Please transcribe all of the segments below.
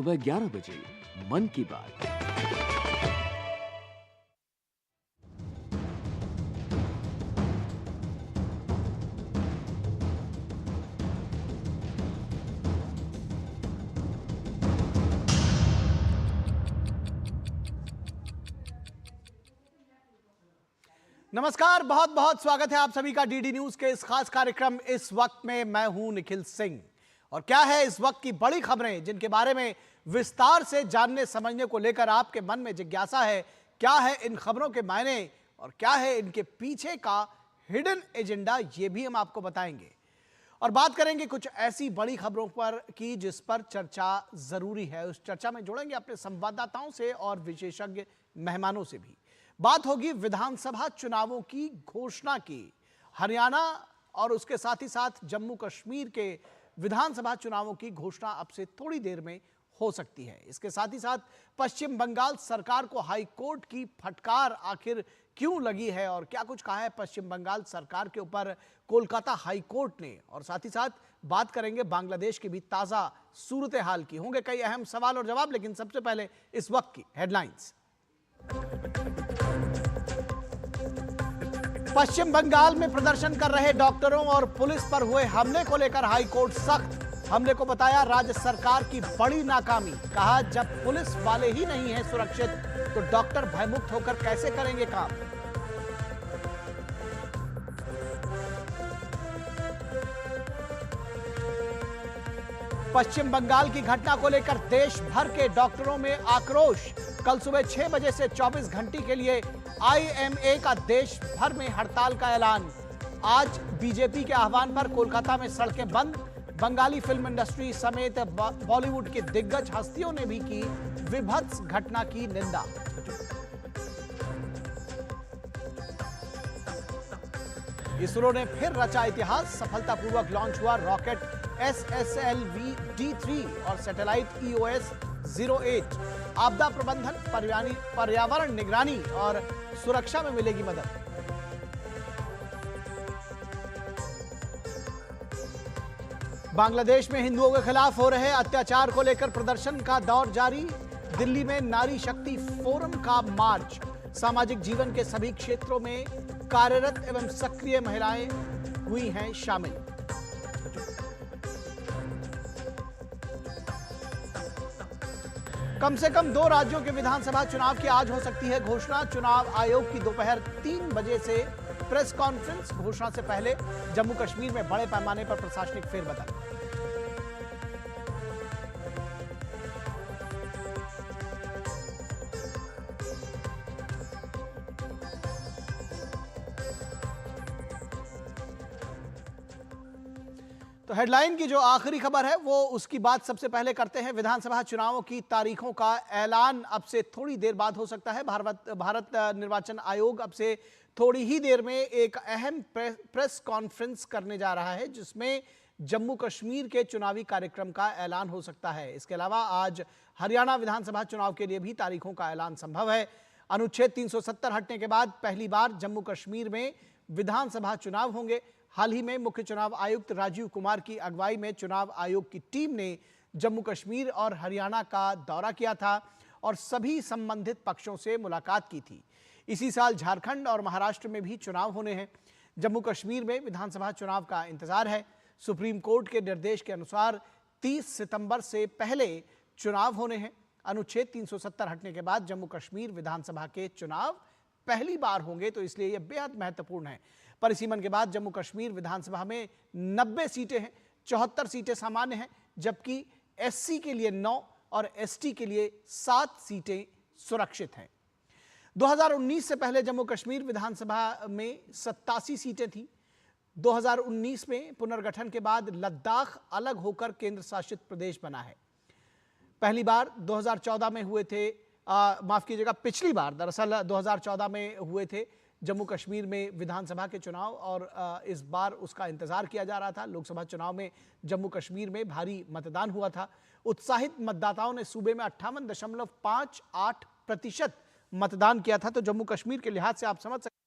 सुबह 11 बजे मन की बात। नमस्कार, बहुत बहुत स्वागत है आप सभी का डीडी न्यूज के इस खास कार्यक्रम इस वक्त में। मैं हूं निखिल सिंह और क्या है इस वक्त की बड़ी खबरें जिनके बारे में विस्तार से जानने समझने को लेकर आपके मन में जिज्ञासा है। क्या है इन खबरों के मायने और क्या है इनके पीछे का हिडन एजेंडा, ये भी हम आपको बताएंगे और बात करेंगे कुछ ऐसी बड़ी खबरों पर की जिस पर चर्चा जरूरी है। उस चर्चा में जुड़ेंगे अपने संवाददाताओं से और विशेषज्ञ मेहमानों से भी। बात होगी विधानसभा चुनावों की घोषणा की। हरियाणा और उसके साथ ही साथ जम्मू कश्मीर के विधानसभा चुनावों की घोषणा अब से थोड़ी देर में हो सकती है। इसके साथ ही साथ पश्चिम बंगाल सरकार को हाई कोर्ट की फटकार आखिर क्यों लगी है और क्या कुछ कहा है पश्चिम बंगाल सरकार के ऊपर कोलकाता हाई कोर्ट ने। और साथ ही साथ बात करेंगे बांग्लादेश की भी ताजा सूरत हाल की। होंगे कई अहम सवाल और जवाब, लेकिन सबसे पहले इस वक्त की हेडलाइंस। पश्चिम बंगाल में प्रदर्शन कर रहे डॉक्टरों और पुलिस पर हुए हमले को लेकर हाई कोर्ट सख्त। हमले को बताया राज्य सरकार की बड़ी नाकामी। कहा जब पुलिस वाले ही नहीं हैं सुरक्षित तो डॉक्टर भयमुक्त होकर कैसे करेंगे काम। पश्चिम बंगाल की घटना को लेकर देश भर के डॉक्टरों में आक्रोश। कल सुबह 6 बजे से 24 घंटे के लिए आईएमए का देश भर में हड़ताल का ऐलान। आज बीजेपी के आह्वान पर कोलकाता में सड़कें बंद। बंगाली फिल्म इंडस्ट्री समेत बॉलीवुड की दिग्गज हस्तियों ने भी की विभत्स घटना की निंदा। इसरो ने फिर रचा इतिहास। सफलतापूर्वक लॉन्च हुआ रॉकेट SSLV D3 और सैटेलाइट EOS 08। आपदा प्रबंधन, पर्यावरण निगरानी और सुरक्षा में मिलेगी मदद। बांग्लादेश में हिंदुओं के खिलाफ हो रहे अत्याचार को लेकर प्रदर्शन का दौर जारी। दिल्ली में नारी शक्ति फोरम का मार्च। सामाजिक जीवन के सभी क्षेत्रों में कार्यरत एवं सक्रिय महिलाएं हुई हैं शामिल। कम से कम 2 राज्यों के विधानसभा चुनाव की आज हो सकती है घोषणा। चुनाव आयोग की दोपहर 3 बजे से प्रेस कॉन्फ्रेंस। घोषणा से पहले जम्मू कश्मीर में बड़े पैमाने पर प्रशासनिक फेरबदल। तो हेडलाइन की जो आखिरी खबर है वो उसकी बात सबसे पहले करते हैं। विधानसभा चुनावों की तारीखों का ऐलान अब से थोड़ी देर बाद हो सकता है। भारत निर्वाचन आयोग अब से थोड़ी ही देर में एक अहम प्रेस कॉन्फ्रेंस करने जा रहा है जिसमें जम्मू कश्मीर के चुनावी कार्यक्रम का ऐलान हो सकता है। इसके अलावा आज हरियाणा विधानसभा चुनाव के लिए भी तारीखों का ऐलान संभव है। अनुच्छेद 370 हटने के बाद पहली बार जम्मू कश्मीर में विधानसभा चुनाव होंगे। हाल ही में मुख्य चुनाव आयुक्त राजीव कुमार की अगुवाई में चुनाव आयोग की टीम ने जम्मू कश्मीर और हरियाणा का दौरा किया था और सभी संबंधित पक्षों से मुलाकात की थी। इसी साल झारखंड और महाराष्ट्र में भी चुनाव होने हैं। जम्मू कश्मीर में विधानसभा चुनाव का इंतजार है। सुप्रीम कोर्ट के निर्देश के अनुसार 30 सितंबर से पहले चुनाव होने हैं। अनुच्छेद 370 हटने के बाद जम्मू कश्मीर विधानसभा के चुनाव पहली बार होंगे, तो इसलिए यह बेहद महत्वपूर्ण है। परिसीमन के बाद जम्मू कश्मीर विधानसभा में 90 सीटें हैं। 74 सीटें सामान्य हैं, जबकि SC के लिए 9 और ST के लिए 7 सीटें सुरक्षित हैं। 2019 से पहले जम्मू कश्मीर विधानसभा में 87 सीटें थीं। 2019 में पुनर्गठन के बाद लद्दाख अलग होकर केंद्र शासित प्रदेश बना है। पहली बार 2014 में हुए थे, माफ कीजिएगा, पिछली बार दरअसल 2014 में हुए थे जम्मू कश्मीर में विधानसभा के चुनाव और इस बार उसका इंतजार किया जा रहा था। लोकसभा चुनाव में जम्मू कश्मीर में भारी मतदान हुआ था। उत्साहित मतदाताओं ने सूबे में 58.58% मतदान किया था। तो जम्मू कश्मीर के लिहाज से आप समझ सकते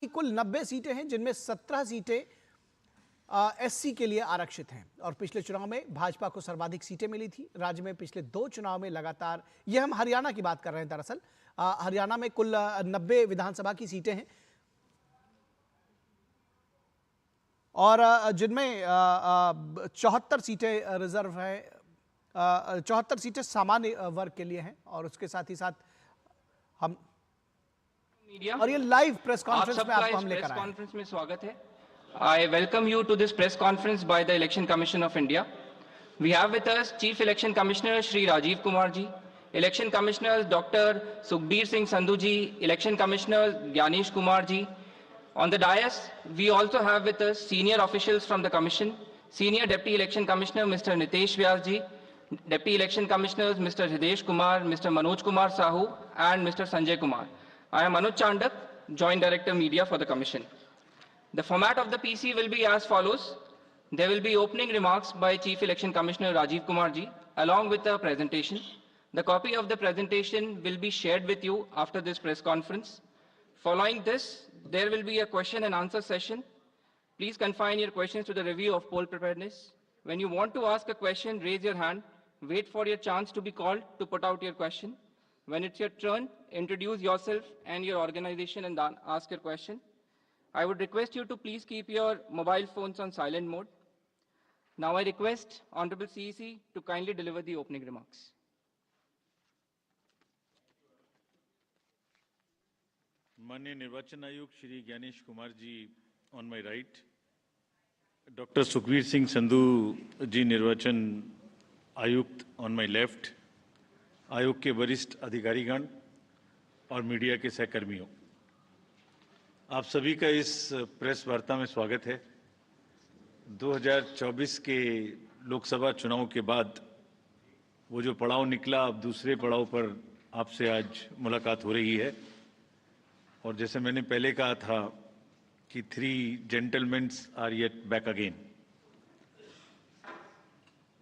कुल 90 सीटें हैं, जिनमें 17 सीटें एससी के लिए आरक्षित हैं। और पिछले चुनाव में भाजपा को सर्वाधिक सीटें मिली थी। राज्य में पिछले 2 चुनाव में लगातार, ये हम हरियाणा की बात कर रहे हैं दरअसल, हरियाणा में कुल 90 विधानसभा की सीटें हैं और जिनमें 74 सीटें रिजर्व है, 74 सीटें सामान्य वर्ग के लिए हैं। और उसके साथ ही साथ हम मीडिया और ये लाइव प्रेस कॉन्फ्रेंस में आपको हम प्रेस लेकर आए हैं। कॉन्फ्रेंस में स्वागत है। I welcome you to this press conference by the Election Commission of India. We have with us Chief Election Commissioner Shri Rajiv Kumar ji, Election Commissioners Dr. Sukhbir Singh Sandhu ji, Election Commissioner Gyanesh Kumar ji. On the dais, we also have with us senior officials from the Commission, Senior Deputy Election Commissioner Mr. Nitesh Vyas ji, Deputy Election Commissioners Mr. Hridesh Kumar, Mr. Manoj Kumar Sahu, and Mr. Sanjay Kumar. I am Anuj Chandak, Joint Director Media for the Commission. The format of the PC will be as follows. There will be opening remarks by Chief Election Commissioner Rajiv Kumar ji, along with a presentation. The copy of the presentation will be shared with you after this press conference. Following this, there will be a question and answer session. Please confine your questions to the review of poll preparedness. When you want to ask a question, raise your hand. Wait for your chance to be called to put out your question. When it's your turn, introduce yourself and your organization and then ask your question. I would request you to please keep your mobile phones on silent mode. Now I request Honorable CEC to kindly deliver the opening remarks. माननीय निर्वाचन आयुक्त Shri Gyanesh Kumar ji on my right, doctor Sukhbir Singh Sandhu ji निर्वाचन आयुक्त on my left, आयोग के वरिष्ठ अधिकारीगण और मीडिया के सहकर्मियों, आप सभी का इस प्रेस वार्ता में स्वागत है। 2024 के लोकसभा चुनाव के बाद वो जो पड़ाव निकला, अब दूसरे पड़ाव पर आपसे आज मुलाकात हो रही है। और जैसे मैंने पहले कहा था कि 3 gentlemans are yet back again.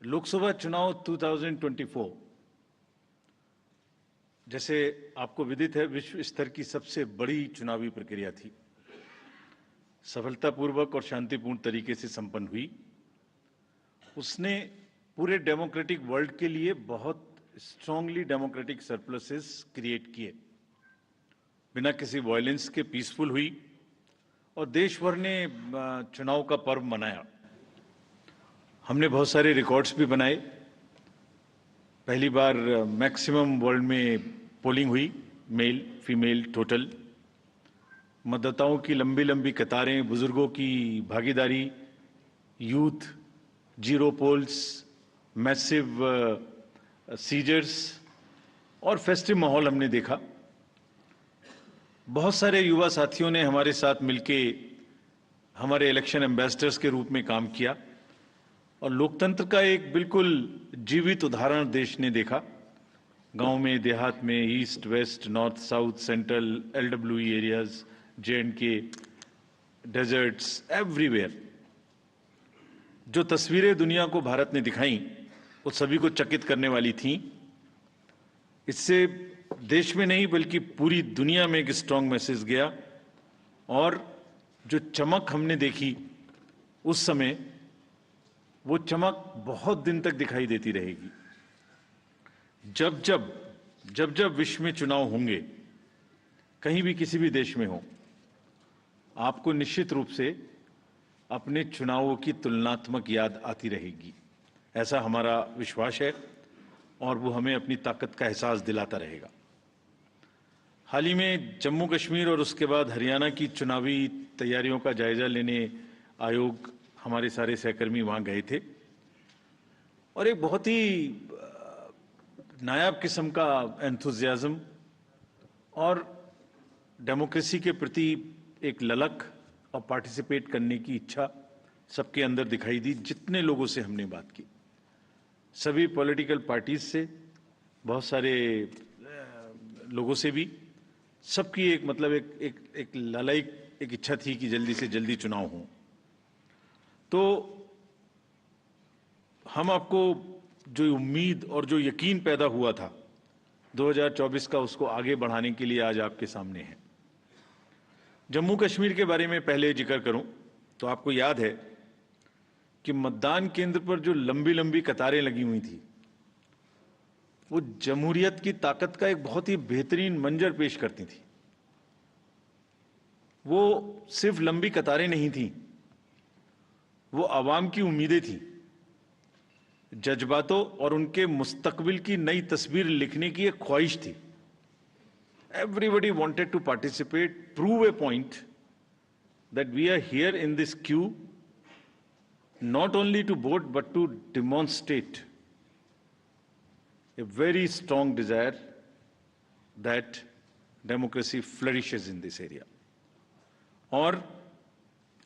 Lok Sabha चुनाव 2024 जैसे आपको विदित है, विश्व स्तर की सबसे बड़ी चुनावी प्रक्रिया थी। सफलतापूर्वक और शांतिपूर्ण तरीके से संपन्न हुई। उसने पूरे डेमोक्रेटिक वर्ल्ड के लिए बहुत स्ट्रांगली डेमोक्रेटिक सरप्लसेस क्रिएट किए, बिना किसी वायलेंस के पीसफुल हुई और देश भर ने चुनाव का पर्व मनाया। हमने बहुत सारे रिकॉर्ड्स भी बनाए। पहली बार मैक्सिमम वर्ल्ड में पोलिंग हुई, मेल फीमेल टोटल। मतदाताओं की लंबी लंबी कतारें, बुजुर्गों की भागीदारी, youth, zero polls, massive seizures और फेस्टिव माहौल हमने देखा। बहुत सारे युवा साथियों ने हमारे साथ मिलके हमारे इलेक्शन एम्बेसडर्स के रूप में काम किया और लोकतंत्र का एक बिल्कुल जीवित उदाहरण देश ने देखा। गांव में, देहात में, east west north south central LWE areas, J&K, deserts, everywhere जो तस्वीरें दुनिया को भारत ने दिखाई वो सभी को चकित करने वाली थीं। इससे देश में नहीं बल्कि पूरी दुनिया में एक स्ट्रांग मैसेज गया और जो चमक हमने देखी उस समय, वो चमक बहुत दिन तक दिखाई देती रहेगी। जब जब विश्व में चुनाव होंगे, कहीं भी किसी भी देश में हो, आपको निश्चित रूप से अपने चुनावों की तुलनात्मक याद आती रहेगी। ऐसा हमारा विश्वास है और वो हमें अपनी ताकत का एहसास दिलाता रहेगा। हाल ही में जम्मू कश्मीर और उसके बाद हरियाणा की चुनावी तैयारियों का जायजा लेने आयोग, हमारे सारे सहकर्मी वहां गए थे और एक बहुत ही नायाब किस्म का एंथुजियाज्म और डेमोक्रेसी के प्रति एक ललक और पार्टिसिपेट करने की इच्छा सबके अंदर दिखाई दी। जितने लोगों से हमने बात की, सभी पॉलिटिकल पार्टीज से, बहुत सारे लोगों से भी, सबकी एक मतलब एक ललायक एक इच्छा थी कि जल्दी से जल्दी चुनाव हो। तो हम आपको जो उम्मीद और जो यकीन पैदा हुआ था 2024 का, उसको आगे बढ़ाने के लिए आज आपके सामने है। जम्मू कश्मीर के बारे में पहले जिक्र करूं तो आपको याद है कि मतदान केंद्र पर जो लंबी लंबी कतारें लगी हुई थी वो जमहूरियत की ताकत का एक बहुत ही बेहतरीन मंजर पेश करती थी। वो सिर्फ लंबी कतारें नहीं थी, वो आवाम की उम्मीदें थी, जज्बातों और उनके मुस्तकबिल की नई तस्वीर लिखने की एक ख्वाहिश थी। Everybody wanted to participate, prove a point that we are here in this queue not only to vote but to demonstrate a very strong desire that democracy flourishes in this area. और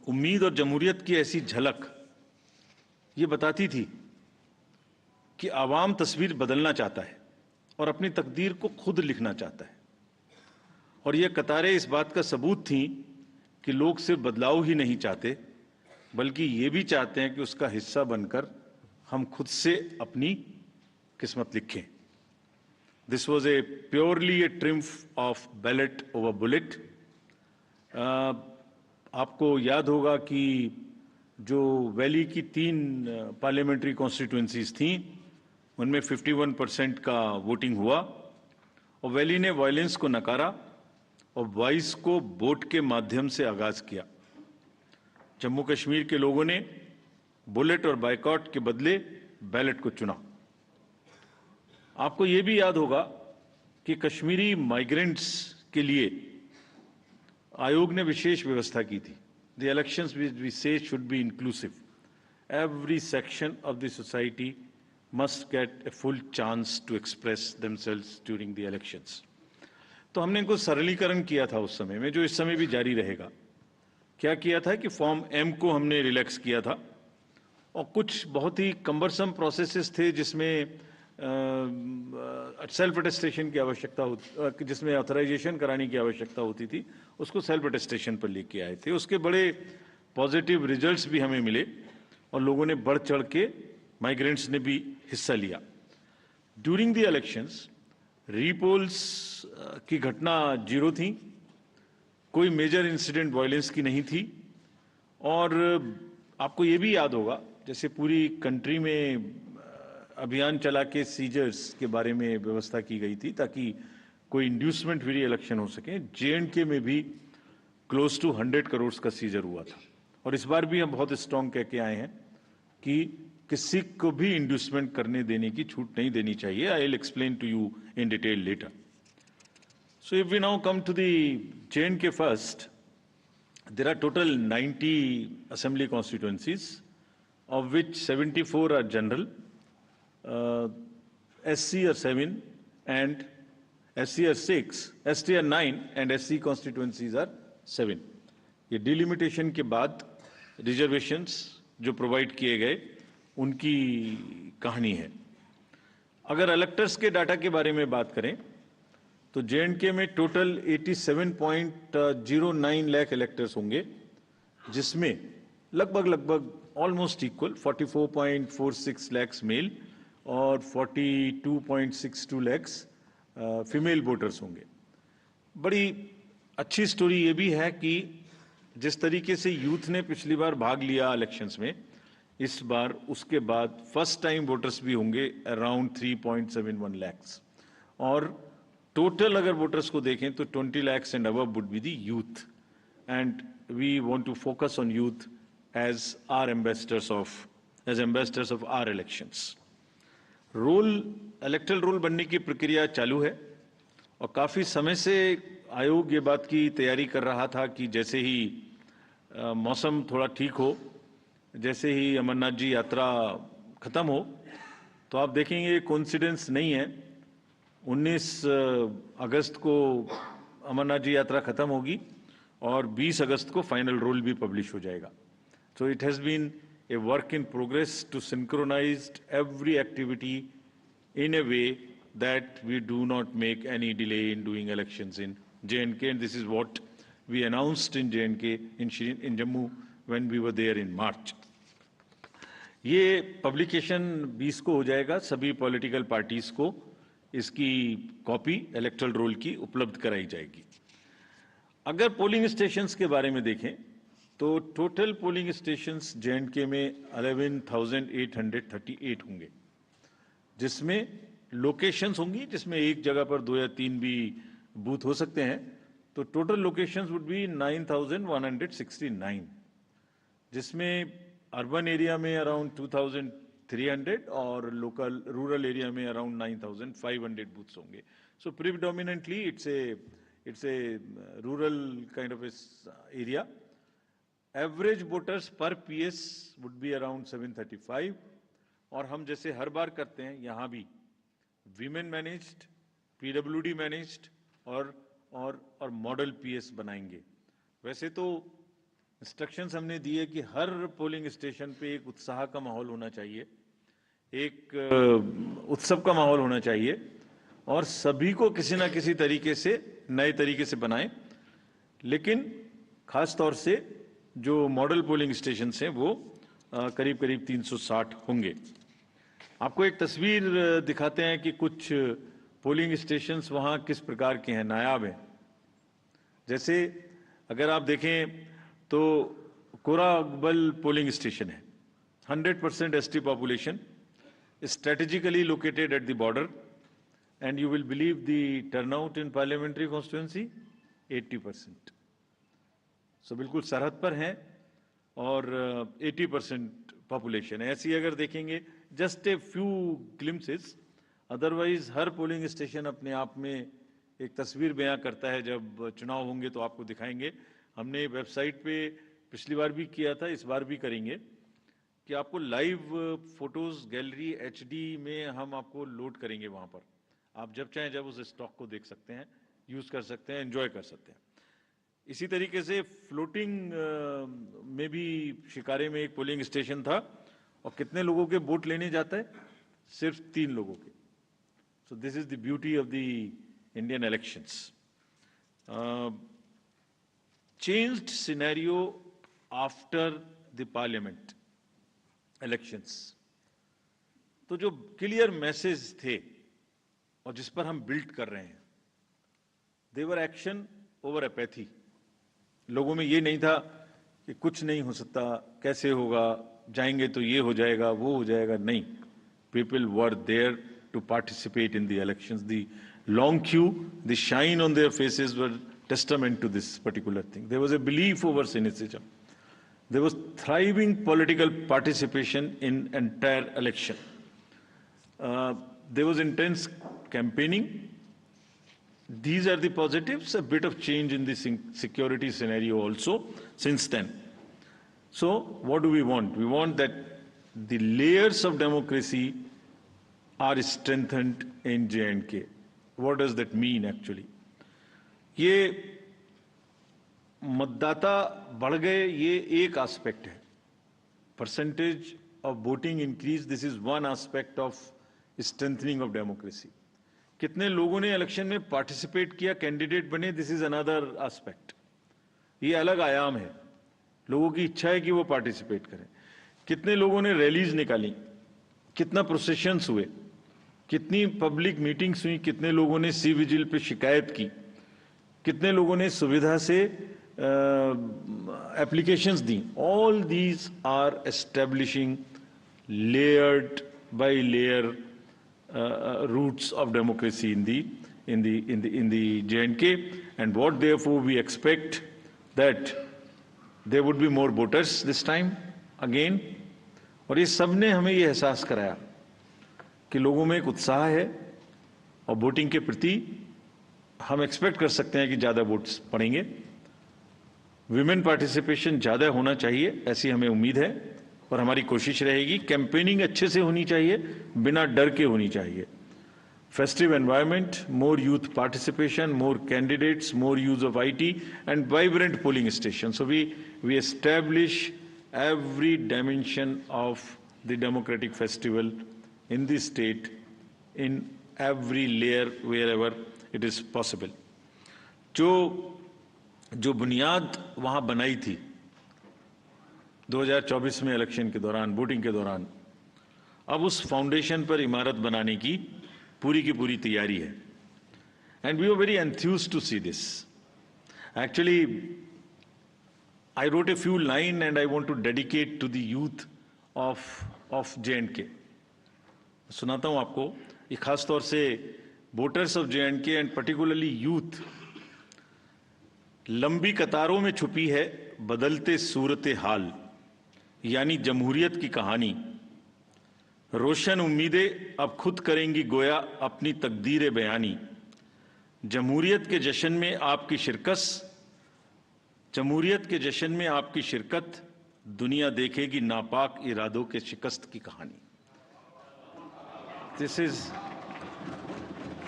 उम्मीद और जमहूरियत की ऐसी झलक ये बताती थी कि आवाम तस्वीर बदलना चाहता है और अपनी तकदीर को खुद लिखना चाहता है। और ये कतारें इस बात का सबूत थीं कि लोग सिर्फ बदलाव ही नहीं चाहते बल्कि ये भी चाहते हैं कि उसका हिस्सा बनकर हम खुद से अपनी किस्मत लिखें। This was a purely A triumph of ballot over bullet. आपको याद होगा कि जो वैली की 3 पार्लियामेंट्री कॉन्स्टिट्यूएंसीज थीं उनमें 51% का वोटिंग हुआ और वैली ने वायलेंस को नकारा और वॉइस को वोट के माध्यम से आगाज किया। जम्मू कश्मीर के लोगों ने बुलेट और बायकॉट के बदले बैलेट को चुना। आपको यह भी याद होगा कि कश्मीरी माइग्रेंट्स के लिए आयोग ने विशेष व्यवस्था की थी। The elections we say should be inclusive. Every section of the society must get a full chance to express themselves during the elections. तो हमने इनको सरलीकरण किया था उस समय में, जो इस समय भी जारी रहेगा। क्या किया था कि फॉर्म एम को हमने रिलैक्स किया था और कुछ बहुत ही कम्बरसम प्रोसेसेस थे जिसमें सेल्फ अटेस्टेशन की आवश्यकता होती, जिसमें ऑथराइजेशन कराने की आवश्यकता होती थी, उसको सेल्फ अटेस्टेशन पर लेके आए थे। उसके बड़े पॉजिटिव रिजल्ट्स भी हमें मिले और लोगों ने बढ़ चढ़ के, माइग्रेंट्स ने भी हिस्सा लिया। ड्यूरिंग द इलेक्शंस रीपोल्स की घटना 0 थी, कोई मेजर इंसिडेंट वायलेंस की नहीं थी। और आपको ये भी याद होगा जैसे पूरी कंट्री में अभियान चला के सीजर्स के बारे में व्यवस्था की गई थी ताकि कोई इंड्यूसमेंट फ्री इलेक्शन हो सके। JNK में भी क्लोज टू 100 करोड़ का सीजर हुआ था। और इस बार भी हम बहुत स्ट्रॉन्ग कह के आए हैं कि किसी को भी इंड्यूसमेंट करने देने की छूट नहीं देनी चाहिए। I will explain to you in detail later. So if we now come to the JNK first, there are total 90 assembly constituencies, of which 74 are general, SC are 7 and SC are 6, ST are 9 and SC constituencies are 7. ये delimitation के बाद reservations जो provide किए गए उनकी कहानी है। अगर इलेक्टर्स के डाटा के बारे में बात करें तो JNK में टोटल 87.09 लाख इलेक्टर्स होंगे, जिसमें लगभग ऑलमोस्ट इक्वल 44.46 लाख मेल और 42.62 लाख फीमेल वोटर्स होंगे। बड़ी अच्छी स्टोरी ये भी है कि जिस तरीके से यूथ ने पिछली बार भाग लिया इलेक्शंस में, इस बार उसके बाद फर्स्ट टाइम वोटर्स भी होंगे अराउंड 3.71 लाख। और टोटल अगर वोटर्स को देखें तो 20 lakhs and above would be the youth, and we want to focus on youth as our ambassadors of our elections. Electoral roll बनने की प्रक्रिया चालू है और काफी समय से आयोग ये बात की तैयारी कर रहा था कि जैसे ही मौसम थोड़ा ठीक हो, जैसे ही अमरनाथ जी यात्रा खत्म हो, तो आप देखेंगे कोइंसिडेंस नहीं है, 19 अगस्त को अमरनाथ जी यात्रा खत्म होगी और 20 अगस्त को फाइनल रोल भी पब्लिश हो जाएगा। So it has been a work in progress to synchronise every activity in a way that we do not make any delay in doing elections in JNK, and this is what we announced in JNK in Jammu when we were there in March. ये publication 20 को हो जाएगा। सभी political parties को इसकी copy electoral role की उपलब्ध कराई जाएगी। अगर पोलिंग स्टेशंस के बारे में देखें तो टोटल पोलिंग स्टेशंस J&K में 11,838 होंगे, जिसमें लोकेशंस होंगी, जिसमें एक जगह पर 2 या 3 भी बूथ हो सकते हैं। तो टोटल लोकेशंस वुड बी 9,169, जिसमें अर्बन एरिया में अराउंड 2,300 और लोकल रूरल एरिया में अराउंड 9,500 बूथ्स होंगे। सो predominantly it's a rural kind of area. Average voters per PS would be around 735, और हम जैसे हर बार करते हैं यहाँ भी विमेन मैनेज्ड, PWD मैनेज्ड और मॉडल PS बनाएंगे। वैसे तो इंस्ट्रक्शंस हमने दिए कि हर पोलिंग स्टेशन पे एक उत्साह का माहौल होना चाहिए, एक उत्सव का माहौल होना चाहिए, और सभी को किसी ना किसी तरीके से नए तरीके से बनाएं। लेकिन खास तौर से जो मॉडल पोलिंग स्टेशन हैं वो करीब करीब 360 होंगे। आपको एक तस्वीर दिखाते हैं कि कुछ पोलिंग स्टेशंस वहाँ किस प्रकार के हैं, नायाब हैं। जैसे अगर आप देखें तो कोराबल पोलिंग स्टेशन है, 100% ST population, strategically located at the border, and you will believe the turnout in parliamentary constituency 80%. So बिल्कुल सरहद पर हैं और 80% पॉपुलेशन है। ऐसी अगर देखेंगे just a few glimpses, otherwise her polling station अपने आप में एक तस्वीर बयां करता है। जब चुनाव होंगे तो आपको दिखाएंगे। हमने वेबसाइट पे पिछली बार भी किया था, इस बार भी करेंगे कि आपको लाइव फोटोज गैलरी HD में हम आपको लोड करेंगे। वहां पर आप जब चाहें जब उस स्टॉक को देख सकते हैं, यूज कर सकते हैं, एंजॉय कर सकते हैं। इसी तरीके से फ्लोटिंग में भी शिकारे में एक पोलिंग स्टेशन था, और कितने लोगों के वोट लेने जाता है? सिर्फ 3 लोगों के। So this is the beauty of the Indian elections. Changed scenario after the parliament elections. तो जो क्लियर मैसेज थे और जिस पर हम बिल्ड कर रहे हैं, देवर एक्शन ओवर एपैथी। लोगों में ये नहीं था कि कुछ नहीं हो सकता, कैसे होगा, जाएंगे तो ये हो जाएगा, वो हो जाएगा। नहीं, people were there to participate in the elections. The long queue, the shine on their faces were testament to this particular thing. There was a belief over cynicism. There was thriving political participation in entire election. There was intense campaigning. These are the positives, a bit of change in the security scenario also since then. So what do we want? We want that the layers of democracy are strengthened in J&K. What does that mean actually? ये मतदाता बढ़ गए, ये एक aspect है। Percentage of voting increase, this is one aspect of strengthening of democracy. कितने लोगों ने इलेक्शन में पार्टिसिपेट किया, कैंडिडेट बने, दिस इज अनदर एस्पेक्ट। ये अलग आयाम है। लोगों की इच्छा है कि वो पार्टिसिपेट करें। कितने लोगों ने रैलीज निकाली, कितना प्रोसेशंस हुए, कितनी पब्लिक मीटिंग्स हुई, कितने लोगों ने सी विजिल पे शिकायत की, कितने लोगों ने सुविधा से एप्लीकेशंस दी। All these are establishing layered by layer roots of democracy in the J&K, and what therefore we expect that there would be more voters this time again। और ये सब ने हमें ये एहसास कराया कि लोगों में एक उत्साह है और वोटिंग के प्रति हम एक्सपेक्ट कर सकते हैं कि ज़्यादा वोट्स पड़ेंगे। विमेन पार्टिसिपेशन ज़्यादा होना चाहिए, ऐसी हमें उम्मीद है और हमारी कोशिश रहेगी। कैंपेनिंग अच्छे से होनी चाहिए, बिना डर के होनी चाहिए। Festive environment, more youth participation, more candidates, more use of IT and vibrant polling station. So we establish every dimension of the democratic festival in the state in every layer wherever it is possible। जो बुनियाद वहां बनाई थी 2024 में election के दौरान, voting के दौरान, अब उस फाउंडेशन पर इमारत बनाने की पूरी तैयारी है। And we are very enthused to see this. Actually, I wrote a few lines and I want to dedicate to the youth of J&K. सुनाता हूं आपको, ये खास तौर से voters of J&K and particularly youth. लंबी कतारों में छुपी है बदलते सूरत हाल, यानी जमहूरियत की कहानी. रोशन उम्मीदें अब खुद करेंगी गोया अपनी तकदीर बयानी. जमहूरियत के जश्न में आपकी शिरकत, दुनिया देखेगी नापाक इरादों के शिकस्त की कहानी. This is,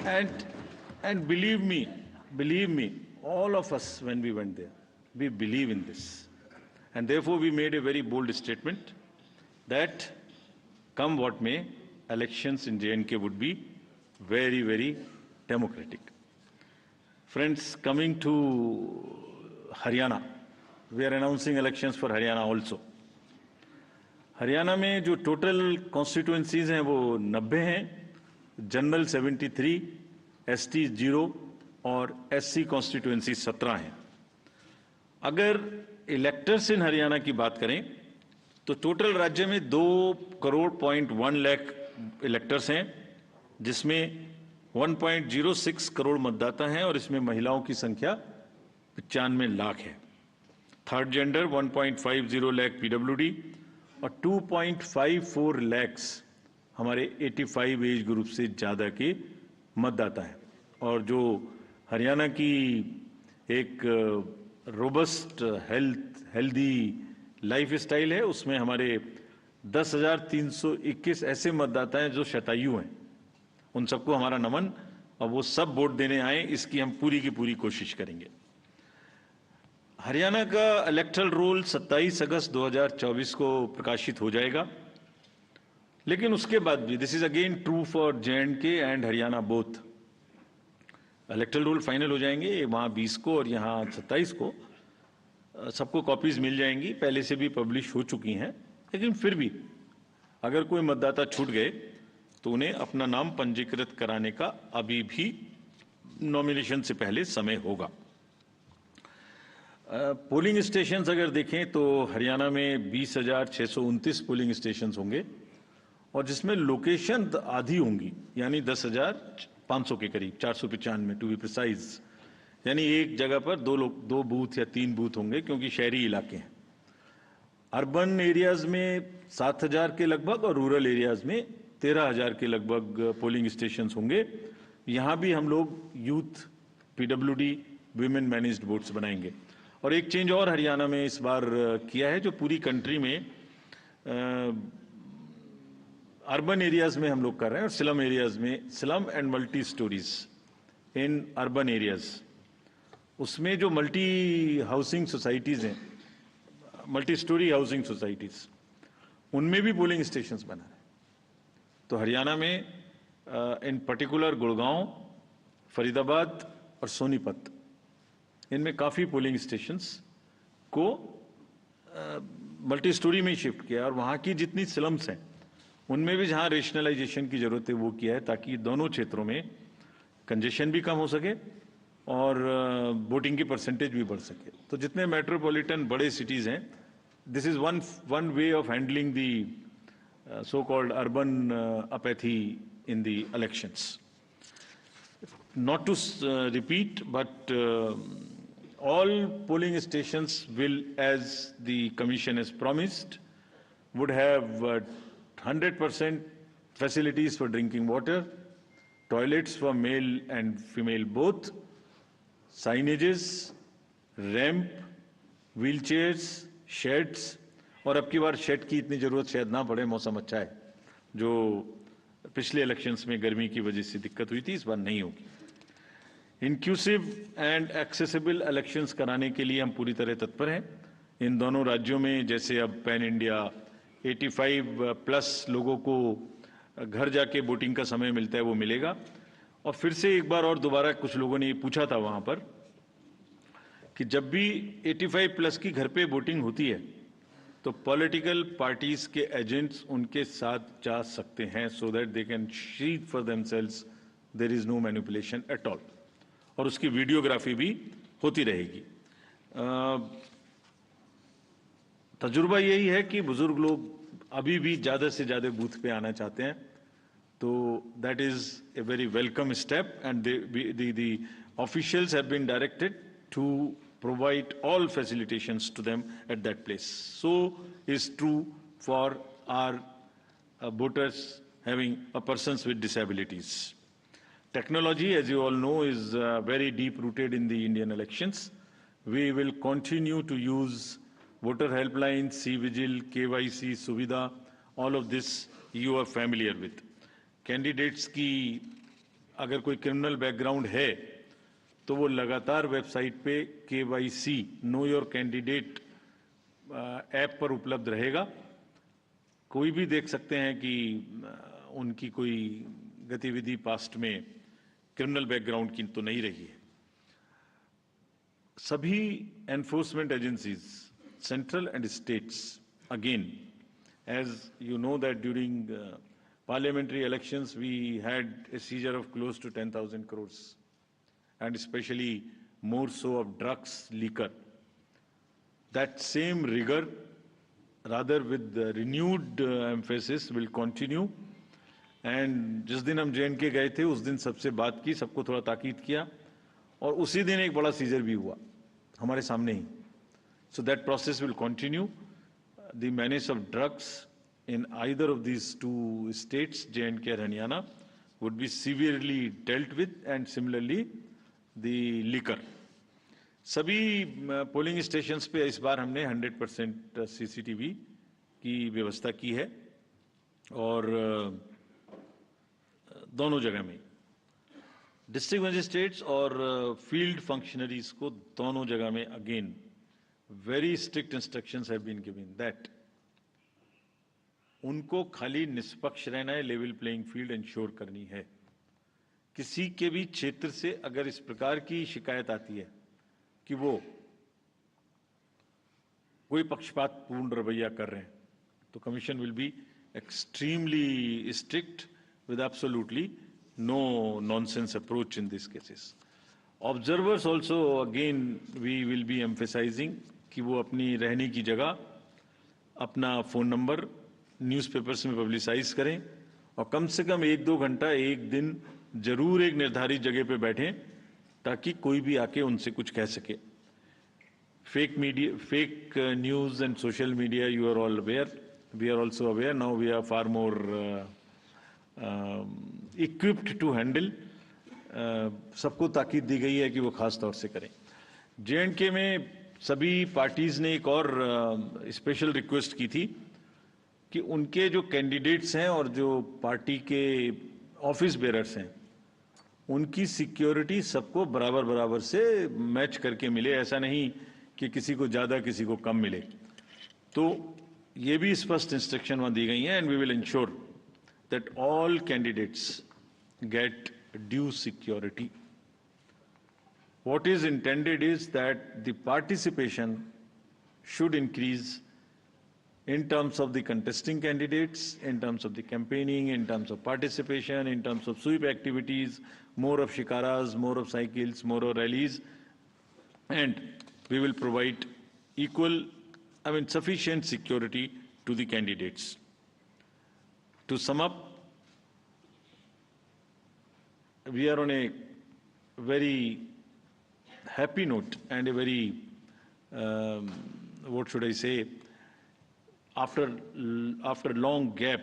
and believe me, all of us when we went there, we believe in this, and therefore we made a very bold statement that come what may, elections in J&K would be very, very democratic. Friends, coming to Haryana, we are announcing elections for Haryana also. Haryana में जो total constituencies हैं वो 90 हैं, general 73, ST 0 और SC constituency 17 हैं. अगर electors इन हरियाणा की बात करें तो टोटल राज्य में 2.1 लाख इलेक्टर्स हैं, जिसमें 1.06 करोड़ मतदाता हैं और इसमें महिलाओं की संख्या 95 लाख है. थर्ड जेंडर 1.50 लाख पीडब्ल्यूडी और 2.54 लैक्स हमारे 85 एज ग्रुप से ज़्यादा के मतदाता हैं. और जो हरियाणा की एक रोबस्ट हेल्दी लाइफ स्टाइल है, उसमें हमारे 10,321 ऐसे मतदाता हैं जो शतायु हैं. उन सबको हमारा नमन, और वो सब वोट देने आए, इसकी हम पूरी की पूरी कोशिश करेंगे. हरियाणा का इलेक्टरल रोल 27 अगस्त 2024 को प्रकाशित हो जाएगा. लेकिन उसके बाद भी, this is again true for J&K and Haryana both, electoral roll final हो जाएंगे वहाँ 20 को और यहाँ 27 को. सबको कॉपीज मिल जाएंगी, पहले से भी पब्लिश हो चुकी हैं. लेकिन फिर भी अगर कोई मतदाता छूट गए तो उन्हें अपना नाम पंजीकृत कराने का अभी भी नॉमिनेशन से पहले समय होगा. पोलिंग स्टेशंस अगर देखें तो हरियाणा में 20,629 पोलिंग स्टेशंस होंगे, और जिसमें लोकेशन आधी होंगी, यानी 10,500 के करीब, 495 टू बी प्रिसाइज. यानी एक जगह पर दो बूथ या 3 बूथ होंगे, क्योंकि शहरी इलाके हैं. अर्बन एरियाज में 7,000 के लगभग और रूरल एरियाज में 13,000 के लगभग पोलिंग स्टेशंस होंगे. यहाँ भी हम लोग youth PWD women managed votes बनाएंगे. और एक चेंज और हरियाणा में इस बार किया है, जो पूरी कंट्री में अर्बन एरियाज में हम लोग कर रहे हैं, और स्लम एरियाज में, slum and multi stories in urban areas, उसमें जो मल्टी हाउसिंग सोसाइटीज हैं, मल्टी स्टोरी हाउसिंग सोसाइटीज, उनमें भी पोलिंग स्टेशंस बना है. तो हरियाणा में इन पर्टिकुलर गुड़गांव, फरीदाबाद और सोनीपत, इनमें काफ़ी पोलिंग स्टेशंस को मल्टी स्टोरी में शिफ्ट किया. और वहाँ की जितनी स्लम्स हैं उनमें भी जहाँ रेशनलाइजेशन की ज़रूरत है वो किया है, ताकि दोनों क्षेत्रों में कंजेशन भी कम हो सके और वोटिंग की परसेंटेज भी बढ़ सके. तो जितने मेट्रोपॉलिटन बड़े सिटीज़ हैं, this is one way of handling the so called urban apathy in the elections. Not to repeat, but all polling stations will, as the Commission has promised, would have 100% facilities for drinking water, toilets for male and female both, signages, ramp, wheelchairs, sheds. और अब की बार shade की इतनी ज़रूरत शायद ना पड़े, मौसम अच्छा है. जो पिछले इलेक्शंस में गर्मी की वजह से दिक्कत हुई थी, इस बार नहीं होगी. इंक्लूसिव एंड एक्सेसिबल इलेक्शंस कराने के लिए हम पूरी तरह तत्पर हैं. इन दोनों राज्यों में जैसे अब पैन इंडिया 85+ लोगों को घर जाके वोटिंग का समय मिलता है, वो मिलेगा. और फिर से एक बार और दोबारा कुछ लोगों ने ये पूछा था वहाँ पर कि जब भी 85+ की घर पे वोटिंग होती है तो पॉलिटिकल पार्टीज के एजेंट्स उनके साथ जा सकते हैं, so that they can see for themselves there is no manipulation at all. और उसकी वीडियोग्राफी भी होती रहेगी. तजुर्बा यही है कि बुजुर्ग लोग अभी भी ज़्यादा से ज़्यादा बूथ पे आना चाहते हैं, तो that is a very welcome step and the officials have been directed to provide all facilitations to them at that place. So is true for our voters having persons with disabilities. Technology, as you all know, is very deep rooted in the Indian elections. We will continue to use voter helpline, C-Vigil, KYC, Suvidha, all of this you are familiar with. Candidates की अगर कोई criminal background है तो वो लगातार website पे KYC know your candidate app पर उपलब्ध रहेगा। कोई भी देख सकते हैं कि उनकी कोई गतिविधि पास्ट में क्रिमिनल बैकग्राउंड की तो नहीं रही है। सभी enforcement agencies, central and states, again as you know that during parliamentary elections we had a seizure of close to 10,000 crores and especially more so of drugs, liquor. That same rigor, rather with the renewed emphasis, will continue. And जिस दिन हम J&K गए थे उस दिन सबसे बात की, सबको थोड़ा ताकीद किया और उसी दिन एक बड़ा सीजर भी हुआ हमारे सामने ही. So that process will continue. The menace of drugs in either of these two states, J&K and Haryana, would be severely dealt with, and similarly the liquor. सभी पोलिंग स्टेशंस पे इस बार हमने 100% CCTV की व्यवस्था की है और दोनों जगह में डिस्ट्रिक्ट मजिस्ट्रेट्स और फील्ड फंक्शनरीज को दोनों जगह में again very strict instructions have been given that उनको खाली निष्पक्ष रहना है, लेवल प्लेइंग फील्ड इंश्योर करनी है. किसी के भी क्षेत्र से अगर इस प्रकार की शिकायत आती है कि वो कोई पक्षपातपूर्ण रवैया कर रहे हैं तो commission will be extremely strict with absolutely no nonsense approach in these cases. Observers also, again, we will be emphasizing कि वो अपनी रहने की जगह, अपना फ़ोन नंबर न्यूज़पेपर्स में पब्लिसाइज करें और कम से कम 1-2 घंटा एक दिन जरूर एक निर्धारित जगह पे बैठें ताकि कोई भी आके उनसे कुछ कह सके. Fake media, fake news and social media, you are all aware. We are also aware. Now we are far more equipped to handle. सबको ताकीद दी गई है कि वो खास तौर से करें. J&K में सभी पार्टीज ने एक और स्पेशल रिक्वेस्ट की थी कि उनके जो कैंडिडेट्स हैं और जो पार्टी के ऑफिस बेरर्स हैं उनकी सिक्योरिटी सबको बराबर बराबर से मैच करके मिले. ऐसा नहीं कि किसी को ज़्यादा किसी को कम मिले. तो ये भी स्पष्ट इंस्ट्रक्शन वहाँ दी गई हैं. And we will ensure that all candidates get due security. What is intended is that the participation should increase in terms of the contesting candidates, in terms of the campaigning, in terms of participation, in terms of sweep activities, more of shikaras, more of cycles, more of rallies, and we will provide sufficient security to the candidates. To sum up, we are on a very happy note and a very, what should I say, after long gap,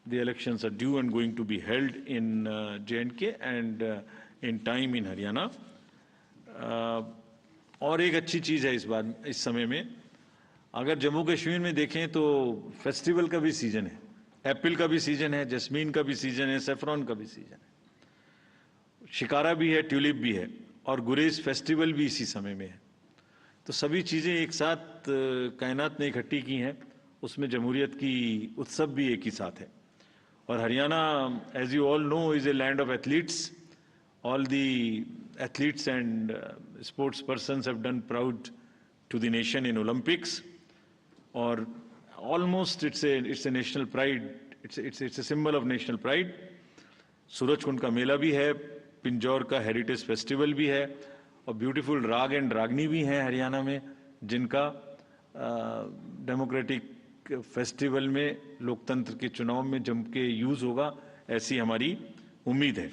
the elections are due and going to be held in J&K and in time in Haryana. और एक अच्छी चीज़ है इस बार इस समय में, अगर जम्मू कश्मीर में देखें तो फेस्टिवल का भी सीजन है, एप्पल का भी सीजन है, जैस्मीन का भी सीजन है, सेफ्रॉन का भी सीजन है, शिकारा भी है, ट्यूलिप भी है और गुरेज फेस्टिवल भी इसी समय में है. तो सभी चीज़ें एक साथ कायनात ने इकट्ठी की हैं. उसमें जमहूरियत की उत्सव भी एक ही साथ है. और Haryana, as you all know, is a land of athletes. All the athletes and sports persons have done proud to the nation in Olympics. और almost it's a national pride, it's a symbol of national pride. Surajkund का मेला भी है, पिंजौर का heritage festival भी है और beautiful राग and रागनी भी हैं हरियाणा में, जिनका डेमोक्रेटिक फेस्टिवल में, लोकतंत्र के चुनाव में जम के यूज होगा, ऐसी हमारी उम्मीद है।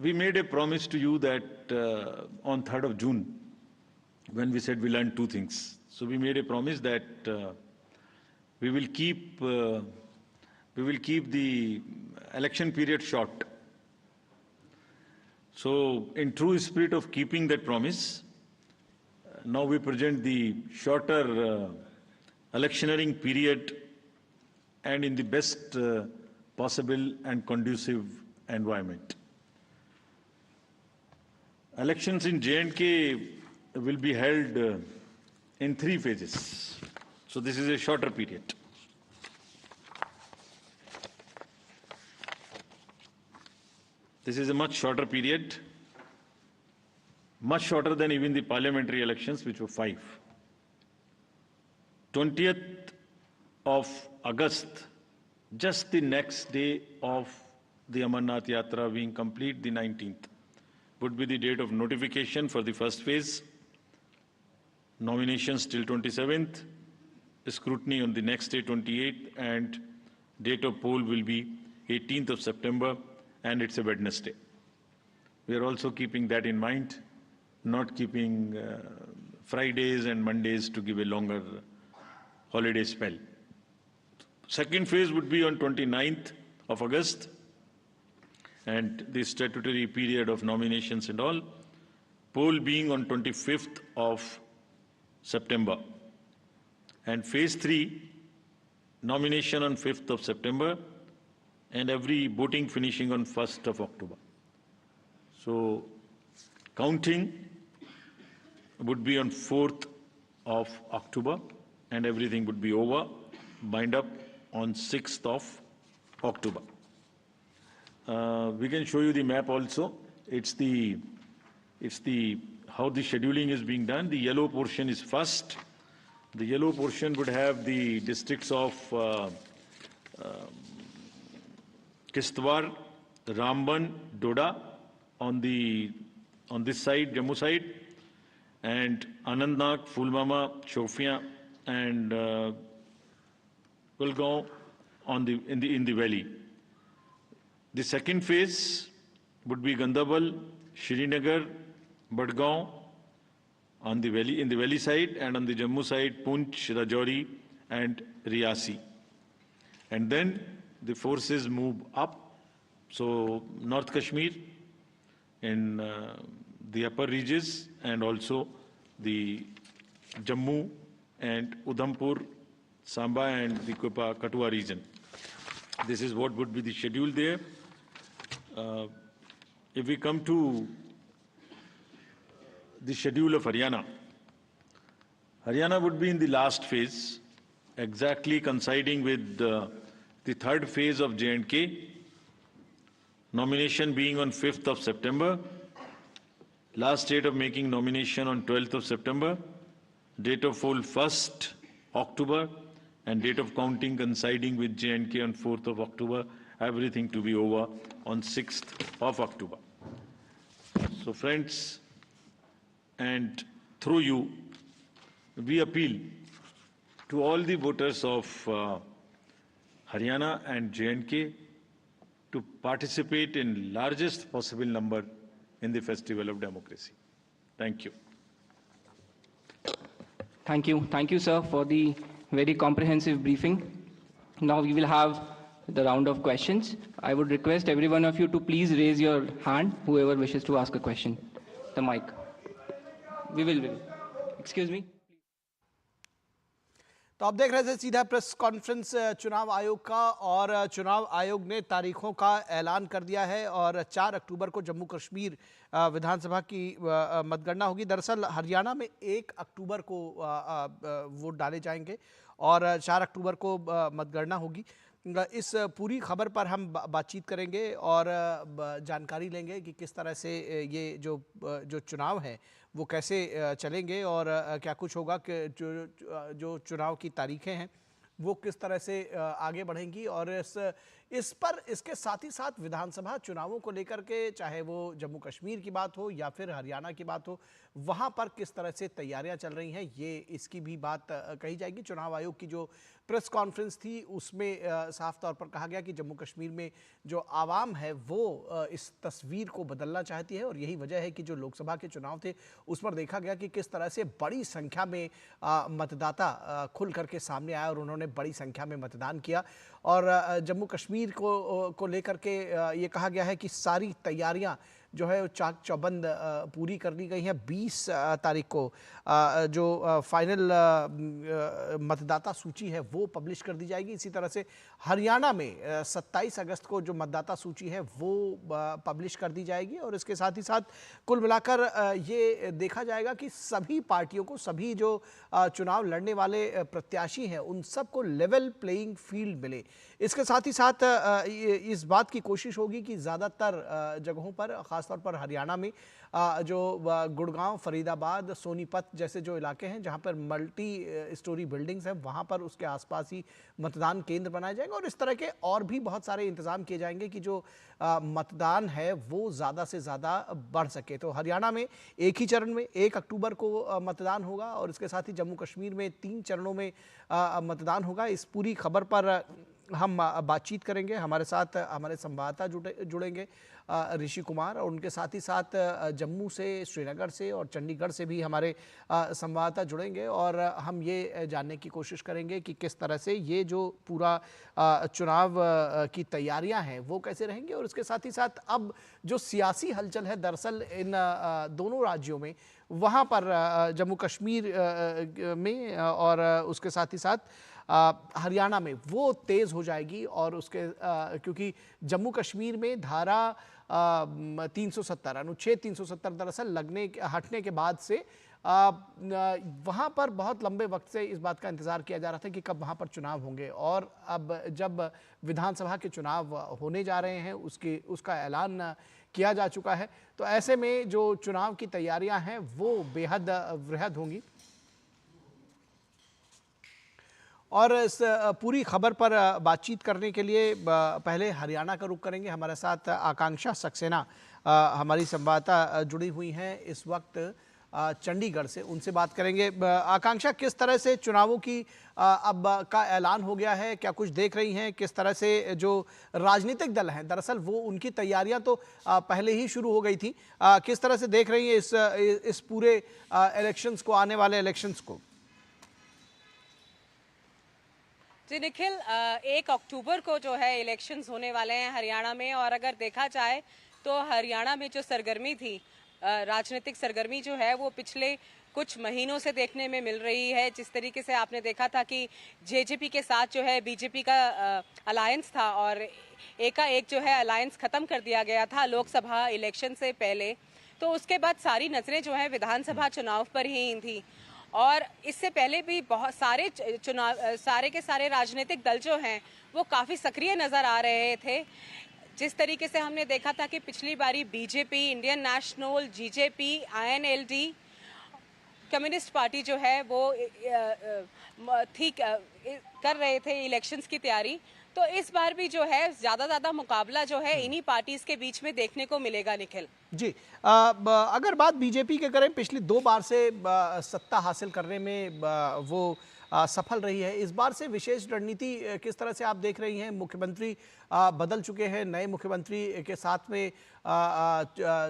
We made a promise to you that on 3rd of June, when we said we learned two things. So we made a promise that we will keep the election period short. So in true spirit of keeping that promise, now we present the shorter electioneering period and in the best possible and conducive environment. Elections in J&K will be held in 3 phases. So this is a shorter period. This is a much shorter period, much shorter than even the parliamentary elections, which were 5. 20th of August, just the next day of the Amarnath Yatra being complete, the 19th, would be the date of notification for the first phase, nominations till 27th, scrutiny on the next day, 28th, and date of poll will be 18th of September, and it's a Wednesday. We are also keeping that in mind, not keeping Fridays and Mondays to give a longer holiday spell. Second phase would be on 29th of August, and the statutory period of nominations and all, poll being on 25th of September. And phase 3, nomination on 5th of September, and every voting finishing on 1st of October. So counting would be on 4th of October, and everything would be over, bind up on 6th of October. We can show you the map also. It's the how the scheduling is being done. The yellow portion is first. The yellow portion would have the districts of Kishtwar, Ramban, Doda on this side, Jammu side, and Anandnag, Pulwama, Shopian, and Kulgaon in the valley. The second phase would be Gandarbal, Srinagar, Badgaon on the valley, in the valley side, and on the Jammu side, Poonch, Rajouri, and Riyasi. And then the forces move up. So North Kashmir in the upper reaches, and also the Jammu and Udhampur, Samba, and the Kathua region. This is what would be the schedule there. If we come to the schedule of Haryana, Haryana would be in the last phase, exactly coinciding with the third phase of J&K, nomination being on 5th of September, last date of making nomination on 12th of September, date of poll 1st October, and date of counting coinciding with J&K on 4th of October, everything to be over on 6th of October. So friends, and through you, we appeal to all the voters of Haryana and J&K to participate in largest possible number in the festival of democracy. Thank you. Thank you. Thank you, sir, for the very comprehensive briefing. Now we will have the round of questions. I would request every one of you to please raise your hand, whoever wishes to ask a question. The mic. We will. Excuse me. तो आप देख रहे थे सीधा press conference चुनाव आयोग का, और चुनाव आयोग ने तारीखों का ऐलान कर दिया है और 4 अक्टूबर को जम्मू कश्मीर विधानसभा की मतगणना होगी। दरअसल हरियाणा में 1 अक्टूबर को वोट डाले जाएंगे और 4 अक्टूबर को मतगणना होगी। इस पूरी खबर पर हम बातचीत करेंगे और जानकारी लेंगे कि किस तरह से ये जो चुनाव है वो कैसे चलेंगे और क्या कुछ होगा कि जो चुनाव की तारीखें हैं वो किस तरह से आगे बढ़ेंगी। और इसके साथ ही साथ विधानसभा चुनावों को लेकर के, चाहे वो जम्मू कश्मीर की बात हो या फिर हरियाणा की बात हो, वहाँ पर किस तरह से तैयारियां चल रही हैं, ये इसकी भी बात कही जाएगी। चुनाव आयोग की जो प्रेस कॉन्फ्रेंस थी उसमें साफ तौर पर कहा गया कि जम्मू कश्मीर में जो आवाम है वो इस तस्वीर को बदलना चाहती है, और यही वजह है कि जो लोकसभा के चुनाव थे उस पर देखा गया कि किस तरह से बड़ी संख्या में मतदाता खुल करके सामने आया और उन्होंने बड़ी संख्या में मतदान किया। और जम्मू कश्मीर को लेकर के ये कहा गया है कि सारी तैयारियां जो है चाक चौबंद पूरी कर ली गई हैं। 20 तारीख को जो फाइनल मतदाता सूची है वो पब्लिश कर दी जाएगी। इसी तरह से हरियाणा में 27 अगस्त को जो मतदाता सूची है वो पब्लिश कर दी जाएगी। और इसके साथ ही साथ कुल मिलाकर ये देखा जाएगा कि सभी पार्टियों को, सभी जो चुनाव लड़ने वाले प्रत्याशी हैं उन सबको लेवल प्लेइंग फील्ड मिले। इसके साथ ही साथ इस बात की कोशिश होगी कि ज़्यादातर जगहों पर, खासतौर पर हरियाणा में जो गुड़गांव, फरीदाबाद, सोनीपत जैसे जो इलाके हैं जहां पर मल्टी स्टोरी बिल्डिंग्स हैं, वहां पर उसके आसपास ही मतदान केंद्र बनाए जाएंगे। और इस तरह के और भी बहुत सारे इंतजाम किए जाएंगे कि जो मतदान है वो ज़्यादा से ज़्यादा बढ़ सके। तो हरियाणा में एक ही चरण में 1 अक्टूबर को मतदान होगा, और इसके साथ ही जम्मू कश्मीर में 3 चरणों में मतदान होगा। इस पूरी खबर पर हम बातचीत करेंगे। हमारे साथ हमारे संवाददाता जुड़ेंगे ऋषि कुमार, और उनके साथ ही साथ जम्मू से, श्रीनगर से और चंडीगढ़ से भी हमारे संवाददाता जुड़ेंगे, और हम ये जानने की कोशिश करेंगे कि किस तरह से ये जो पूरा चुनाव की तैयारियां हैं वो कैसे रहेंगी। और इसके साथ ही साथ अब जो सियासी हलचल है दरअसल इन दोनों राज्यों में, वहाँ पर जम्मू कश्मीर में और उसके साथ ही साथ हरियाणा में वो तेज़ हो जाएगी। और उसके क्योंकि जम्मू कश्मीर में धारा 370 अनुच्छेद 370 दरअसल हटने के बाद से वहाँ पर बहुत लंबे वक्त से इस बात का इंतज़ार किया जा रहा था कि कब वहाँ पर चुनाव होंगे। और अब जब विधानसभा के चुनाव होने जा रहे हैं, उसका ऐलान किया जा चुका है, तो ऐसे में जो चुनाव की तैयारियां हैं वो बेहद वृहद होंगी। और इस पूरी खबर पर बातचीत करने के लिए पहले हरियाणा का रुख करेंगे। हमारे साथ आकांक्षा सक्सेना हमारी संवाददाता जुड़ी हुई हैं इस वक्त चंडीगढ़ से, उनसे बात करेंगे। आकांक्षा, किस तरह से चुनावों की अब का ऐलान हो गया है, क्या कुछ देख रही हैं? किस तरह से जो राजनीतिक दल हैं दरअसल वो उनकी तैयारियां तो पहले ही शुरू हो गई थी, किस तरह से देख रही हैं इस पूरे इलेक्शंस को, आने वाले इलेक्शंस को? जी निखिल, 1 अक्टूबर को जो है इलेक्शंस होने वाले हैं हरियाणा में। और अगर देखा जाए तो हरियाणा में जो सरगर्मी थी, राजनीतिक सरगर्मी जो है वो पिछले कुछ महीनों से देखने में मिल रही है। जिस तरीके से आपने देखा था कि जेजेपी के साथ जो है बीजेपी का अलायंस था, और एकाएक जो है अलायंस खत्म कर दिया गया था लोकसभा इलेक्शन से पहले, तो उसके बाद सारी नजरें जो है विधानसभा चुनाव पर ही थी। और इससे पहले भी बहुत सारे चुनाव, सारे के सारे राजनीतिक दल जो हैं वो काफ़ी सक्रिय नज़र आ रहे थे। जिस तरीके से हमने देखा था कि पिछली बारी BJP, Indian National, JJP, INLD, communist party जो है वो ठीक कर रहे थे इलेक्शंस की तैयारी, तो इस बार भी जो है ज़्यादा मुकाबला जो है इन्हीं पार्टीज के बीच में देखने को मिलेगा निखिल जी। अगर बात बीजेपी के करें, पिछली 2 बार से सत्ता हासिल करने में वो सफल रही है। इस बार से विशेष रणनीति किस तरह से आप देख रही हैं? मुख्यमंत्री बदल चुके हैं, नए मुख्यमंत्री के साथ में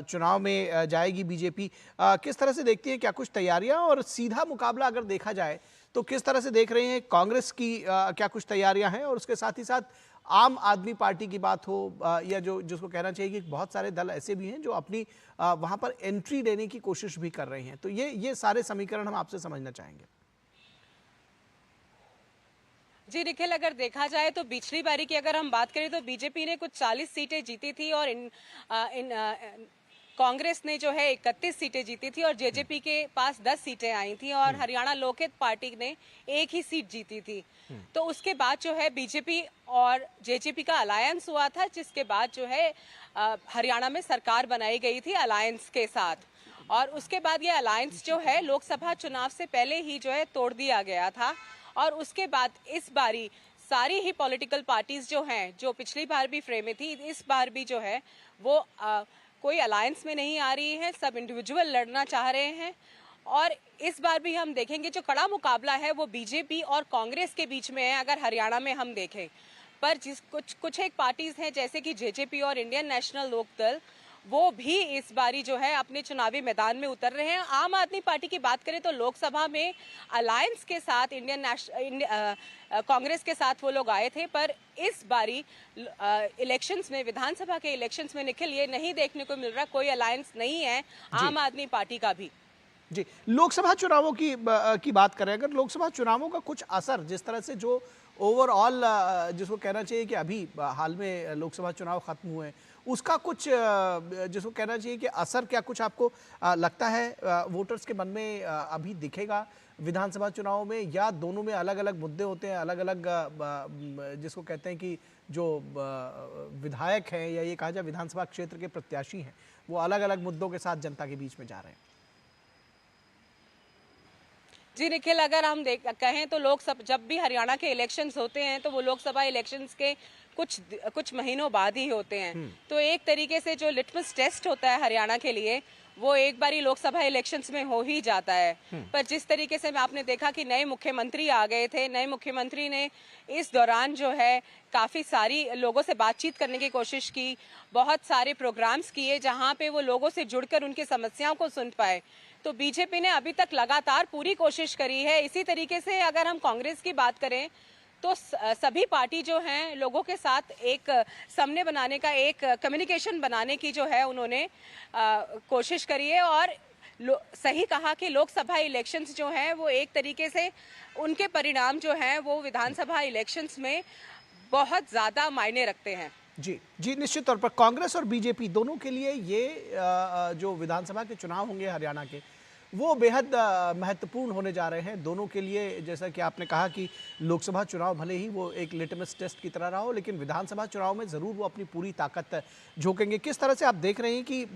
चुनाव में जाएगी बीजेपी, किस तरह से देखती है? क्या कुछ तैयारियां, और सीधा मुकाबला अगर देखा जाए तो किस तरह से देख रहे हैं? कांग्रेस की क्या कुछ तैयारियां हैं? और उसके साथ ही साथ आम आदमी पार्टी की बात हो या जिसको कहना चाहिए कि बहुत सारे दल ऐसे भी हैं जो अपनी वहां पर एंट्री लेने की कोशिश भी कर रहे हैं, तो ये सारे समीकरण हम आपसे समझना चाहेंगे। जी निखिल, अगर देखा जाए तो पिछली बारी की अगर हम बात करें तो बीजेपी ने कुछ 40 सीटें जीती थी, और कांग्रेस ने जो है 31 सीटें जीती थी, और जेजेपी के पास 10 सीटें आई थी, और हरियाणा लोकहित पार्टी ने 1 ही सीट जीती थी। तो उसके बाद जो है बीजेपी और जेजेपी का अलायंस हुआ था, जिसके बाद जो है हरियाणा में सरकार बनाई गई थी अलायंस के साथ। और उसके बाद ये अलायंस जो है लोकसभा चुनाव से पहले ही जो है तोड़ दिया गया था, और उसके बाद इस बारी सारी ही पॉलिटिकल पार्टीज जो हैं, जो पिछली बार भी फ्रेम में थी, इस बार भी जो है वो कोई अलायंस में नहीं आ रही है, सब इंडिविजुअल लड़ना चाह रहे हैं। और इस बार भी हम देखेंगे जो कड़ा मुकाबला है वो बीजेपी और कांग्रेस के बीच में है, अगर हरियाणा में हम देखें। पर कुछ एक पार्टीज हैं जैसे कि जेजेपी और इंडियन नेशनल लोकदल, वो भी इस बारी जो है अपने चुनावी मैदान में उतर रहे हैं। आम आदमी पार्टी की बात करें तो लोकसभा में अलायंस के साथ कांग्रेस के साथ वो लोग आए थे, पर इस बारी इलेक्शंस में, विधानसभा के इलेक्शंस में निखिल ये नहीं देखने को मिल रहा, कोई अलायंस नहीं है आम आदमी पार्टी का भी। जी, लोकसभा चुनावों की बात करें, अगर लोकसभा चुनावों का कुछ असर, जिस तरह से जो ओवरऑल जिसको कहना चाहिए कि अभी हाल में लोकसभा चुनाव खत्म हुए हैं, उसका कुछ जिसको कहना चाहिए कि असर क्या कुछ आपको लगता है वोटर्स के मन में अभी दिखेगा विधानसभा चुनाव में, या दोनों में अलग अलग मुद्दे होते हैं, अलग अलग जिसको कहते हैं कि जो विधायक हैं या ये कहा जाए विधानसभा क्षेत्र के प्रत्याशी हैं, वो अलग अलग मुद्दों के साथ जनता के बीच में जा रहे हैं? जी निखिल, अगर हम कहें तो लोकसभा, जब भी हरियाणा के इलेक्शंस होते हैं तो वो लोकसभा इलेक्शंस के कुछ महीनों बाद ही होते हैं। तो एक तरीके से जो लिटमस टेस्ट होता है हरियाणा के लिए, वो एक बारी लोकसभा इलेक्शंस में हो ही जाता है। पर जिस तरीके से आपने देखा कि नए मुख्यमंत्री आ गए थे, नए मुख्यमंत्री ने इस दौरान जो है काफ़ी सारी लोगों से बातचीत करने की कोशिश की, बहुत सारे प्रोग्राम्स किए जहां पे वो लोगों से जुड़कर उनकी समस्याओं को सुन पाए। तो बीजेपी ने अभी तक लगातार पूरी कोशिश करी है। इसी तरीके से अगर हम कांग्रेस की बात करें तो सभी पार्टी जो हैं लोगों के साथ एक सामने बनाने का, एक कम्युनिकेशन बनाने की जो है उन्होंने कोशिश करी है। और सही कहा कि लोकसभा इलेक्शंस जो हैं वो एक तरीके से उनके परिणाम जो हैं वो विधानसभा इलेक्शंस में बहुत ज़्यादा मायने रखते हैं। जी जी, निश्चित तौर पर कांग्रेस और बीजेपी दोनों के लिए ये जो विधानसभा के चुनाव होंगे हरियाणा के, वो बेहद महत्वपूर्ण होने जा रहे हैं दोनों के लिए। जैसा कि आपने कहा कि लोकसभा चुनाव भले ही वो एक लिटमस टेस्ट की तरह रहा हो, लेकिन विधानसभा चुनाव में ज़रूर वो अपनी पूरी ताकत झोंकेंगे। किस तरह से आप देख रहे हैं कि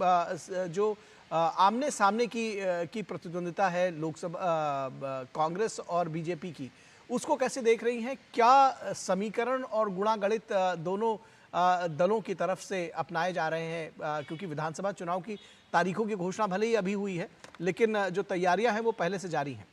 जो आमने सामने की प्रतिद्वंदिता है लोकसभा कांग्रेस और बीजेपी की, उसको कैसे देख रही हैं? क्या समीकरण और गुणागणित दोनों दलों की तरफ से अपनाए जा रहे हैं? क्योंकि विधानसभा चुनाव की तारीखों की घोषणा भले ही अभी हुई है, लेकिन जो तैयारियां हैं वो पहले से जारी हैं।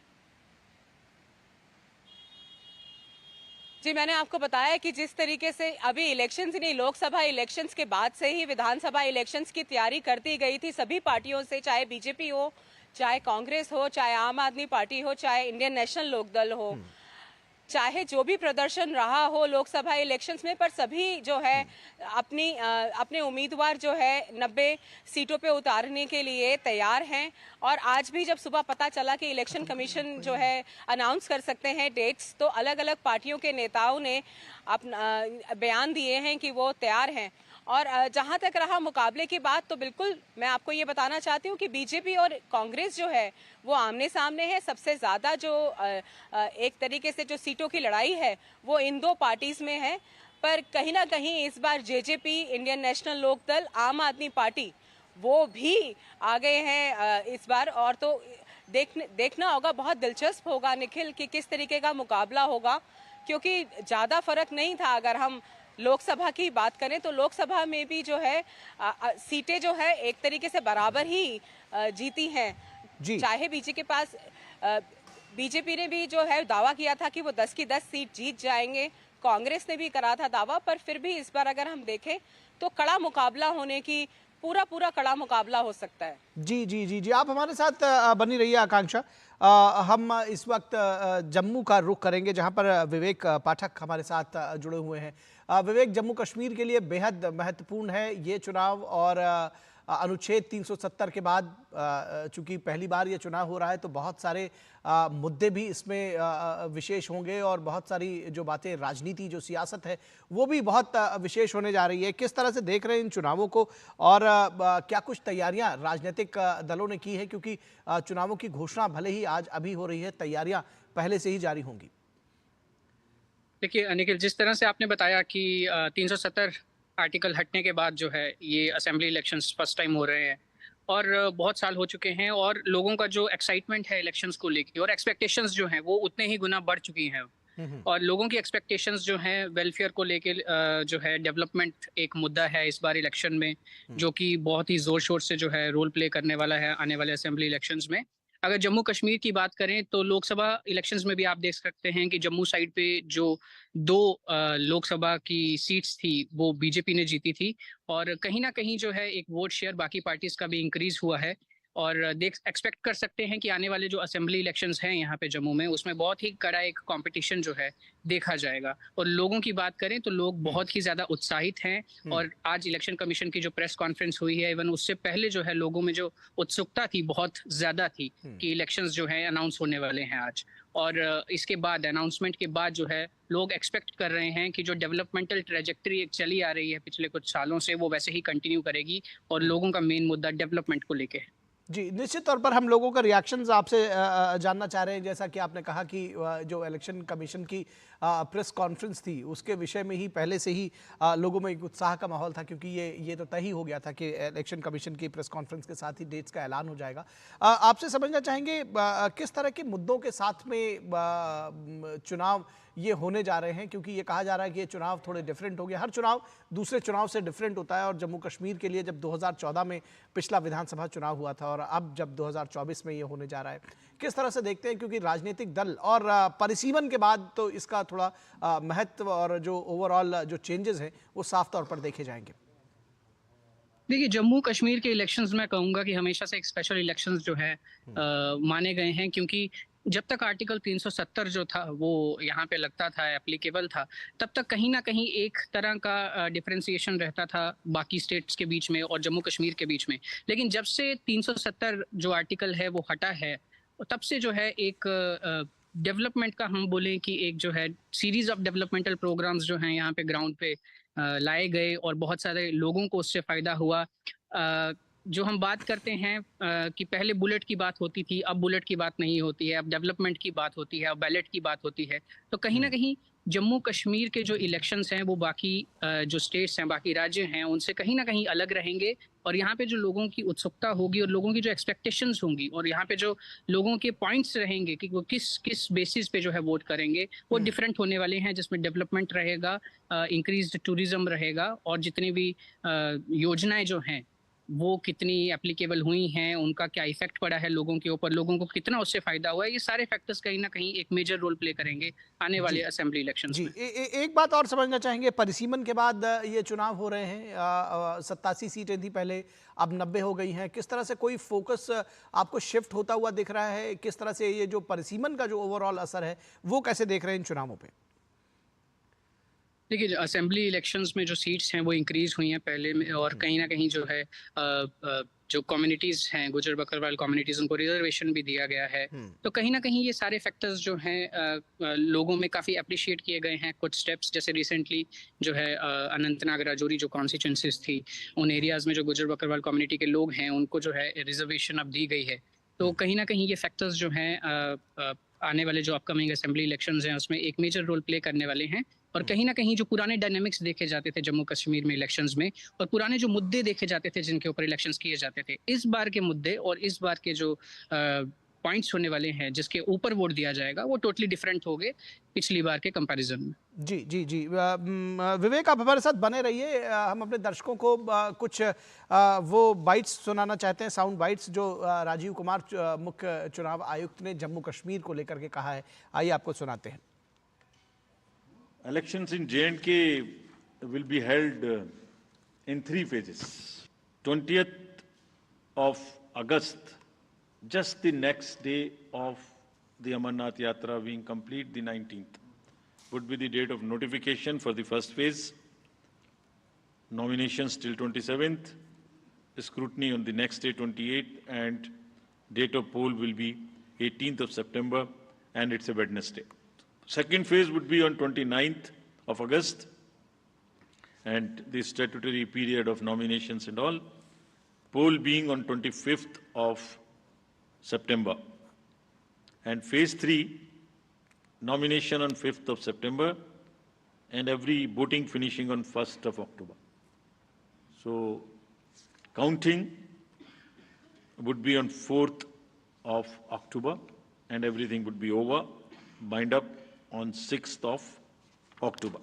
जी, मैंने आपको बताया कि जिस तरीके से अभी इलेक्शंस ही नहीं, लोकसभा इलेक्शंस के बाद से ही विधानसभा इलेक्शंस की तैयारी करती गई थी सभी पार्टियों से, चाहे बीजेपी हो, चाहे कांग्रेस हो, चाहे आम आदमी पार्टी हो, चाहे इंडियन नेशनल लोकदल हो, चाहे जो भी प्रदर्शन रहा हो लोकसभा इलेक्शंस में, पर सभी जो है अपने उम्मीदवार जो है 90 सीटों पे उतारने के लिए तैयार हैं। और आज भी जब सुबह पता चला कि इलेक्शन कमीशन जो है अनाउंस कर सकते हैं डेट्स, तो अलग अलग पार्टियों के नेताओं ने अपना बयान दिए हैं कि वो तैयार हैं। और जहां तक रहा मुकाबले की बात, तो बिल्कुल मैं आपको ये बताना चाहती हूँ कि बीजेपी और कांग्रेस जो है वो आमने सामने है। सबसे ज़्यादा जो एक तरीके से जो सीटों की लड़ाई है वो इन दो पार्टीज में है। पर कहीं ना कहीं इस बार जेजेपी, इंडियन नेशनल लोकदल, आम आदमी पार्टी वो भी आ गए हैं इस बार। और तो देखना होगा, बहुत दिलचस्प होगा निखिल कि किस तरीके का मुकाबला होगा, क्योंकि ज़्यादा फर्क नहीं था। अगर हम लोकसभा की बात करें तो लोकसभा में भी जो है सीटें जो है एक तरीके से बराबर ही जीती हैं। चाहे बीजेपी ने भी जो है दावा किया था कि वो 10 की 10 सीट जीत जाएंगे, कांग्रेस ने भी करा था दावा, पर फिर भी इस बार अगर हम देखें तो कड़ा मुकाबला होने की, पूरा कड़ा मुकाबला हो सकता है। जी जी जी जी, आप हमारे साथ बनी रहिए आकांक्षा। हम इस वक्त जम्मू का रुख करेंगे, जहां पर विवेक पाठक हमारे साथ जुड़े हुए हैं। विवेक, जम्मू कश्मीर के लिए बेहद महत्वपूर्ण है ये चुनाव, और अनुच्छेद 370 के बाद चूंकि पहली बार ये चुनाव हो रहा है तो बहुत सारे मुद्दे भी इसमें विशेष होंगे, और बहुत सारी जो बातें, राजनीति, जो सियासत है वो भी बहुत विशेष होने जा रही है। किस तरह से देख रहे हैं इन चुनावों को, और क्या कुछ तैयारियां राजनीतिक दलों ने की है? क्योंकि चुनावों की घोषणा भले ही आज अभी हो रही है, तैयारियां पहले से ही जारी होंगी। देखिए निखिल, जिस तरह से आपने बताया कि 370 आर्टिकल हटने के बाद जो है ये असेंबली इलेक्शंस फर्स्ट टाइम हो रहे हैं, और बहुत साल हो चुके हैं और लोगों का जो एक्साइटमेंट है इलेक्शंस को लेके और एक्सपेक्टेशंस जो हैं वो उतने ही गुना बढ़ चुकी हैं। और लोगों की एक्सपेक्टेशंस जो हैं वेलफेयर को लेके जो है डेवलपमेंट एक मुद्दा है इस बार इलेक्शन में, जो कि बहुत ही जोर शोर से जो है रोल प्ले करने वाला है आने वाले असेंबली इलेक्शंस में। अगर जम्मू कश्मीर की बात करें तो लोकसभा इलेक्शंस में भी आप देख सकते हैं कि जम्मू साइड पे जो 2 लोकसभा की सीट्स थी वो बीजेपी ने जीती थी, और कहीं ना कहीं जो है एक वोट शेयर बाकी पार्टीज का भी इंक्रीज हुआ है। और देख एक्सपेक्ट कर सकते हैं कि आने वाले जो असेंबली इलेक्शंस हैं यहाँ पे जम्मू में, उसमें बहुत ही कड़ा एक कंपटीशन जो है देखा जाएगा। और लोगों की बात करें तो लोग बहुत ही ज्यादा उत्साहित हैं। और आज इलेक्शन कमीशन की जो प्रेस कॉन्फ्रेंस हुई है, इवन उससे पहले जो है लोगों में जो उत्सुकता थी बहुत ज्यादा थी कि इलेक्शंस जो है अनाउंस होने वाले हैं आज। और इसके बाद अनाउंसमेंट के बाद जो है लोग एक्सपेक्ट कर रहे हैं कि जो डेवलपमेंटल ट्रेजेक्टरी एक चली आ रही है पिछले कुछ सालों से वो वैसे ही कंटिन्यू करेगी, और लोगों का मेन मुद्दा डेवलपमेंट को लेके है। जी, निश्चित तौर पर हम लोगों का रिएक्शंस आपसे जानना चाह रहे हैं। जैसा कि आपने कहा कि जो इलेक्शन कमीशन की प्रेस कॉन्फ्रेंस थी उसके विषय में ही पहले से ही लोगों में एक उत्साह का माहौल था, क्योंकि ये तो तय ही हो गया था कि इलेक्शन कमीशन की प्रेस कॉन्फ्रेंस के साथ ही डेट्स का ऐलान हो जाएगा। आपसे समझना चाहेंगे किस तरह के मुद्दों के साथ में चुनाव ये होने जा रहे हैं, क्योंकि ये कहा जा रहा है कि ये चुनाव थोड़े डिफरेंट हो गए। हर चुनाव दूसरे चुनाव से डिफरेंट होता है, और जम्मू कश्मीर के लिए जब 2014 में पिछला विधानसभा चुनाव हुआ था और अब जब 2024 में ये होने जा रहा है, किस तरह से देखते हैं? क्योंकि राजनीतिक दल और परिसीमन के बाद तो इसका थोड़ा महत्व और जो ओवरऑल जो चेंजेस हैं वो साफ तौर पर देखे जाएंगे। देखिए, जम्मू कश्मीर के इलेक्शंस मैं कहूंगा कि हमेशा से एक स्पेशल इलेक्शंस जो है माने गए हैं, क्योंकि जब तक आर्टिकल 370 जो था वो यहाँ पे लगता था, एप्लीकेबल था, तब तक कहीं ना कहीं एक तरह का डिफरेंशिएशन रहता था बाकी स्टेट्स के बीच में और जम्मू कश्मीर के बीच में। लेकिन जब से 370 जो आर्टिकल है वो हटा है, तब से जो है एक डेवलपमेंट का हम बोलें कि एक जो है सीरीज ऑफ डेवलपमेंटल प्रोग्राम्स जो हैं यहाँ पे ग्राउंड पे लाए गए और बहुत सारे लोगों को उससे फायदा हुआ। जो हम बात करते हैं कि पहले बुलेट की बात होती थी, अब बुलेट की बात नहीं होती है, अब डेवलपमेंट की बात होती है, अब बैलेट की बात होती है। तो कहीं ना कहीं जम्मू कश्मीर के जो इलेक्शंस हैं वो बाकी जो स्टेट्स हैं, बाकी राज्य हैं, उनसे कहीं ना कहीं अलग रहेंगे। और यहाँ पे जो लोगों की उत्सुकता होगी और लोगों की जो एक्सपेक्टेशंस होंगी और यहाँ पे जो लोगों के पॉइंट्स रहेंगे कि वो किस किस बेसिस पे जो है वोट करेंगे, वो डिफरेंट होने वाले हैं, जिसमें डेवलपमेंट रहेगा, इंक्रीज्ड टूरिज्म रहेगा, और जितनी भी योजनाएं जो हैं वो कितनी एप्लीकेबल हुई हैं, उनका क्या इफेक्ट पड़ा है लोगों के ऊपर, लोगों को कितना उससे फायदा हुआ है, ये सारे फैक्टर्स कहीं ना कहीं एक मेजर रोल प्ले करेंगे आने वाले असेंबली इलेक्शंस में। एक बात और समझना चाहेंगे, परिसीमन के बाद ये चुनाव हो रहे हैं, 87 सीटें थी पहले, अब 90 हो गई हैं। किस तरह से कोई फोकस आपको शिफ्ट होता हुआ दिख रहा है? किस तरह से ये जो परिसीमन का जो ओवरऑल असर है वो कैसे देख रहे हैं इन चुनावों पे? देखिए, असेंबली इलेक्शंस में जो सीट्स हैं वो इंक्रीज हुई हैं पहले में, और कहीं ना कहीं जो है जो कम्युनिटीज़ हैं, गुजर बकरवाल कम्युनिटीज़, उनको रिजर्वेशन भी दिया गया है। तो कहीं ना कहीं ये सारे फैक्टर्स जो हैं लोगों में काफ़ी अप्रिशिएट किए गए हैं। कुछ स्टेप्स जैसे रिसेंटली जो है अनंतनाग राजौरी जो कॉन्स्टिट्यूंसीज थी, उन एरियाज़ में जो गुजर बकरवाल कम्युनिटी के लोग हैं उनको जो है रिजर्वेशन अब दी गई है। तो कहीं ना कहीं ये फैक्टर्स जो हैं आने वाले जो अपकमिंग असेंबली इलेक्शंस हैं उसमें एक मेजर रोल प्ले करने वाले हैं। और कहीं ना कहीं जो पुराने डायनामिक्स देखे जाते थे जम्मू कश्मीर में इलेक्शंस में, और पुराने जो मुद्दे देखे जाते थे जिनके ऊपर इलेक्शंस किए जाते थे, इस बार के मुद्दे और इस बार के जो पॉइंट्स होने वाले हैं जिसके ऊपर वोट दिया जाएगा वो टोटली डिफरेंट होंगे पिछली बार के कंपैरिजन में। जी जी जी, विवेक आप हमारे साथ बने रहिए। हम अपने दर्शकों को कुछ वो बाइट्स सुनाना चाहते हैं, साउंड बाइट्स जो राजीव कुमार मुख्य चुनाव आयुक्त ने जम्मू कश्मीर को लेकर के कहा है। आइए आपको सुनाते हैं। Elections in J&K will be held in 3 phases. 20th of August, just the next day of the Amarnath Yatra being complete, the 19th, would be the date of notification for the first phase. Nominations till 27th, scrutiny on the next day 28th, and date of poll will be 18th of September, and it's a Wednesday. Second phase would be on 29th of August, and the statutory period of nominations and all. Poll being on 25th of September. And phase 3, nomination on 5th of September, and every voting finishing on 1st of October. So, counting would be on 4th of October, and everything would be over, bind up on 6th of October.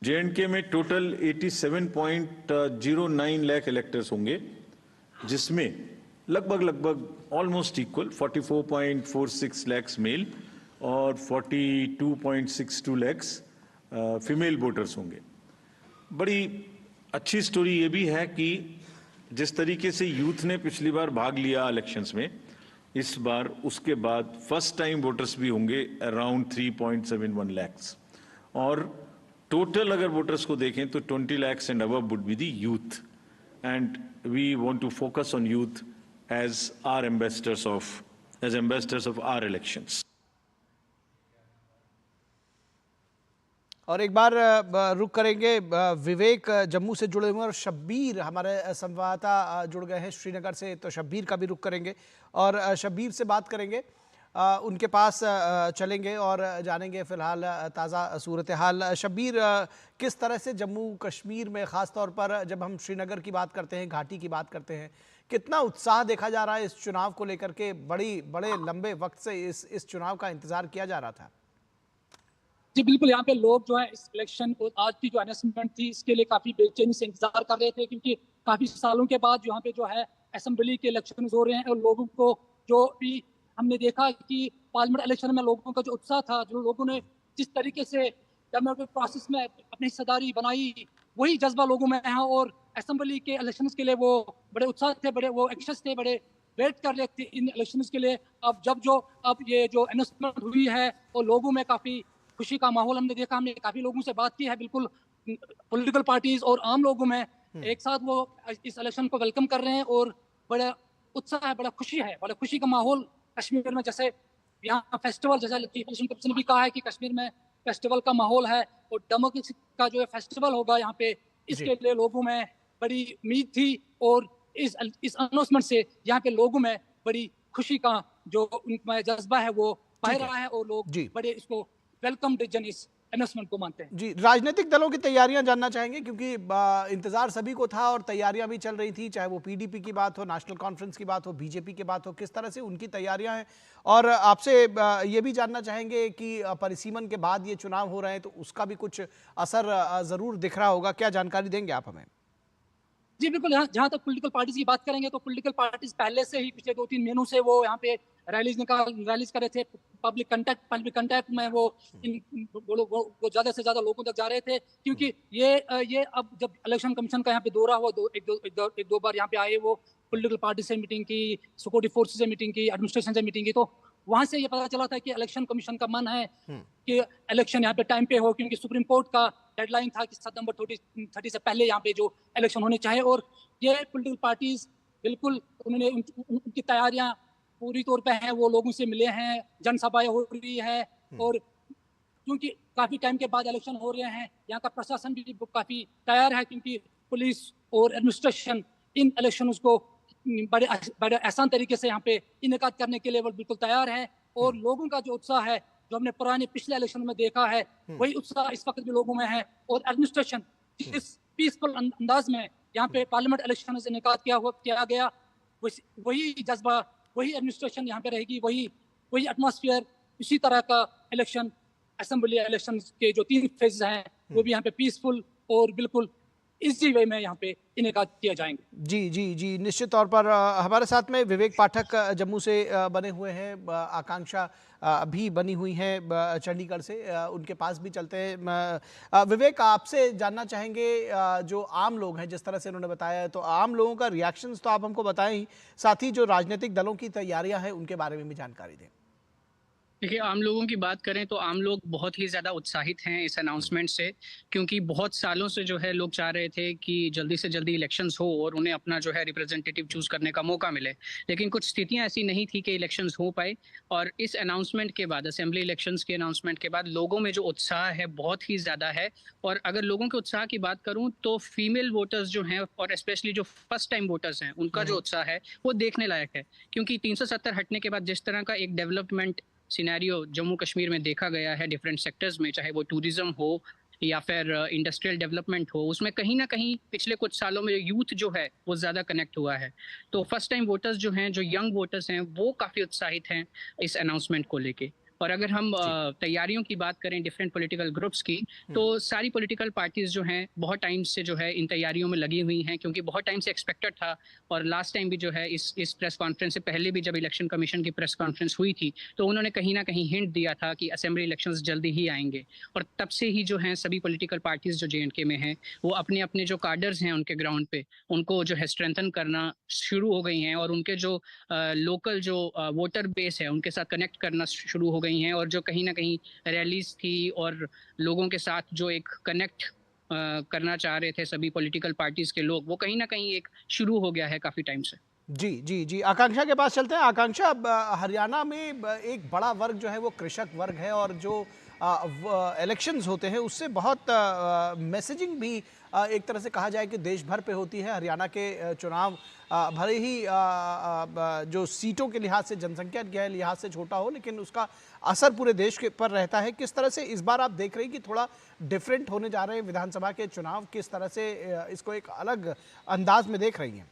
J&K में total 87.09 lakh electors होंगे, जिसमें लगभग almost equal 44.46 lakh mail और 42.62 lakh female voters होंगे। बड़ी अच्छी story ये भी है कि जिस तरीके से यूथ ने पिछली बार भाग लिया इलेक्शंस में, इस बार उसके बाद फर्स्ट टाइम वोटर्स भी होंगे अराउंड 3.71 लाख, और टोटल अगर वोटर्स को देखें तो 20 lakhs and above would be the youth, and we want to focus on youth as ambassadors of our elections. और एक बार रुक करेंगे, विवेक जम्मू से जुड़े हुए हैं और शब्बीर हमारे संवाददाता जुड़ गए हैं श्रीनगर से, तो शब्बीर का भी रुक करेंगे और शब्बीर से बात करेंगे, उनके पास चलेंगे और जानेंगे फिलहाल ताज़ा सूरत हाल। शब्बीर, किस तरह से जम्मू कश्मीर में ख़ास तौर पर जब हम श्रीनगर की बात करते हैं, घाटी की बात करते हैं, कितना उत्साह देखा जा रहा है इस चुनाव को लेकर के? बड़े लंबे वक्त से इस चुनाव का इंतज़ार किया जा रहा था। जी बिल्कुल, यहाँ पे लोग जो है इस इलेक्शन को, आज की जो अनाउंसमेंट थी, इसके लिए काफ़ी बेचैनी से इंतजार कर रहे थे, क्योंकि काफ़ी सालों के बाद यहाँ पे जो है असेंबली के इलेक्शन हो रहे हैं, और लोगों को जो भी हमने देखा कि पार्लियामेंट इलेक्शन में लोगों का जो उत्साह था, जो लोगों ने जिस तरीके से डेमोक्रेटिक प्रोसेस में अपनी हिस्सेदारी बनाई, वही जज्बा लोगों में है, और असेंबली के इलेक्शन के लिए वो बड़े उत्साह थे, बड़े वो एंग्शियस थे, बड़े वेट कर रहे थे इन इलेक्शन के लिए। अब ये जो अनाउंसमेंट हुई है, वो लोगों में काफ़ी खुशी का माहौल हमने देखा। हमने काफ़ी लोगों से बात की है, बिल्कुल पॉलिटिकल पार्टीज और आम लोगों में एक साथ वो इस इलेक्शन को वेलकम कर रहे हैं, और बड़ा उत्साह है, बड़ा खुशी का माहौल कश्मीर में। जैसे यहाँ फेस्टिवल, जैसा चीफ इलेक्शन कमीशन ने भी कहा है कि कश्मीर में फेस्टिवल का माहौल है, और डेमोक्रेसी का जो फेस्टिवल होगा यहाँ पे, इसके लिए लोगों में बड़ी उम्मीद थी, और इस अनाउंसमेंट से यहाँ पे लोगों में बड़ी खुशी का जो उनका जज्बा है वो पाया रहा है, और लोग बड़े इसको वेलकम डिसीजन इस अनाउंसमेंट को मानते हैं। जी, राजनीतिक दलों की तैयारियां जानना चाहेंगे, क्योंकि इंतजार सभी को था और तैयारियां भी चल रही थी, चाहे वो पीडीपी की बात हो, नेशनल कॉन्फ्रेंस की बात हो, बीजेपी की बात हो, किस तरह से उनकी तैयारियां हैं। और आपसे ये भी जानना चाहेंगे कि परिसीमन के बाद ये चुनाव हो रहे हैं, तो उसका भी कुछ असर जरूर दिख रहा होगा, क्या जानकारी देंगे आप हमें? जी बिल्कुल, जहाँ तक पॉलिटिकल पार्टीज की बात करेंगे तो पॉलिटिकल पार्टीज पहले से ही पिछले 2-3 महीनों से वो यहाँ पे रैलीज कर रहे थे, पब्लिक कंटैक्ट में वो ज़्यादा से ज़्यादा लोगों तक जा रहे थे, क्योंकि ये अब जब इलेक्शन कमीशन का यहाँ पे दौरा हुआ, एक दो बार यहाँ पे आए, वो पॉलिटिकल पार्टी से मीटिंग की, सिक्योरिटी फोर्सेस से मीटिंग की, एडमिनिस्ट्रेशन से मीटिंग की, तो वहां से ये पता चला था कि इलेक्शन कमीशन का मन है कि इलेक्शन यहाँ पे टाइम पे हो, क्योंकि सुप्रीम कोर्ट का डेडलाइन था कि सितंबर 30 से पहले यहाँ पे जो इलेक्शन होने चाहिए, और ये पॉलिटिकल पार्टीज बिल्कुल उन्होंने उनकी तैयारियां पूरी तौर पे हैं, वो लोगों से मिले हैं, जनसभाएं हो रही है, और क्योंकि काफी टाइम के बाद इलेक्शन हो रहे हैं, यहाँ का प्रशासन भी काफी तैयार है, क्योंकि पुलिस और एडमिनिस्ट्रेशन इन इलेक्शन को बड़े आसान तरीके से यहाँ पे इनेकाद करने के लिए वो बिल्कुल तैयार है, और लोगों का जो उत्साह है, जो हमने पुराने पिछले इलेक्शन में देखा है, वही उत्साह इस वक्त भी लोगों में है, और एडमिनिस्ट्रेशन जिस पीसफुल अंदाज में यहाँ पे पार्लियामेंट इलेक्शन से इनेकाद किया गया, वही जज्बा, वही एडमिनिस्ट्रेशन यहाँ पे रहेगी, वही एटमॉस्फेयर, इसी तरह का इलेक्शन, असेंबली इलेक्शन के जो 3 फेज हैं, वो भी यहाँ पे पीसफुल और बिल्कुल इसी वे में यहाँ पे इनेकाद किया जाएंगे। जी, निश्चित तौर पर हमारे साथ में विवेक पाठक जम्मू से बने हुए हैं, आकांक्षा भी बनी हुई है चंडीगढ़ से, उनके पास भी चलते हैं। विवेक, आपसे जानना चाहेंगे, जो आम लोग हैं, जिस तरह से उन्होंने बताया, तो आम लोगों का रिएक्शंस तो आप हमको बताएं ही, साथ ही जो राजनीतिक दलों की तैयारियां हैं उनके बारे में भी जानकारी दें। देखिए, आम लोगों की बात करें तो आम लोग बहुत ही ज़्यादा उत्साहित हैं इस अनाउंसमेंट से, क्योंकि बहुत सालों से जो है लोग चाह रहे थे कि जल्दी से जल्दी इलेक्शंस हो और उन्हें अपना जो है रिप्रेजेंटेटिव चूज़ करने का मौका मिले, लेकिन कुछ स्थितियां ऐसी नहीं थी कि इलेक्शंस हो पाए। और इस अनाउंसमेंट के बाद, असेंबली इलेक्शंस के अनाउंसमेंट के बाद, लोगों में जो उत्साह है बहुत ही ज़्यादा है। और अगर लोगों के उत्साह की बात करूँ तो फीमेल वोटर्स जो हैं, और स्पेशली जो फर्स्ट टाइम वोटर्स हैं, उनका जो उत्साह है वो देखने लायक है, क्योंकि 370 हटने के बाद जिस तरह का एक डेवलपमेंट सिनेरियो जम्मू कश्मीर में देखा गया है डिफरेंट सेक्टर्स में, चाहे वो टूरिज्म हो, या फिर इंडस्ट्रियल डेवलपमेंट हो, उसमें कहीं ना कहीं पिछले कुछ सालों में यूथ जो है वो ज़्यादा कनेक्ट हुआ है। तो फर्स्ट टाइम वोटर्स जो हैं, जो यंग वोटर्स हैं, वो काफ़ी उत्साहित हैं इस अनाउंसमेंट को लेके। और अगर हम तैयारियों की बात करें डिफरेंट पॉलिटिकल ग्रुप्स की, तो सारी पॉलिटिकल पार्टीज जो हैं बहुत टाइम से जो है इन तैयारियों में लगी हुई हैं, क्योंकि बहुत टाइम से एक्सपेक्टेड था। और लास्ट टाइम भी जो है इस प्रेस कॉन्फ्रेंस से पहले भी जब इलेक्शन कमीशन की प्रेस कॉन्फ्रेंस हुई थी, तो उन्होंने कहीं ना कहीं हिंट दिया था कि असेंबली इलेक्शंस जल्दी ही आएंगे। और तब से ही जो हैं सभी पॉलिटिकल पार्टीज जो JNK में हैं, वो अपने अपने जो कार्डर्स हैं उनके ग्राउंड पे, उनको जो है स्ट्रेंथन करना शुरू हो गई हैं, और उनके जो लोकल जो वोटर बेस है उनके साथ कनेक्ट करना शुरू हो गई हैं। और जो कहीं ना कहीं रैलीज थी और लोगों के साथ जो एक कनेक्ट करना चाह रहे थे सभी पॉलिटिकल पार्टीज के लोग, वो कहीं ना कहीं एक शुरू हो गया है काफी टाइम से। जी जी जी, आकांक्षा के पास चलते हैं। आकांक्षा, हरियाणा में एक बड़ा वर्ग जो है वो कृषक वर्ग है, और जो इलेक्शंस होते हैं उससे बहुत मैसेजिंग भी एक तरह से कहा जाए कि देश भर पे होती है। हरियाणा के चुनाव भले ही जो सीटों के लिहाज से, जनसंख्या के लिहाज से छोटा हो, लेकिन उसका असर पूरे देश के पर रहता है। किस तरह से इस बार आप देख रहे हैं कि थोड़ा डिफरेंट होने जा रहे हैं विधानसभा के चुनाव, किस तरह से इसको एक अलग अंदाज में देख रही हैं?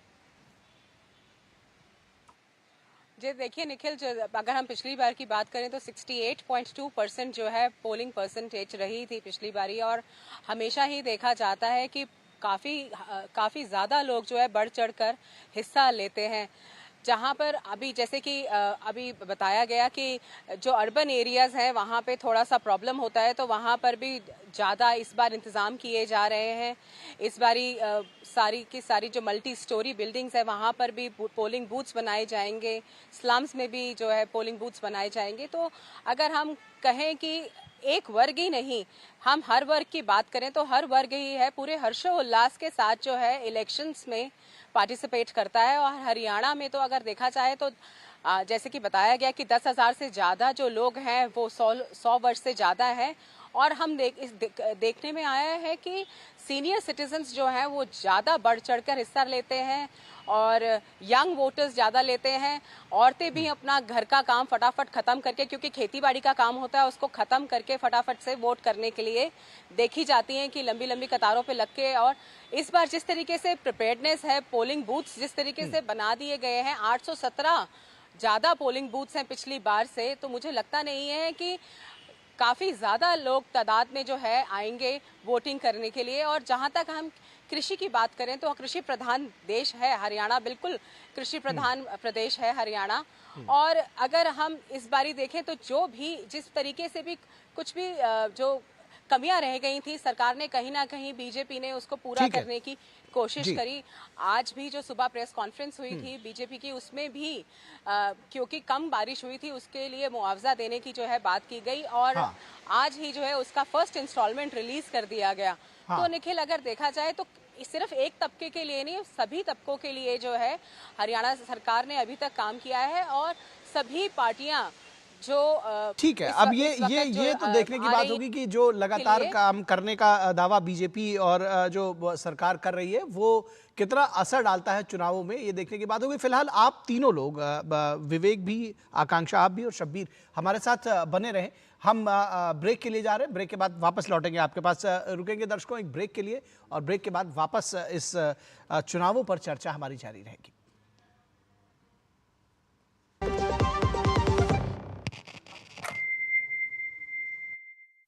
जी देखिए निखिल, अगर हम पिछली बार की बात करें तो 68.2% जो है पोलिंग परसेंटेज रही थी पिछली बारी। और हमेशा ही देखा जाता है कि काफ़ी ज़्यादा लोग जो है बढ़ चढ़कर हिस्सा लेते हैं। जहाँ पर अभी जैसे कि अभी बताया गया कि जो अर्बन एरियाज़ हैं वहाँ पे थोड़ा सा प्रॉब्लम होता है, तो वहाँ पर भी ज़्यादा इस बार इंतज़ाम किए जा रहे हैं। इस बारी सारी की सारी जो मल्टी स्टोरी बिल्डिंग्स है वहाँ पर भी पोलिंग बूथ्स बनाए जाएंगे, स्लम्स में भी जो है पोलिंग बूथ्स बनाए जाएंगे। तो अगर हम कहें कि एक वर्ग ही नहीं, हम हर वर्ग की बात करें तो हर वर्ग ही है पूरे हर्षोल्लास के साथ जो है इलेक्शंस में पार्टिसिपेट करता है। और हरियाणा में तो अगर देखा जाए तो जैसे कि बताया गया कि 10,000 से ज़्यादा जो लोग हैं वो 100 वर्ष से ज़्यादा है। और हम देखने में आया है कि सीनियर सिटीजन्स जो हैं वो ज़्यादा बढ़ चढ़कर हिस्सा लेते हैं, और यंग वोटर्स ज़्यादा लेते हैं। औरतें भी अपना घर का काम फटाफट ख़त्म करके, क्योंकि खेतीबाड़ी का काम होता है, उसको ख़त्म करके फटाफट से वोट करने के लिए देखी जाती हैं कि लंबी लंबी कतारों पे लग के। और इस बार जिस तरीके से प्रिपेयर्डनेस है, पोलिंग बूथ्स जिस तरीके से बना दिए गए हैं, 817 ज़्यादा पोलिंग बूथ्स हैं पिछली बार से, तो मुझे लगता नहीं है कि काफ़ी ज़्यादा लोग तादाद में जो है आएंगे वोटिंग करने के लिए। और जहाँ तक हम कृषि की बात करें तो कृषि प्रधान देश है हरियाणा, बिल्कुल कृषि प्रधान प्रदेश है हरियाणा। और अगर हम इस बारी देखें तो जो भी जिस तरीके से भी कुछ भी जो कमियां रह गई थी, सरकार ने कहीं ना कहीं बीजेपी ने उसको पूरा करने की कोशिश करी। आज भी जो सुबह प्रेस कॉन्फ्रेंस हुई थी बीजेपी की, उसमें भी क्योंकि कम बारिश हुई थी उसके लिए मुआवजा देने की जो है बात की गई। और आज ही जो है उसका फर्स्ट इंस्टॉलमेंट रिलीज कर दिया गया। तो निखिल, अगर देखा जाए तो सिर्फ एक तबके के लिए नहीं, सभी तबकों के लिए जो है हरियाणा सरकार ने अभी तक काम किया है। और सभी पार्टियां जो ठीक है, अब ये तो देखने की बात होगी कि जो लगातार काम करने का दावा बीजेपी और जो सरकार कर रही है वो कितना असर डालता है चुनावों में, ये देखने की बात होगी। फिलहाल आप तीनों लोग, विवेक भी, आकांक्षा आप भी और शब्बीर, हमारे साथ बने रहें। हम ब्रेक के लिए जा रहे हैं, ब्रेक के बाद वापस लौटेंगे आपके पास। रुकेंगे दर्शकों एक ब्रेक के लिए, और ब्रेक के बाद वापस इस चुनावों पर चर्चा हमारी जारी रहेगी।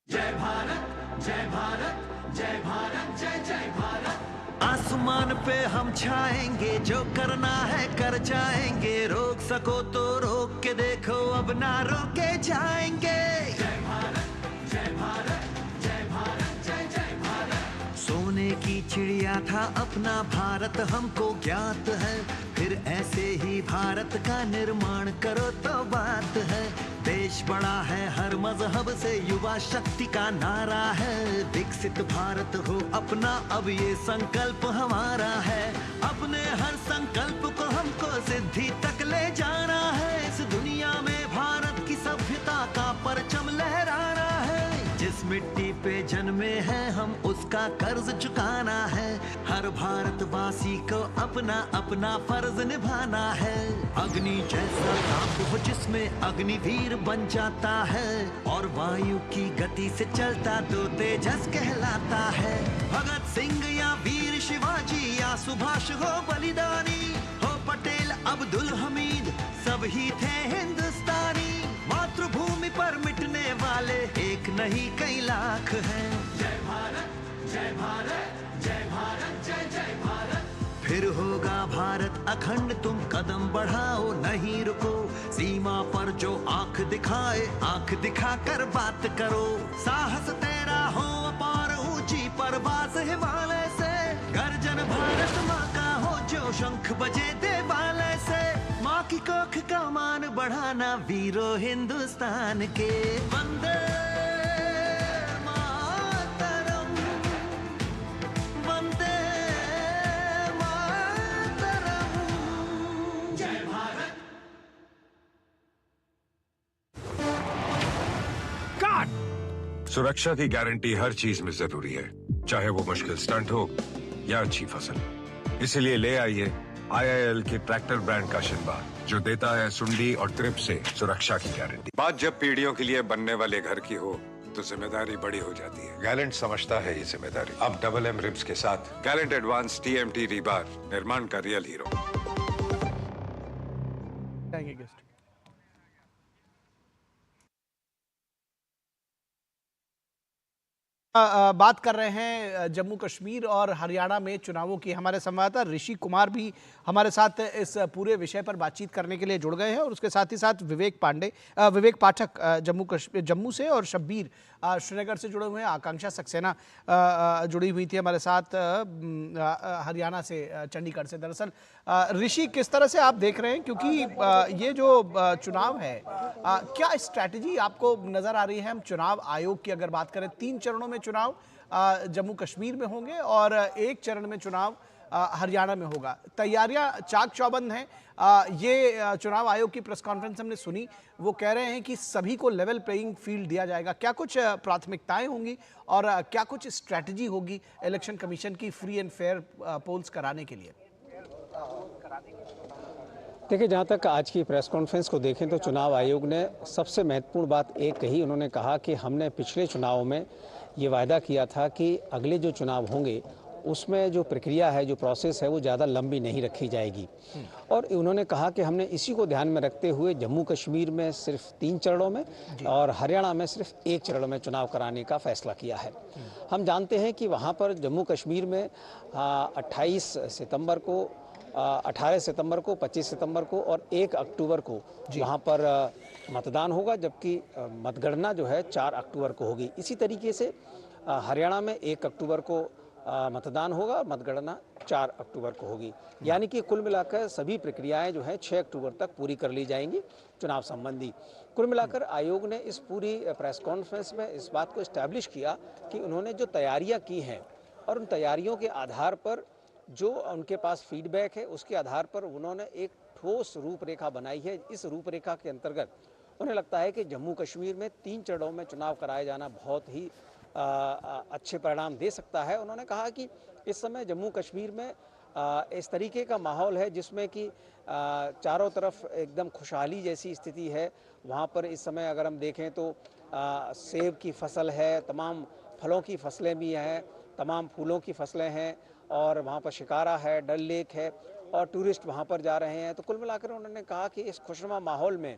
जय भारत जय भारत जय भारत जय जय भारत। आसमान पे हम छाएंगे, जो करना है कर जाएंगे, रोक सको तो रोक के देखो, अब ना रोके जाएंगे। जय भारत जय भारत जय भारत जय जय भारत। सोने की चिड़िया था अपना भारत हमको ज्ञात है, फिर ऐसे ही भारत का निर्माण करो तो बात है। देश बड़ा है हर मजहब से, युवा शक्ति का नारा है, विकसित भारत हो अपना अब ये संकल्प हमारा है। अपने हर संकल्प को हमको सिद्धि तक ले जाना है, इस दुनिया में भारत की सभ्यता का परचम लहराना है। जिस मिट्टी पे जन्मे हैं हम उसका कर्ज चुकाना है, हर भारतवासी को अपना अपना फर्ज निभाना है। अग्नि जैसा ताप हो जिसमें अग्निवीर बन जाता है, और और वायु की गति से चलता तो तेजस कहलाता है। भगत सिंह या वीर शिवाजी या सुभाष हो बलिदानी, हो पटेल अब्दुल हमीद, सब ही थे हिंदुस्तानी। मातृभूमि पर मिटने वाले एक नहीं कई लाख हैं। जय भारत जय भारत जय भारत जय जय भारत। फिर होगा भारत अखंड, तुम कदम बढ़ाओ नहीं रुको। सीमा पर जो आंख दिखाए, आंख दिखाकर बात करो। साहस तेरा हो अपार, ऊंची परवास हिमालय से। गर्जन भारत माँ का हो जो शंख बजे देवालय से। माँ की कोख का मान बढ़ाना वीरों हिंदुस्तान के। वंदे मातरम, वंदे मातरम। जय भारत। सुरक्षा की गारंटी हर चीज में जरूरी है, चाहे वो मुश्किल स्टंट हो या अच्छी फसल। इसलिए ले आइए IIL के ट्रैक्टर ब्रांड का शिनबार, जो देता है सुंडी और ट्रिप से सुरक्षा की गारंटी। बात जब पीढ़ियों के लिए बनने वाले घर की हो तो जिम्मेदारी बड़ी हो जाती है। गैलेंट समझता है ये जिम्मेदारी। अब डबल M रिब्स के साथ गैलेंट एडवांस TMT रीबार, निर्माण का रियल हीरो। बात कर रहे हैं जम्मू कश्मीर और हरियाणा में चुनावों की। हमारे संवाददाता ऋषि कुमार भी हमारे साथ इस पूरे विषय पर बातचीत करने के लिए जुड़ गए हैं और उसके साथ ही साथ विवेक पाठक जम्मू से और शब्बीर श्रीनगर से जुड़े हुए हैं। आकांक्षा सक्सेना जुड़ी हुई थी हमारे साथ हरियाणा से, चंडीगढ़ से। दरअसल ऋषि, किस तरह से आप देख रहे हैं, क्योंकि ये जो चुनाव है, क्या स्ट्रैटेजी आपको नजर आ रही है? हम चुनाव आयोग की अगर बात करें, 3 चरणों में चुनाव जम्मू कश्मीर में होंगे और 1 चरण में चुनाव हरियाणा में होगा। तैयारियां चाक चौबंद हैं। ये चुनाव आयोग की प्रेस कॉन्फ्रेंस हमने सुनी, वो कह रहे हैं कि सभी को लेवल प्लेइंग फील्ड दिया जाएगा। क्या कुछ प्राथमिकताएं होंगी और क्या कुछ स्ट्रैटेजी होगी इलेक्शन कमीशन की फ्री एंड फेयर पोल्स कराने के लिए? देखिए, जहाँ तक आज की प्रेस कॉन्फ्रेंस को देखें तो चुनाव आयोग ने सबसे महत्वपूर्ण बात एक कही। उन्होंने कहा कि हमने पिछले चुनाव में ये वायदा किया था कि अगले जो चुनाव होंगे उसमें जो प्रक्रिया है, जो प्रोसेस है, वो ज़्यादा लंबी नहीं रखी जाएगी। और उन्होंने कहा कि हमने इसी को ध्यान में रखते हुए जम्मू कश्मीर में सिर्फ 3 चरणों में और हरियाणा में सिर्फ 1 चरण में चुनाव कराने का फैसला किया है। हम जानते हैं कि वहाँ पर जम्मू कश्मीर में 18 सितंबर को, 25 सितंबर को और 1 अक्टूबर को वहाँ पर मतदान होगा, जबकि मतगणना जो है 4 अक्टूबर को होगी। इसी तरीके से हरियाणा में 1 अक्टूबर को मतदान होगा, मतगणना 4 अक्टूबर को होगी। यानी कि कुल मिलाकर सभी प्रक्रियाएं जो हैं 6 अक्टूबर तक पूरी कर ली जाएंगी चुनाव संबंधी। कुल मिलाकर आयोग ने इस पूरी प्रेस कॉन्फ्रेंस में इस बात को इस्टेब्लिश किया कि उन्होंने जो तैयारियां की हैं और उन तैयारियों के आधार पर जो उनके पास फीडबैक है, उसके आधार पर उन्होंने एक ठोस रूपरेखा बनाई है। इस रूपरेखा के अंतर्गत उन्हें लगता है कि जम्मू कश्मीर में 3 चरणों में चुनाव कराया जाना बहुत ही अच्छे परिणाम दे सकता है। उन्होंने कहा कि इस समय जम्मू कश्मीर में इस तरीके का माहौल है जिसमें कि चारों तरफ एकदम खुशहाली जैसी स्थिति है। वहाँ पर इस समय अगर हम देखें तो सेब की फसल है, तमाम फलों की फसलें भी हैं, तमाम फूलों की फसलें हैं और वहाँ पर शिकारा है, डल लेक है और टूरिस्ट वहाँ पर जा रहे हैं। तो कुल मिलाकर उन्होंने कहा कि इस खुशनुमा माहौल में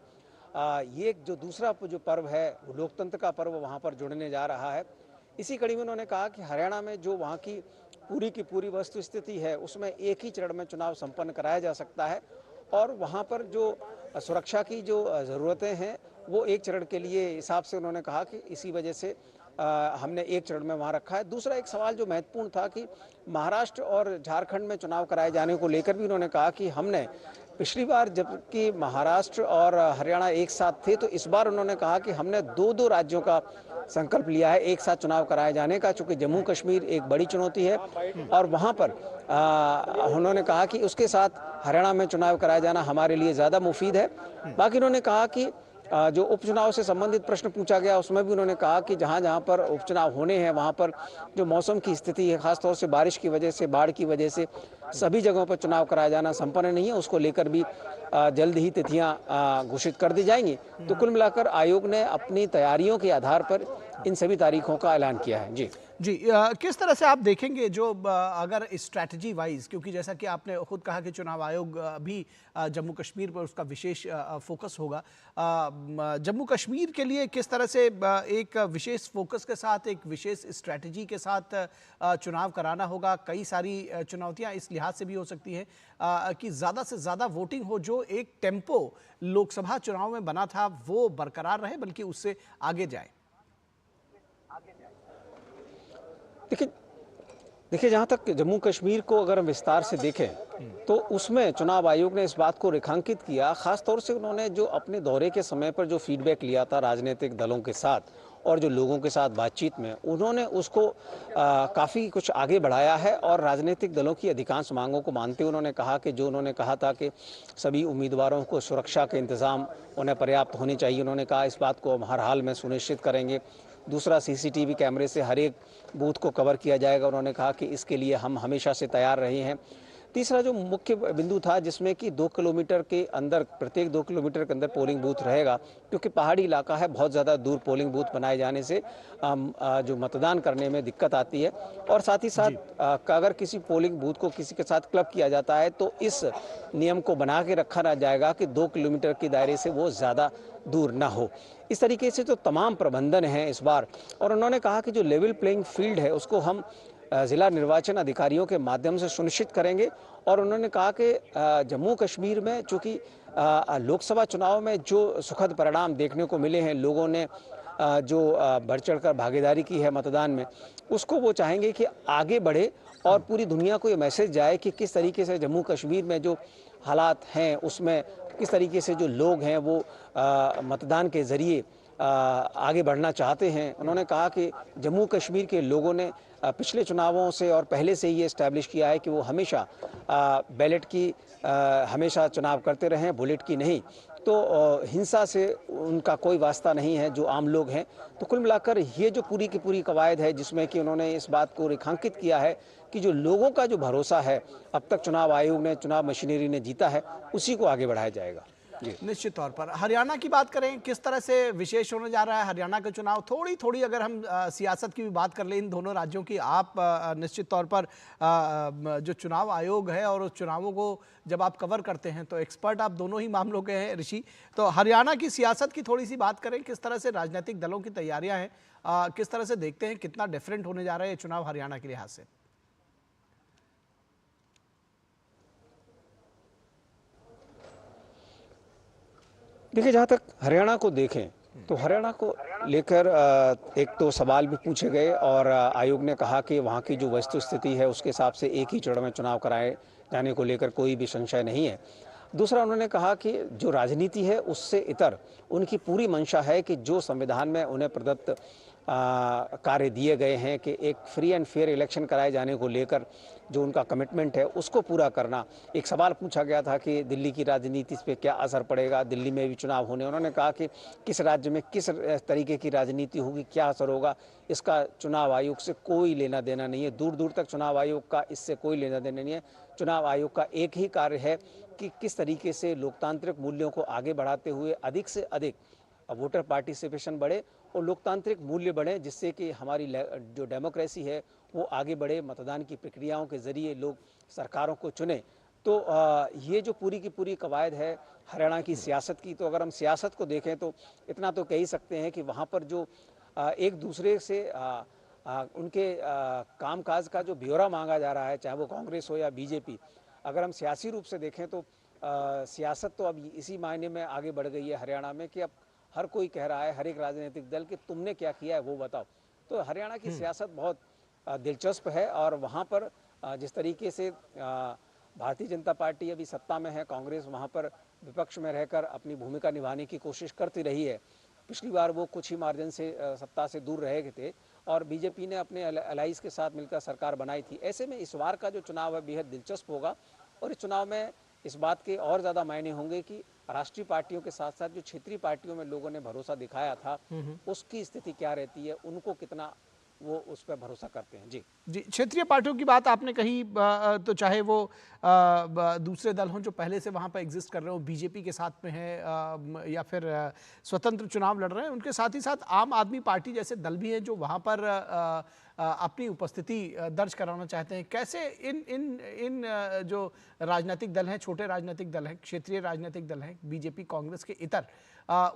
ये जो दूसरा जो पर्व है, लोकतंत्र का पर्व वहाँ पर जुड़ने जा रहा है। इसी कड़ी में उन्होंने कहा कि हरियाणा में जो वहाँ की पूरी वस्तु स्थिति है, उसमें 1 ही चरण में चुनाव संपन्न कराया जा सकता है और वहाँ पर जो सुरक्षा की जो ज़रूरतें हैं वो 1 चरण के लिए हिसाब से उन्होंने कहा कि इसी वजह से हमने 1 चरण में वहाँ रखा है। दूसरा एक सवाल जो महत्वपूर्ण था कि महाराष्ट्र और झारखंड में चुनाव कराए जाने को लेकर भी उन्होंने कहा कि हमने पिछली बार जबकि महाराष्ट्र और हरियाणा एक साथ थे, तो इस बार उन्होंने कहा कि हमने 2 राज्यों का संकल्प लिया है एक साथ चुनाव कराए जाने का, चूँकि जम्मू कश्मीर एक बड़ी चुनौती है और वहाँ पर उन्होंने कहा कि उसके साथ हरियाणा में चुनाव कराया जाना हमारे लिए ज़्यादा मुफीद है। बाकी उन्होंने कहा कि जो उपचुनाव से संबंधित प्रश्न पूछा गया उसमें भी उन्होंने कहा कि जहां जहां पर उपचुनाव होने हैं वहां पर जो मौसम की स्थिति है, खासतौर से बारिश की वजह से, बाढ़ की वजह से सभी जगहों पर चुनाव कराया जाना संपन्न नहीं है, उसको लेकर भी जल्द ही तिथियां घोषित कर दी जाएंगी। तो कुल मिलाकर आयोग ने अपनी तैयारियों के आधार पर इन सभी तारीखों का ऐलान किया है। जी किस तरह से आप देखेंगे जो अगर स्ट्रैटेजी वाइज, क्योंकि जैसा कि आपने खुद कहा कि चुनाव आयोग भी जम्मू कश्मीर पर उसका विशेष फोकस होगा, जम्मू कश्मीर के लिए किस तरह से एक विशेष फोकस के साथ, एक विशेष स्ट्रैटेजी के साथ चुनाव कराना होगा? कई सारी चुनौतियां इस लिहाज से भी हो सकती हैं कि ज़्यादा से ज़्यादा वोटिंग हो, जो एक टेम्पो लोकसभा चुनाव में बना था वो बरकरार रहे, बल्कि उससे आगे जाए। देखिए जहाँ तक जम्मू कश्मीर को अगर हम विस्तार से देखें तो उसमें चुनाव आयोग ने इस बात को रेखांकित किया, खास तौर से उन्होंने जो अपने दौरे के समय पर जो फीडबैक लिया था राजनीतिक दलों के साथ और जो लोगों के साथ बातचीत में, उन्होंने उसको काफ़ी कुछ आगे बढ़ाया है और राजनीतिक दलों की अधिकांश मांगों को मानते हुए उन्होंने कहा कि जो उन्होंने कहा था कि सभी उम्मीदवारों को सुरक्षा के इंतज़ाम उन्हें पर्याप्त होने चाहिए, उन्होंने कहा इस बात को हम हर हाल में सुनिश्चित करेंगे। दूसरा, सीसीटीवी कैमरे से हर एक बूथ को कवर किया जाएगा, उन्होंने कहा कि इसके लिए हम हमेशा से तैयार रहे हैं। तीसरा जो मुख्य बिंदु था जिसमें कि 2 किलोमीटर के अंदर, प्रत्येक 2 किलोमीटर के अंदर पोलिंग बूथ रहेगा, क्योंकि पहाड़ी इलाका है, बहुत ज़्यादा दूर पोलिंग बूथ बनाए जाने से जो मतदान करने में दिक्कत आती है। और साथ ही साथ अगर किसी पोलिंग बूथ को किसी के साथ क्लब किया जाता है तो इस नियम को बना के रखा ना जाएगा कि 2 किलोमीटर के दायरे से वो ज़्यादा दूर ना हो। इस तरीके से तो तमाम प्रबंधन हैं इस बार। और उन्होंने कहा कि जो लेवल प्लेइंग फील्ड है उसको हम जिला निर्वाचन अधिकारियों के माध्यम से सुनिश्चित करेंगे। और उन्होंने कहा कि जम्मू कश्मीर में चूँकि लोकसभा चुनाव में जो सुखद परिणाम देखने को मिले हैं, लोगों ने जो बढ़ चढ़कर भागीदारी की है मतदान में, उसको वो चाहेंगे कि आगे बढ़े और पूरी दुनिया को ये मैसेज जाए कि किस तरीके से जम्मू कश्मीर में जो हालात हैं उसमें किस तरीके से जो लोग हैं वो मतदान के ज़रिए आगे बढ़ना चाहते हैं। उन्होंने कहा कि जम्मू कश्मीर के लोगों ने पिछले चुनावों से और पहले से ये इस्टेब्लिश किया है कि वो हमेशा बैलेट की हमेशा चुनाव करते रहें, बुलेट की नहीं। तो हिंसा से उनका कोई वास्ता नहीं है जो आम लोग हैं। तो कुल मिलाकर ये जो पूरी की पूरी कवायद है जिसमें कि उन्होंने इस बात को रेखांकित किया है कि जो लोगों का जो भरोसा है अब तक चुनाव आयोग ने, चुनाव मशीनरी ने जीता है, उसी को आगे बढ़ाया जाएगा। निश्चित तौर पर हरियाणा की बात करें, किस तरह से विशेष होने जा रहा है हरियाणा का चुनाव? थोड़ी अगर हम सियासत की भी बात कर लें इन दोनों राज्यों की, आप निश्चित तौर पर जो चुनाव आयोग है और उस चुनावों को जब आप कवर करते हैं तो एक्सपर्ट आप दोनों ही मामलों के हैं ऋषि। तो हरियाणा की सियासत की थोड़ी सी बात करें, किस तरह से राजनीतिक दलों की तैयारियां हैं, किस तरह से देखते हैं कितना डिफरेंट होने जा रहा है चुनाव हरियाणा के लिहाज से? देखिए जहाँ तक हरियाणा को देखें तो हरियाणा को लेकर एक तो सवाल भी पूछे गए और आयोग ने कहा कि वहाँ की जो वस्तु स्थिति है उसके हिसाब से एक ही चरण में चुनाव कराए जाने को लेकर कोई भी संशय नहीं है। दूसरा, उन्होंने कहा कि जो राजनीति है उससे इतर उनकी पूरी मंशा है कि जो संविधान में उन्हें प्रदत्त कार्य दिए गए हैं कि एक फ्री एंड फेयर इलेक्शन कराए जाने को लेकर जो उनका कमिटमेंट है उसको पूरा करना। एक सवाल पूछा गया था कि दिल्ली की राजनीति पे क्या असर पड़ेगा, दिल्ली में भी चुनाव होने, उन्होंने कहा कि किस राज्य में किस तरीके की राजनीति होगी, क्या असर होगा, इसका चुनाव आयोग से कोई लेना देना नहीं है। दूर दूर तक चुनाव आयोग का इससे कोई लेना देना नहीं है। चुनाव आयोग का एक ही कार्य है कि किस तरीके से लोकतांत्रिक मूल्यों को आगे बढ़ाते हुए अधिक से अधिक वोटर पार्टिसिपेशन बढ़े और लोकतांत्रिक मूल्य बढ़े, जिससे कि हमारी जो डेमोक्रेसी है वो आगे बढ़े, मतदान की प्रक्रियाओं के जरिए लोग सरकारों को चुने। तो ये जो पूरी की पूरी कवायद है हरियाणा की सियासत की, तो अगर हम सियासत को देखें तो इतना तो कह ही सकते हैं कि वहाँ पर जो एक दूसरे से उनके कामकाज का जो ब्यौरा मांगा जा रहा है, चाहे वो कांग्रेस हो या बीजेपी, अगर हम सियासी रूप से देखें तो सियासत तो अब इसी मायने में आगे बढ़ गई है हरियाणा में कि अब हर कोई कह रहा है, हर एक राजनीतिक दल कि तुमने क्या किया है वो बताओ। तो हरियाणा की सियासत बहुत दिलचस्प है और वहाँ पर जिस तरीके से भारतीय जनता पार्टी अभी सत्ता में है, कांग्रेस वहाँ पर विपक्ष में रहकर अपनी भूमिका निभाने की कोशिश करती रही है। पिछली बार वो कुछ ही मार्जिन से सत्ता से दूर रहे थे और बीजेपी ने अपने अलाइज के साथ मिलकर सरकार बनाई थी। ऐसे में इस बार का जो चुनाव है बेहद दिलचस्प होगा और इस चुनाव में इस बात के और ज़्यादा मायने होंगे कि राष्ट्रीय पार्टियों के साथ साथ जो क्षेत्रीय पार्टियों में लोगों ने भरोसा दिखाया था, उसकी स्थिति क्या रहती है, उनको कितना वो उस पर भरोसा करते हैं। जी जी, क्षेत्रीय पार्टियों की बात आपने कही, तो चाहे वो दूसरे दल हों जो पहले से वहाँ पर एग्जिस्ट कर रहे हो, बीजेपी के साथ में है, या फिर स्वतंत्र चुनाव लड़ रहे हैं, उनके साथ ही साथ आम आदमी पार्टी जैसे दल भी हैं जो वहाँ पर अपनी उपस्थिति दर्ज कराना चाहते हैं। कैसे इन इन इन जो राजनीतिक दल हैं, छोटे राजनीतिक दल हैं, क्षेत्रीय राजनीतिक दल हैं, बीजेपी कांग्रेस के इतर,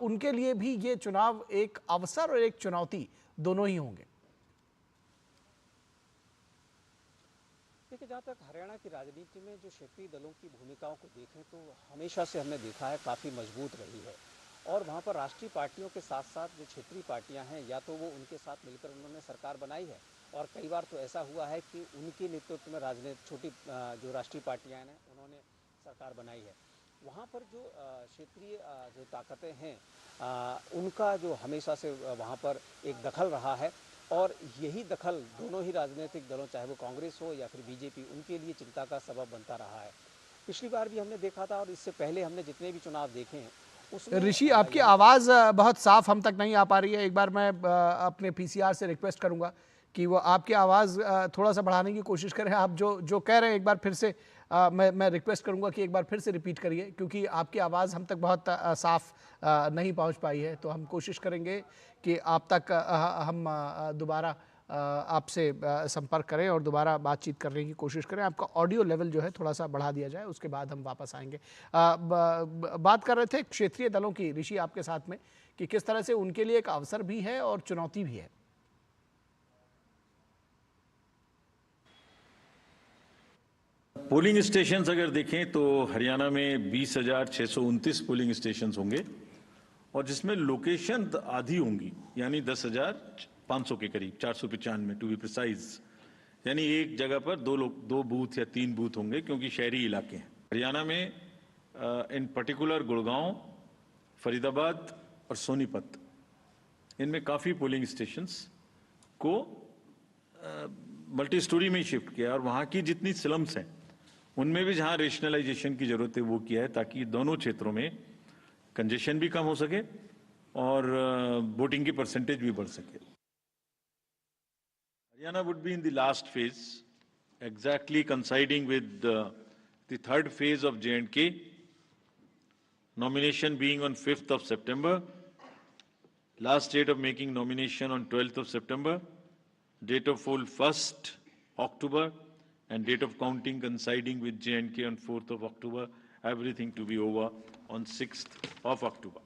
उनके लिए भी ये चुनाव एक अवसर और एक चुनौती दोनों ही होंगे? देखिए, जहाँ तक हरियाणा की राजनीति में जो क्षेत्रीय दलों की भूमिकाओं को देखें तो हमेशा से हमने देखा है काफ़ी मजबूत रही है, और वहाँ पर राष्ट्रीय पार्टियों के साथ साथ जो क्षेत्रीय पार्टियां हैं, या तो वो उनके साथ मिलकर उन्होंने सरकार बनाई है, और कई बार तो ऐसा हुआ है कि उनके नेतृत्व में राजनीतिक छोटी जो राष्ट्रीय पार्टियां हैं उन्होंने सरकार बनाई है। वहाँ पर जो क्षेत्रीय जो ताकतें हैं, उनका जो हमेशा से वहाँ पर एक दखल रहा है, और यही दखल दोनों ही राजनीतिक दलों, चाहे वो कांग्रेस हो या फिर बीजेपी, उनके लिए चिंता का सबब बनता रहा है। पिछली बार भी हमने देखा था, और इससे पहले हमने जितने भी चुनाव देखे हैं उसमें। ऋषि, आपकी आवाज़ बहुत साफ हम तक नहीं आ पा रही है। एक बार मैं अपने पीसीआर से रिक्वेस्ट करूंगा कि वो आपकी आवाज़ थोड़ा सा बढ़ाने की कोशिश करें। आप जो कह रहे हैं एक बार फिर से मैं रिक्वेस्ट करूंगा कि एक बार फिर से रिपीट करिए, क्योंकि आपकी आवाज़ हम तक बहुत साफ नहीं पहुंच पाई है। तो हम कोशिश करेंगे कि आप तक हम दोबारा आपसे संपर्क करें और दोबारा बातचीत करने की कोशिश करें। आपका ऑडियो लेवल जो है थोड़ा सा बढ़ा दिया जाए, उसके बाद हम वापस आएंगे। बात कर रहे थे क्षेत्रीय दलों की ऋषि आपके साथ में, कि किस तरह से उनके लिए एक अवसर भी है और चुनौती भी है। पोलिंग स्टेशंस अगर देखें तो हरियाणा में 20,629 पोलिंग स्टेशंस होंगे, और जिसमें लोकेशन आधी होंगी, यानी 10,500 के करीब, 495 टू बी प्रिसाइज। यानी एक जगह पर दो बूथ या 3 बूथ होंगे, क्योंकि शहरी इलाके हैं हरियाणा में। इन पर्टिकुलर गुड़गांव, फरीदाबाद और सोनीपत, इनमें काफ़ी पोलिंग स्टेशंस को मल्टी स्टोरी में ही शिफ्ट किया, और वहाँ की जितनी स्लम्स हैं उनमें भी जहाँ रेशनलाइजेशन की जरूरत है वो किया है, ताकि दोनों क्षेत्रों में कंजेशन भी कम हो सके और वोटिंग की परसेंटेज भी बढ़ सके। Haryana would be in the last phase, exactly considing with the third phase of J&K, nomination being on 5th of September, last date of making nomination on 12th of September, date of poll 1st October, and date of counting coinciding with J&K on 4th of October, everything to be over on 6th of October.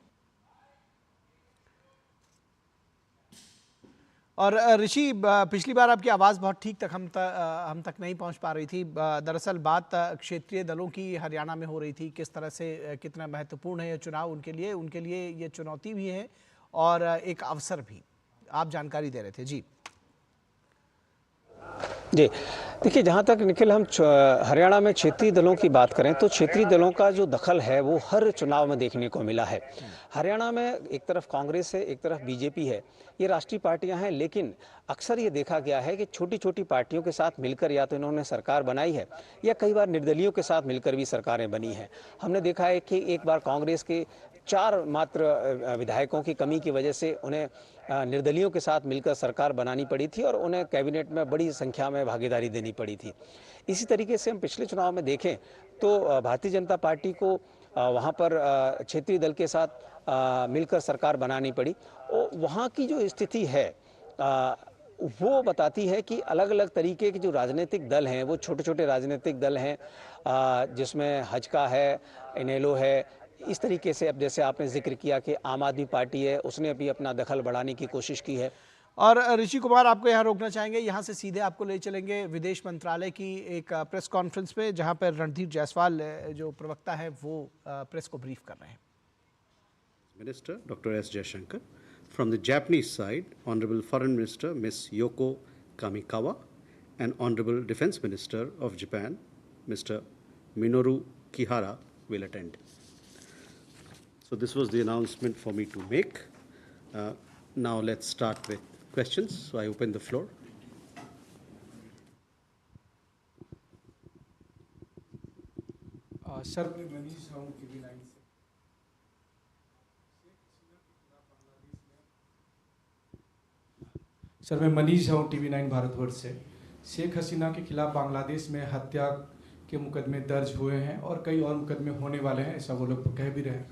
और ऋषि, पिछली बार आपकी आवाज़ बहुत ठीक तक हम तक नहीं पहुंच पा रही थी। दरअसल बात क्षेत्रीय दलों की हरियाणा में हो रही थी, किस तरह से कितना महत्वपूर्ण है ये चुनाव उनके लिए ये चुनौती भी है और एक अवसर भी। आप जानकारी दे रहे थे। जी जी, देखिए, जहाँ तक निखिल हम हरियाणा में क्षेत्रीय दलों की बात करें तो क्षेत्रीय दलों का जो दखल है वो हर चुनाव में देखने को मिला है। हरियाणा में एक तरफ कांग्रेस है, एक तरफ बीजेपी है, ये राष्ट्रीय पार्टियां हैं, लेकिन अक्सर ये देखा गया है कि छोटी छोटी पार्टियों के साथ मिलकर या तो इन्होंने सरकार बनाई है, या कई बार निर्दलीयों के साथ मिलकर भी सरकारें बनी हैं। हमने देखा है कि एक बार कांग्रेस के 4 मात्र विधायकों की कमी की वजह से उन्हें निर्दलियों के साथ मिलकर सरकार बनानी पड़ी थी, और उन्हें कैबिनेट में बड़ी संख्या में भागीदारी देनी पड़ी थी। इसी तरीके से हम पिछले चुनाव में देखें तो भारतीय जनता पार्टी को वहाँ पर क्षेत्रीय दल के साथ मिलकर सरकार बनानी पड़ी। और वहाँ की जो स्थिति है वो बताती है कि अलग अलग तरीके के जो राजनीतिक दल हैं वो छोटे छोटे राजनीतिक दल हैं, जिसमें हजका है, इनेलो है। इस तरीके से अब जैसे आपने जिक्र किया कि आम आदमी पार्टी है, उसने भी अपना दखल बढ़ाने की कोशिश की है। और ऋषि कुमार, आपको यहाँ रोकना चाहेंगे, यहाँ से सीधे आपको ले चलेंगे विदेश मंत्रालय की एक प्रेस कॉन्फ्रेंस पे, जहाँ पर रणधीर जायसवाल जो प्रवक्ता है वो प्रेस को ब्रीफ कर रहे हैं। Minister Dr. S. Jaishankar. From the Japanese side, Honorable Foreign Minister Ms. Yoko Kamikawa and Honorable Defense Minister of Japan, Mr. Minoru Kihara, will attend. So this was the announcement for me to make. Now let's start with questions. So I open the floor. Sir, Manish Rao की line से sir, मैं मनीष हूँ TV9 Bharatvarsh से। शेख हसीना के खिलाफ बांग्लादेश में हत्या के मुकदमे दर्ज हुए हैं और कई और मुकदमे होने वाले हैं, ऐसा वो लोग कह भी रहे हैं।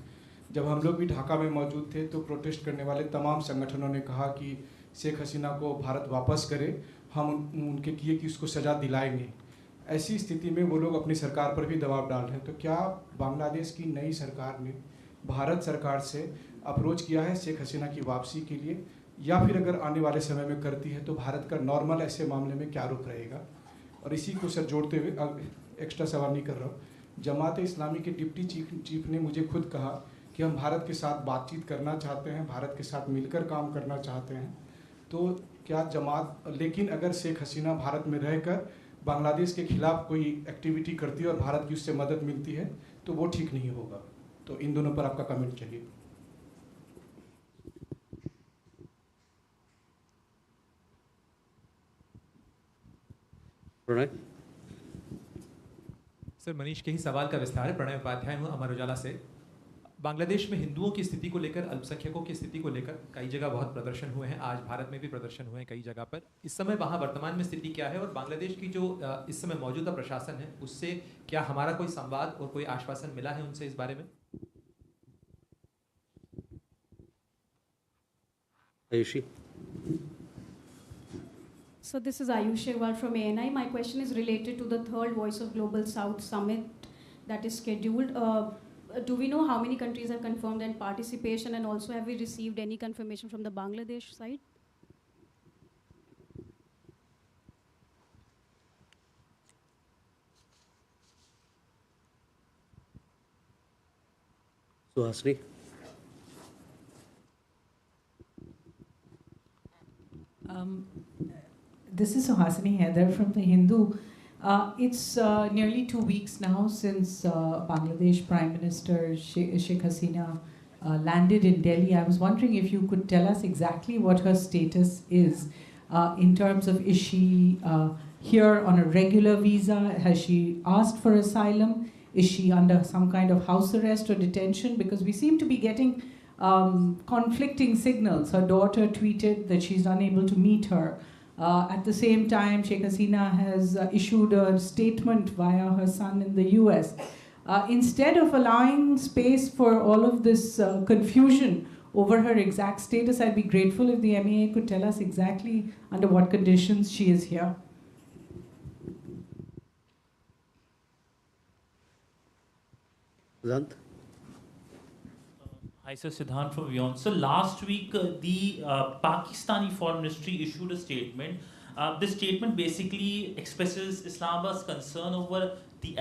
जब हम लोग भी ढाका में मौजूद थे तो प्रोटेस्ट करने वाले तमाम संगठनों ने कहा कि शेख हसीना को भारत वापस करे, हम उनके किए कि उसको सज़ा दिलाएंगे। ऐसी स्थिति में वो लोग अपनी सरकार पर भी दबाव डाल रहे हैं। तो क्या बांग्लादेश की नई सरकार ने भारत सरकार से अप्रोच किया है शेख हसीना की वापसी के लिए, या फिर अगर आने वाले समय में करती है तो भारत का नॉर्मल ऐसे मामले में क्या रुख रहेगा? और इसी को सर जोड़ते हुए एक्स्ट्रा सवाल नहीं कर रहा हूँ, जमात इस्लामी के डिप्टी चीफ ने मुझे खुद कहा कि हम भारत के साथ बातचीत करना चाहते हैं, भारत के साथ मिलकर काम करना चाहते हैं। तो क्या जमात, लेकिन अगर शेख हसीना भारत में रहकर बांग्लादेश के खिलाफ कोई एक्टिविटी करती है और भारत की उससे मदद मिलती है तो वो ठीक नहीं होगा। तो इन दोनों पर आपका कमेंट चाहिए। प्रणय। सर, मनीष के ही सवाल का विस्तार है। प्रणय उपाध्याय हूँ, अमर उजाला से। बांग्लादेश में हिंदुओं की स्थिति को लेकर, अल्पसंख्यकों की स्थिति को लेकर कई जगह बहुत प्रदर्शन हुए हैं। आज भारत में भी प्रदर्शन हुए हैं कई जगह पर। इस समय वहाँ वर्तमान में स्थिति क्या है और बांग्लादेश की जो इस समय मौजूदा प्रशासन है उससे क्या हमारा कोई संवाद और कोई आश्वासन मिला है उनसे इस बारे में? Ayushi. So this is Ayush Agarwal from ANI. My question is related to the third Voice of Global South summit that is scheduled. Do we know how many countries have confirmed their participation, and also have we received any confirmation from the Bangladesh side? Suhasini. This is Suhasini Haider from The Hindu. It's nearly 2 weeks now since Bangladesh Prime Minister Sheikh Hasina landed in Delhi. I was wondering if you could tell us exactly what her status is in terms of, is she here on a regular visa? Has she asked for asylum? Is she under some kind of house arrest or detention? Because we seem to be getting conflicting signals. Her daughter tweeted that she's unable to meet her. At the same time, Sheikh Hasina has issued a statement via her son in the US. Instead of allowing space for all of this confusion over her exact status, I'd be grateful if the MEA could tell us exactly under what conditions she is here. Zant. Hi, sir. Siddhant from WION. So last week, the Pakistani Foreign Ministry issued a statement. This statement basically expresses Islamabad's concern over the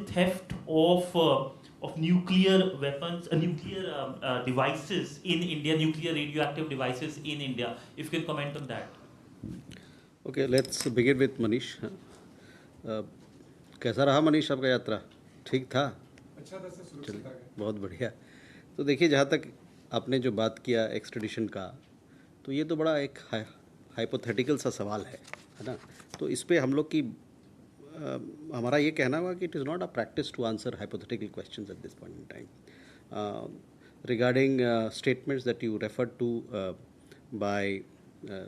theft of nuclear weapons, nuclear devices in India, nuclear radioactive devices in India. If you can comment on that. Okay, let's begin with Manish. कैसा रहा मनीष आपका यात्रा? ठीक था? अच्छा था sir, सुरक्षित था। बहुत बढ़िया। तो देखिए, जहाँ तक आपने जो बात किया एक्सट्रेडिशन का, तो ये तो बड़ा एक हाइपोथेटिकल सा सवाल है ना? तो इस पे हम लोग की हमारा ये कहना हुआ कि it is not a practice to answer hypothetical questions at this point in time regarding statements that you refer to by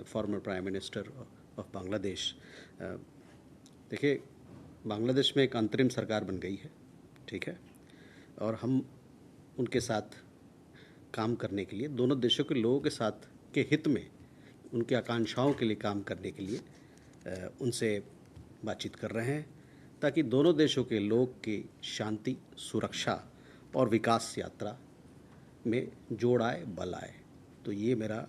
former prime minister of Bangladesh. देखिए, बांग्लादेश में एक अंतरिम सरकार बन गई है, ठीक है, और हम उनके साथ काम करने के लिए, दोनों देशों के लोगों के साथ के हित में, उनकी आकांक्षाओं के लिए काम करने के लिए उनसे बातचीत कर रहे हैं, ताकि दोनों देशों के लोग की शांति, सुरक्षा और विकास यात्रा में जोड़ आए, बल आए। तो ये मेरा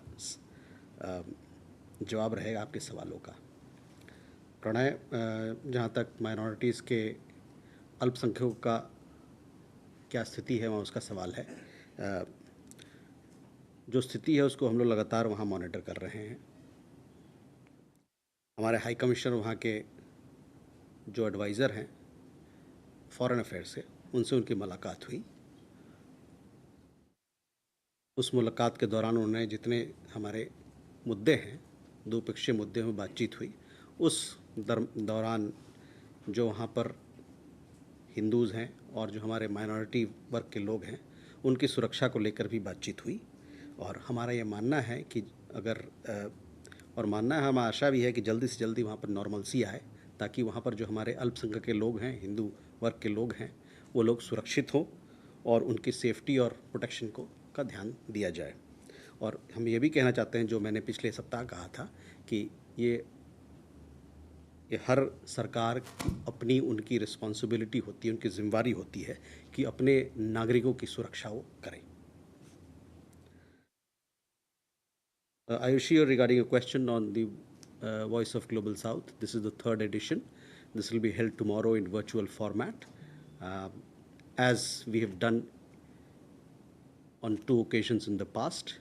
जवाब रहेगा आपके सवालों का। प्रणय, जहाँ तक माइनॉरिटीज़ के अल्पसंख्यकों का क्या स्थिति है वहाँ, उसका सवाल है। जो स्थिति है उसको हम लोग लगातार वहाँ मॉनिटर कर रहे हैं। हमारे हाई कमिश्नर वहाँ के जो एडवाइज़र हैं फॉरेन अफेयर्स से, उनसे उनकी मुलाकात हुई। उस मुलाकात के दौरान उन्होंने जितने हमारे मुद्दे हैं, द्विपक्षीय मुद्दे में बातचीत हुई। उस दौरान जो वहाँ पर हिंदूज़ हैं और जो हमारे माइनॉरिटी वर्ग के लोग हैं, उनकी सुरक्षा को लेकर भी बातचीत हुई। और हमारा ये मानना है कि अगर और मानना है, हम आशा भी है कि जल्दी से जल्दी वहाँ पर नॉर्मलसी आए, ताकि वहाँ पर जो हमारे अल्पसंख्यक के लोग हैं, हिंदू वर्ग के लोग हैं, वो लोग सुरक्षित हों और उनकी सेफ्टी और प्रोटेक्शन का ध्यान दिया जाए। और हम ये भी कहना चाहते हैं, जो मैंने पिछले सप्ताह कहा था, कि ये हर सरकार की अपनी उनकी रिस्पॉन्सिबिलिटी होती है, उनकी जिम्मेवारी होती है कि अपने नागरिकों की सुरक्षा वो करें। Ayushi, regarding a question on the Voice of Global South, this is the 3rd edition. This will be held tomorrow in virtual format. As we have done on 2 occasions in the past.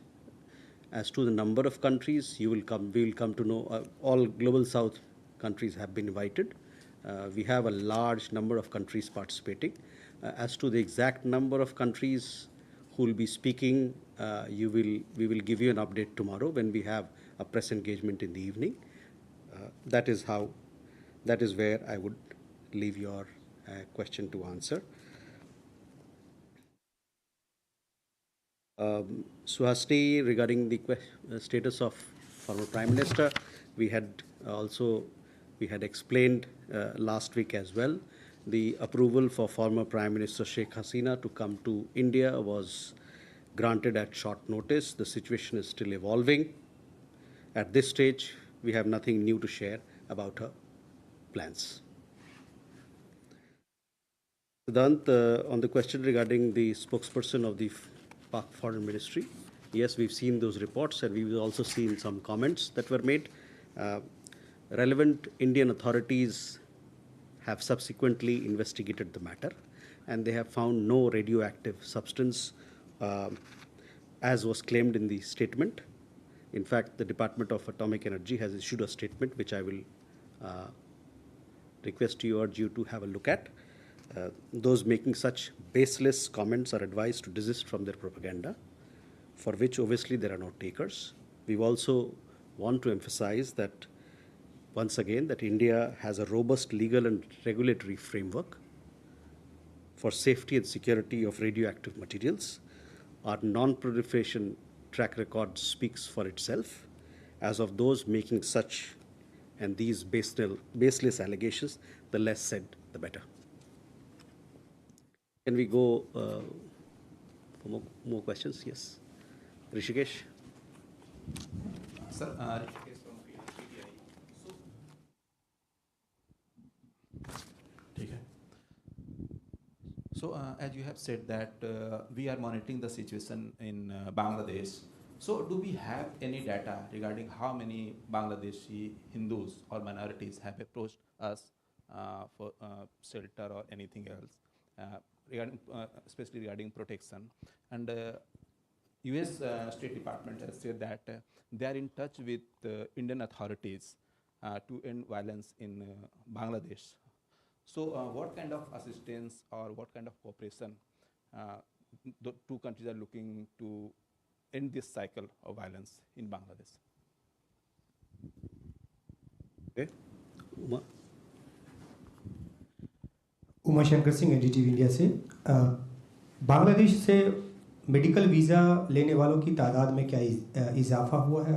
As to the number of countries, we will come to know, all Global South countries have been invited. We have a large number of countries participating. As to the exact number of countries who will be speaking, we will give you an update tomorrow when we have a press engagement in the evening. That is where I would leave your question to answer. Suhasini, regarding the status of former Prime Minister, we had explained last week as well. The approval for former Prime Minister Sheikh Hasina to come to India was granted at short notice. The situation is still evolving. At this stage, we have nothing new to share about her plans. Siddhant, on the question regarding the spokesperson of the Pak Foreign Ministry, yes, we've seen those reports, and we've also seen some comments that were made. Relevant Indian authorities have subsequently investigated the matter, and they have found no radioactive substance as was claimed in the statement. In fact, the Department of Atomic Energy has issued a statement which I will urge you to have a look at. Those making such baseless comments are advised to desist from their propaganda, for which obviously there are no takers. We also want to emphasize that, once again, that India has a robust legal and regulatory framework for safety and security of radioactive materials. Our non-proliferation track record speaks for itself. As of those making such and these baseless allegations, the less said, the better. Can we go for more questions? Yes. Rishikesh? Sir, Rishikesh from PTI. So, as you have said that we are monitoring the situation in Bangladesh. So, do we have any data regarding how many Bangladeshi Hindus or minorities have approached us for shelter or anything else, especially regarding protection? And U.S. State Department has said that they are in touch with Indian authorities to end violence in Bangladesh. So, what kind of assistance or what kind of cooperation the two countries are looking to end this cycle of violence in Bangladesh? Okay. Uma? Uma Shankar Singh NDTV India से। बांग्लादेश से medical visa लेने वालों की तादाद में क्या इजाफा हुआ है?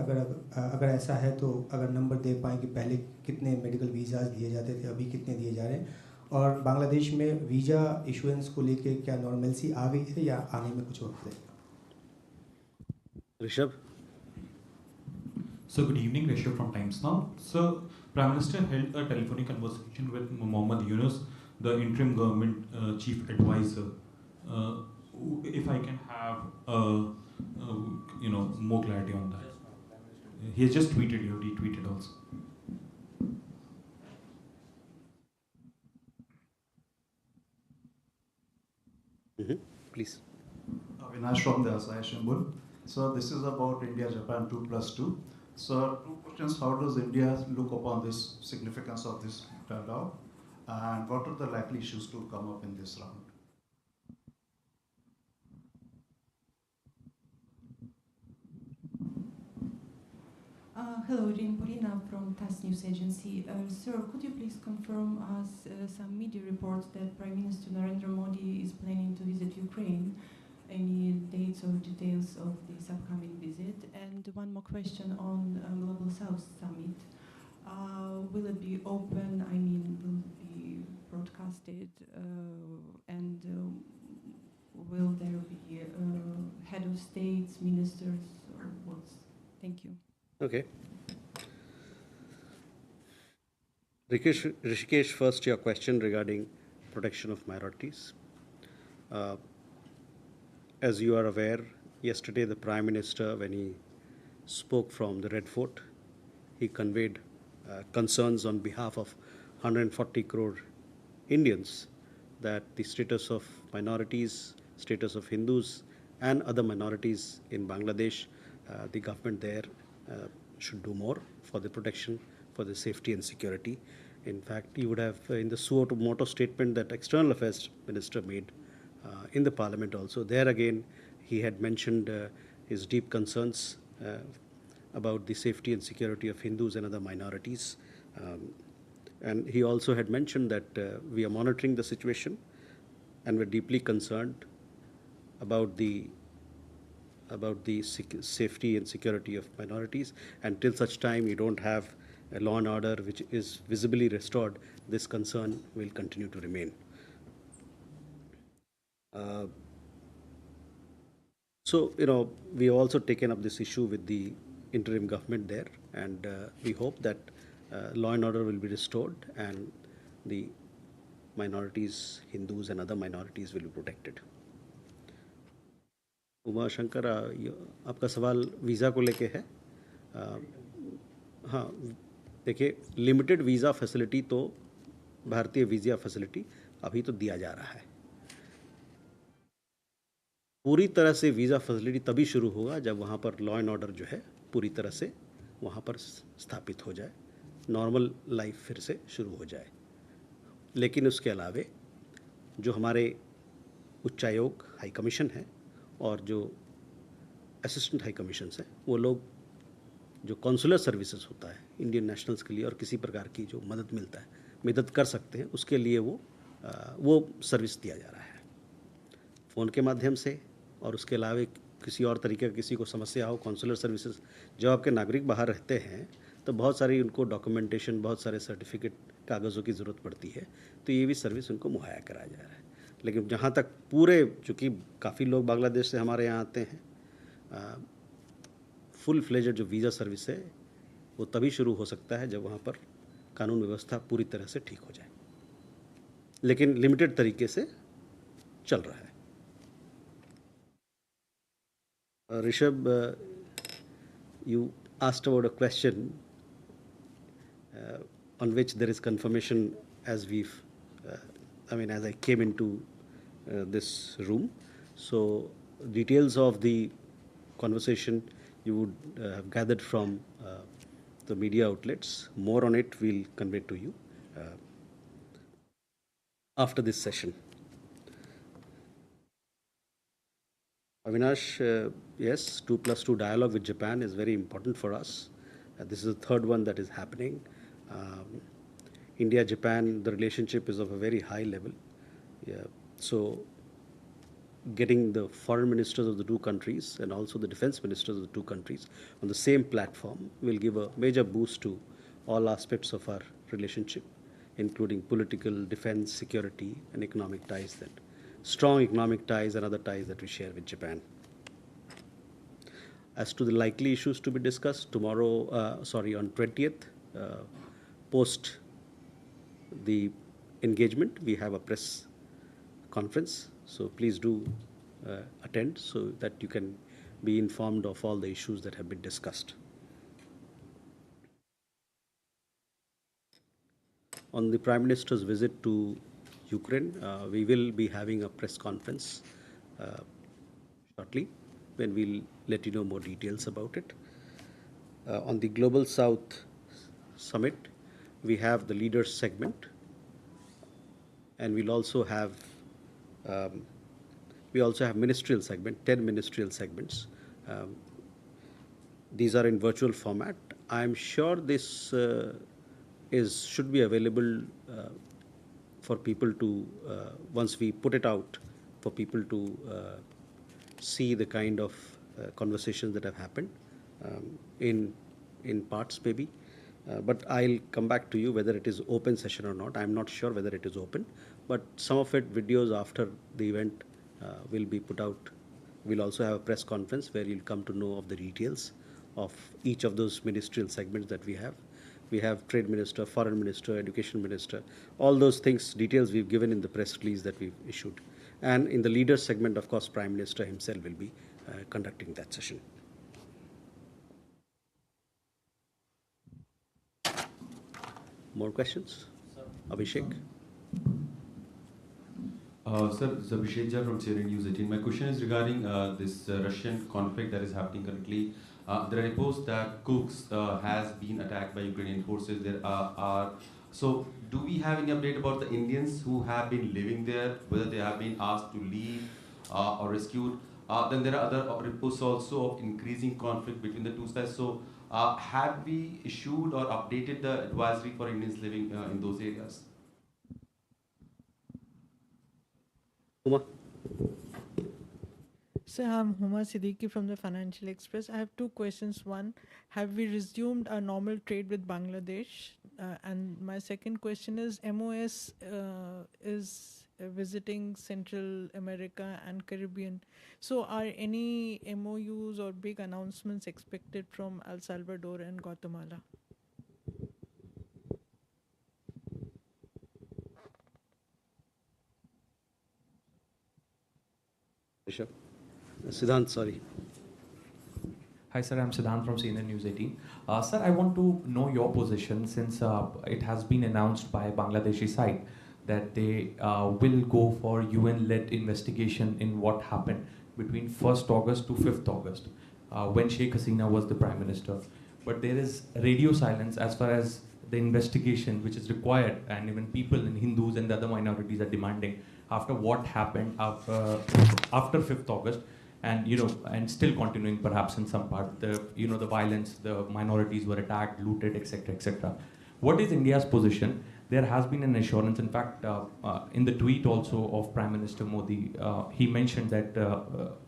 अगर ऐसा है तो अगर नंबर दे पाएँ कि पहले कितने मेडिकल वीज़ाज दिए जाते थे, अभी कितने दिए जा रहे हैं, और बांग्लादेश में वीज़ा इशुएंस को लेके क्या नॉर्मलसी आ गई है या आने में कुछ वक्त लगेगा? Rishabh? So, good evening, Rishabh from Times Now. So, Prime Minister held a telephonic conversation with Mohammad Yunus, the interim government chief advisor. If I can have more clarity on that. He has just tweeted, you retweeted also. Please. Avinash from the Asahi Shimbun. So this is about India-Japan 2+2. So 2 questions: how does India look upon this significance of this dialogue, and what are the likely issues to come up in this round? Hello, Jane Polina from TASS News Agency. Sir, could you please confirm us some media reports that Prime Minister Narendra Modi is planning to visit Ukraine? any dates or details of this upcoming visit? And one more question on Global South Summit. Will it be open? I mean, will it be broadcasted? And will there be head of states, ministers, or what's? Thank you. Okay. Rishikesh, first your question regarding protection of minorities. As you are aware, yesterday the Prime Minister, when he spoke from the Red Fort, he conveyed concerns on behalf of 140 crore Indians that the status of minorities, status of Hindus and other minorities in Bangladesh, the government there should do more for the protection, for the safety and security. In fact, you would have in the suo motu statement that External Affairs Minister made in the Parliament also, there again he had mentioned his deep concerns about the safety and security of Hindus and other minorities. And he also had mentioned that we are monitoring the situation and we're deeply concerned about the safety and security of minorities. And till such time we don't have a law and order which is visibly restored, this concern will continue to remain. So, we have also taken up this issue with the interim government there, and we hope that law and order will be restored and the minorities, Hindus and other minorities will be protected. Uma Shankar, आपका सवाल visa को लेके है. हाँ, देखिए, limited visa facility तो भारतीय visa facility अभी तो दिया जा रहा है. पूरी तरह से वीज़ा फैसिलिटी तभी शुरू होगा जब वहाँ पर लॉ एंड ऑर्डर जो है पूरी तरह से वहाँ पर स्थापित हो जाए, नॉर्मल लाइफ फिर से शुरू हो जाए. लेकिन उसके अलावे जो हमारे उच्चायोग हाई कमीशन है और जो असिस्टेंट हाई कमीशंस हैं, वो लोग जो कॉन्सुलर सर्विसेज होता है इंडियन नेशनल्स के लिए और किसी प्रकार की जो मदद मिलता है, मदद कर सकते हैं, उसके लिए वो सर्विस दिया जा रहा है फ़ोन के माध्यम से. और उसके अलावा किसी और तरीके का किसी को समस्या हो, कॉन्सुलर सर्विसेज, जब आपके नागरिक बाहर रहते हैं तो बहुत सारी उनको डॉक्यूमेंटेशन, बहुत सारे सर्टिफिकेट, कागज़ों की ज़रूरत पड़ती है, तो ये भी सर्विस उनको मुहैया कराया जा रहा है. लेकिन जहाँ तक पूरे, चूँकि काफ़ी लोग बांग्लादेश से हमारे यहाँ आते हैं, फुल फ्लेजेड जो वीज़ा सर्विस है वो तभी शुरू हो सकता है जब वहाँ पर कानून व्यवस्था पूरी तरह से ठीक हो जाए, लेकिन लिमिटेड तरीके से चल रहा है. Rishabh, you asked about a question on which there is confirmation as as I came into this room. So details of the conversation you would have gathered from the media outlets. More on it we'll convey to you after this session. Avinash, yes, 2+2 dialogue with Japan is very important for us. This is the third one that is happening. India-Japan, the relationship is of a very high level. Yeah. So getting the foreign ministers of the two countries and also the defense ministers of the two countries on the same platform will give a major boost to all aspects of our relationship, including political, defense, security, and economic ties, that strong economic ties and other ties that we share with Japan. As to the likely issues to be discussed tomorrow, on 20th, post the engagement, we have a press conference. So please do attend so that you can be informed of all the issues that have been discussed. On the Prime Minister's visit to Ukraine, we will be having a press conference shortly when we'll let you know more details about it. On the Global South Summit, we have the leaders segment, and we'll also have ministerial segment, 10 ministerial segments. These are in virtual format. I'm sure this should be available for people to, once we put it out, for people to see the kind of conversations that have happened in parts maybe. But I'll come back to you whether it is open session or not. I'm not sure whether it is open, but some of it videos after the event will be put out. We'll also have a press conference where you'll come to know of the details of each of those ministerial segments that we have. We have Trade Minister, Foreign Minister, Education Minister, all those things, details we've given in the press release that we've issued. And in the leaders segment, of course, Prime Minister himself will be conducting that session. More questions? Abhishek? Sir, Abhishek Jha from CNN News 18. My question is regarding this Russian conflict that is happening currently. There are reports that Kursk has been attacked by Ukrainian forces. So do we have any update about the Indians who have been living there, whether they have been asked to leave or rescued? Then there are other reports also of increasing conflict between the two sides. So have we issued or updated the advisory for Indians living in those areas? Huma? Sir, I'm Huma Siddiqui from the Financial Express. I have two questions. One, have we resumed our normal trade with Bangladesh? And my second question is, MOS is visiting Central America and Caribbean. So are any MOUs or big announcements expected from El Salvador and Guatemala? Siddhant, sorry. Hi, sir. I'm Siddhant from CNN News 18. Sir, I want to know your position since it has been announced by Bangladeshi side that they will go for UN-led investigation in what happened between 1st August to 5th August when Sheikh Hasina was the Prime Minister. But there is radio silence as far as the investigation which is required, and even people and Hindus and the other minorities are demanding after what happened after 5th August. And and still continuing perhaps in some part, the the violence, the minorities were attacked, looted, etc., etc. What is India's position? There has been an assurance. In fact, in the tweet also of Prime Minister Modi, he mentioned that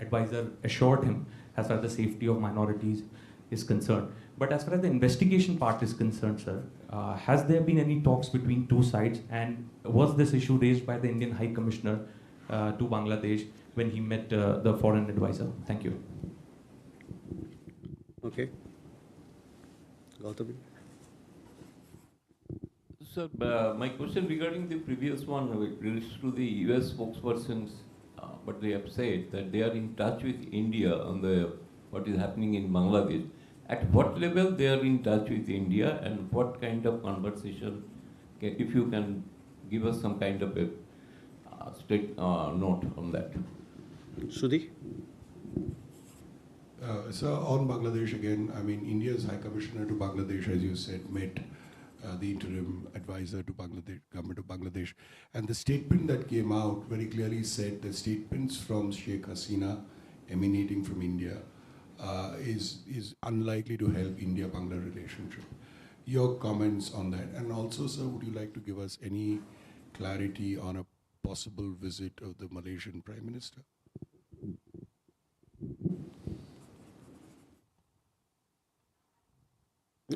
advisor assured him as far as the safety of minorities is concerned. But as far as the investigation part is concerned, sir, has there been any talks between two sides? And was this issue raised by the Indian High Commissioner to Bangladesh when he met the foreign advisor? Thank you. Okay. Gautam? Sir, my question regarding the previous one relates to the US spokespersons, but they have said that they are in touch with India on what is happening in Bangladesh. At what level they are in touch with India, and what kind of conversation, if you can give us some kind of a note on that. Sudhi? So on Bangladesh again, I mean, India's High Commissioner to Bangladesh, as you said, met the interim advisor to Bangladesh, government of Bangladesh. And the statement that came out very clearly said the statements from Sheikh Hasina emanating from India is unlikely to help India-Bangla relationship. Your comments on that. And also, sir, would you like to give us any clarity on a possible visit of the Malaysian Prime Minister?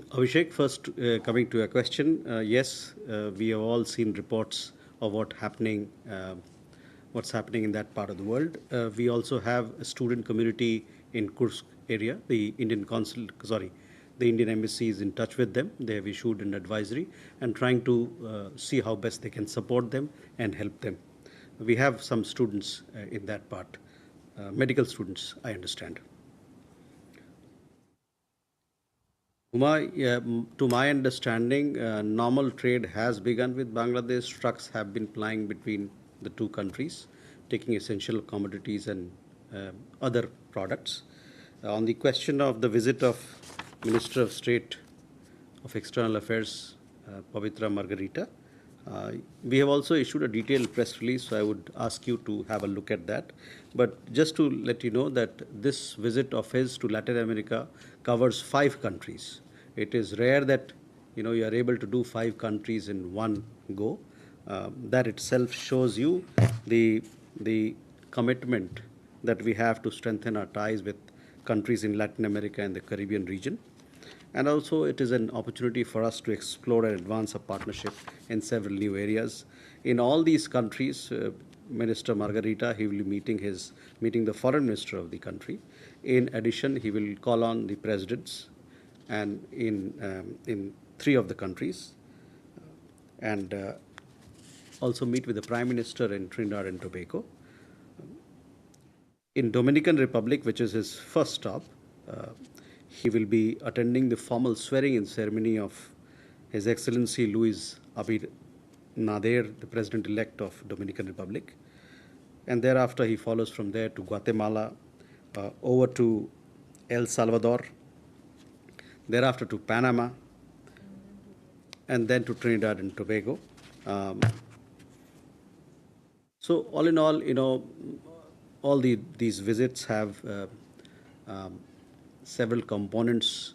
Abhishek, first coming to your question, yes, we have all seen reports of what's happening in that part of the world. We also have a student community in Kursk area. The Indian embassy is in touch with them. They have issued an advisory and trying to see how best they can support them and help them. We have some students in that part, medical students, I understand. To my understanding, normal trade has begun with Bangladesh. Trucks have been plying between the two countries, taking essential commodities and other products. On the question of the visit of Minister of State of External Affairs, Pavitra Margarita, we have also issued a detailed press release, so I would ask you to have a look at that. But just to let you know that this visit of his to Latin America covers 5 countries. It is rare that you are able to do 5 countries in one go. That itself shows you the commitment that we have to strengthen our ties with countries in Latin America and the Caribbean region. And also it is an opportunity for us to explore and advance a partnership in several new areas. In all these countries, Minister Margarita, he will be meeting the foreign minister of the country. In addition, he will call on the presidents and in 3 of the countries, and also meet with the Prime Minister in Trinidad and Tobago. In Dominican Republic, which is his first stop, he will be attending the formal swearing-in ceremony of His Excellency Luis Abinader, the President-elect of Dominican Republic. And thereafter, he follows from there to Guatemala, over to El Salvador, thereafter to Panama, and then to Trinidad and Tobago. So all in all, all these visits have several components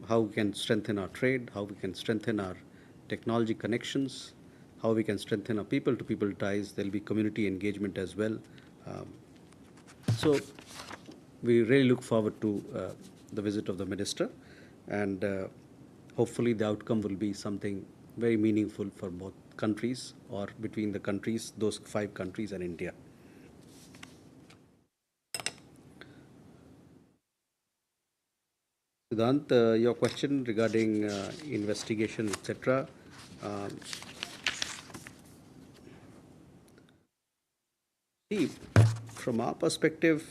how we can strengthen our trade, how we can strengthen our technology connections, how we can strengthen our people-to-people ties. There will be community engagement as well. So we really look forward to the visit of the minister, and hopefully the outcome will be something very meaningful for both countries, or between the countries, those 5 countries and India. Siddhant, your question regarding investigation, etc. See, from our perspective,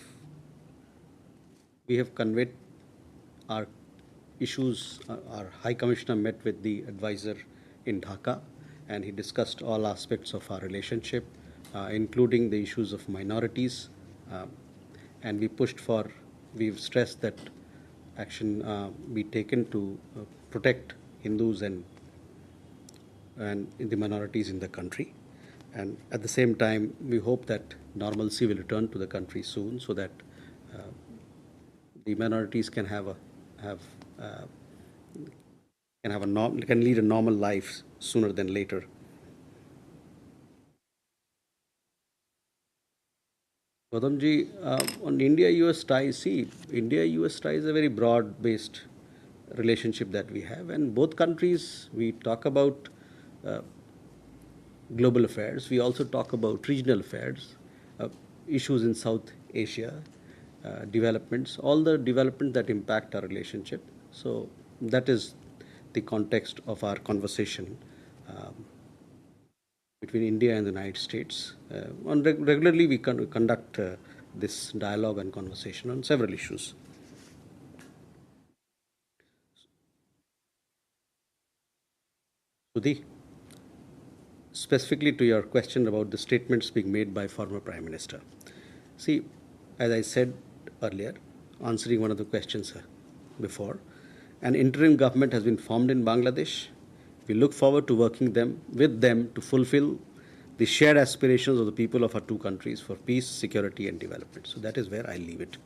we have conveyed our issues. Our High Commissioner met with the advisor in Dhaka, and he discussed all aspects of our relationship, including the issues of minorities. And we've stressed that action be taken to protect Hindus and the minorities in the country. And at the same time, we hope that normalcy will return to the country soon, so that the minorities can lead a normal life sooner than later. Gautamji, on India-US ties, see, India-US ties is a very broad-based relationship that we have, and both countries, we talk about global affairs, we also talk about regional affairs, issues in South Asia, developments, all the developments that impact our relationship. So that is the context of our conversation between India and the United States. Regularly we conduct this dialogue and conversation on several issues. Sudhi, specifically to your question about the statements being made by former Prime Minister. See, as I said earlier, answering one of the questions before, an interim government has been formed in Bangladesh. We look forward to working with them to fulfill the shared aspirations of the people of our 2 countries for peace, security, and development. So that is where I leave it.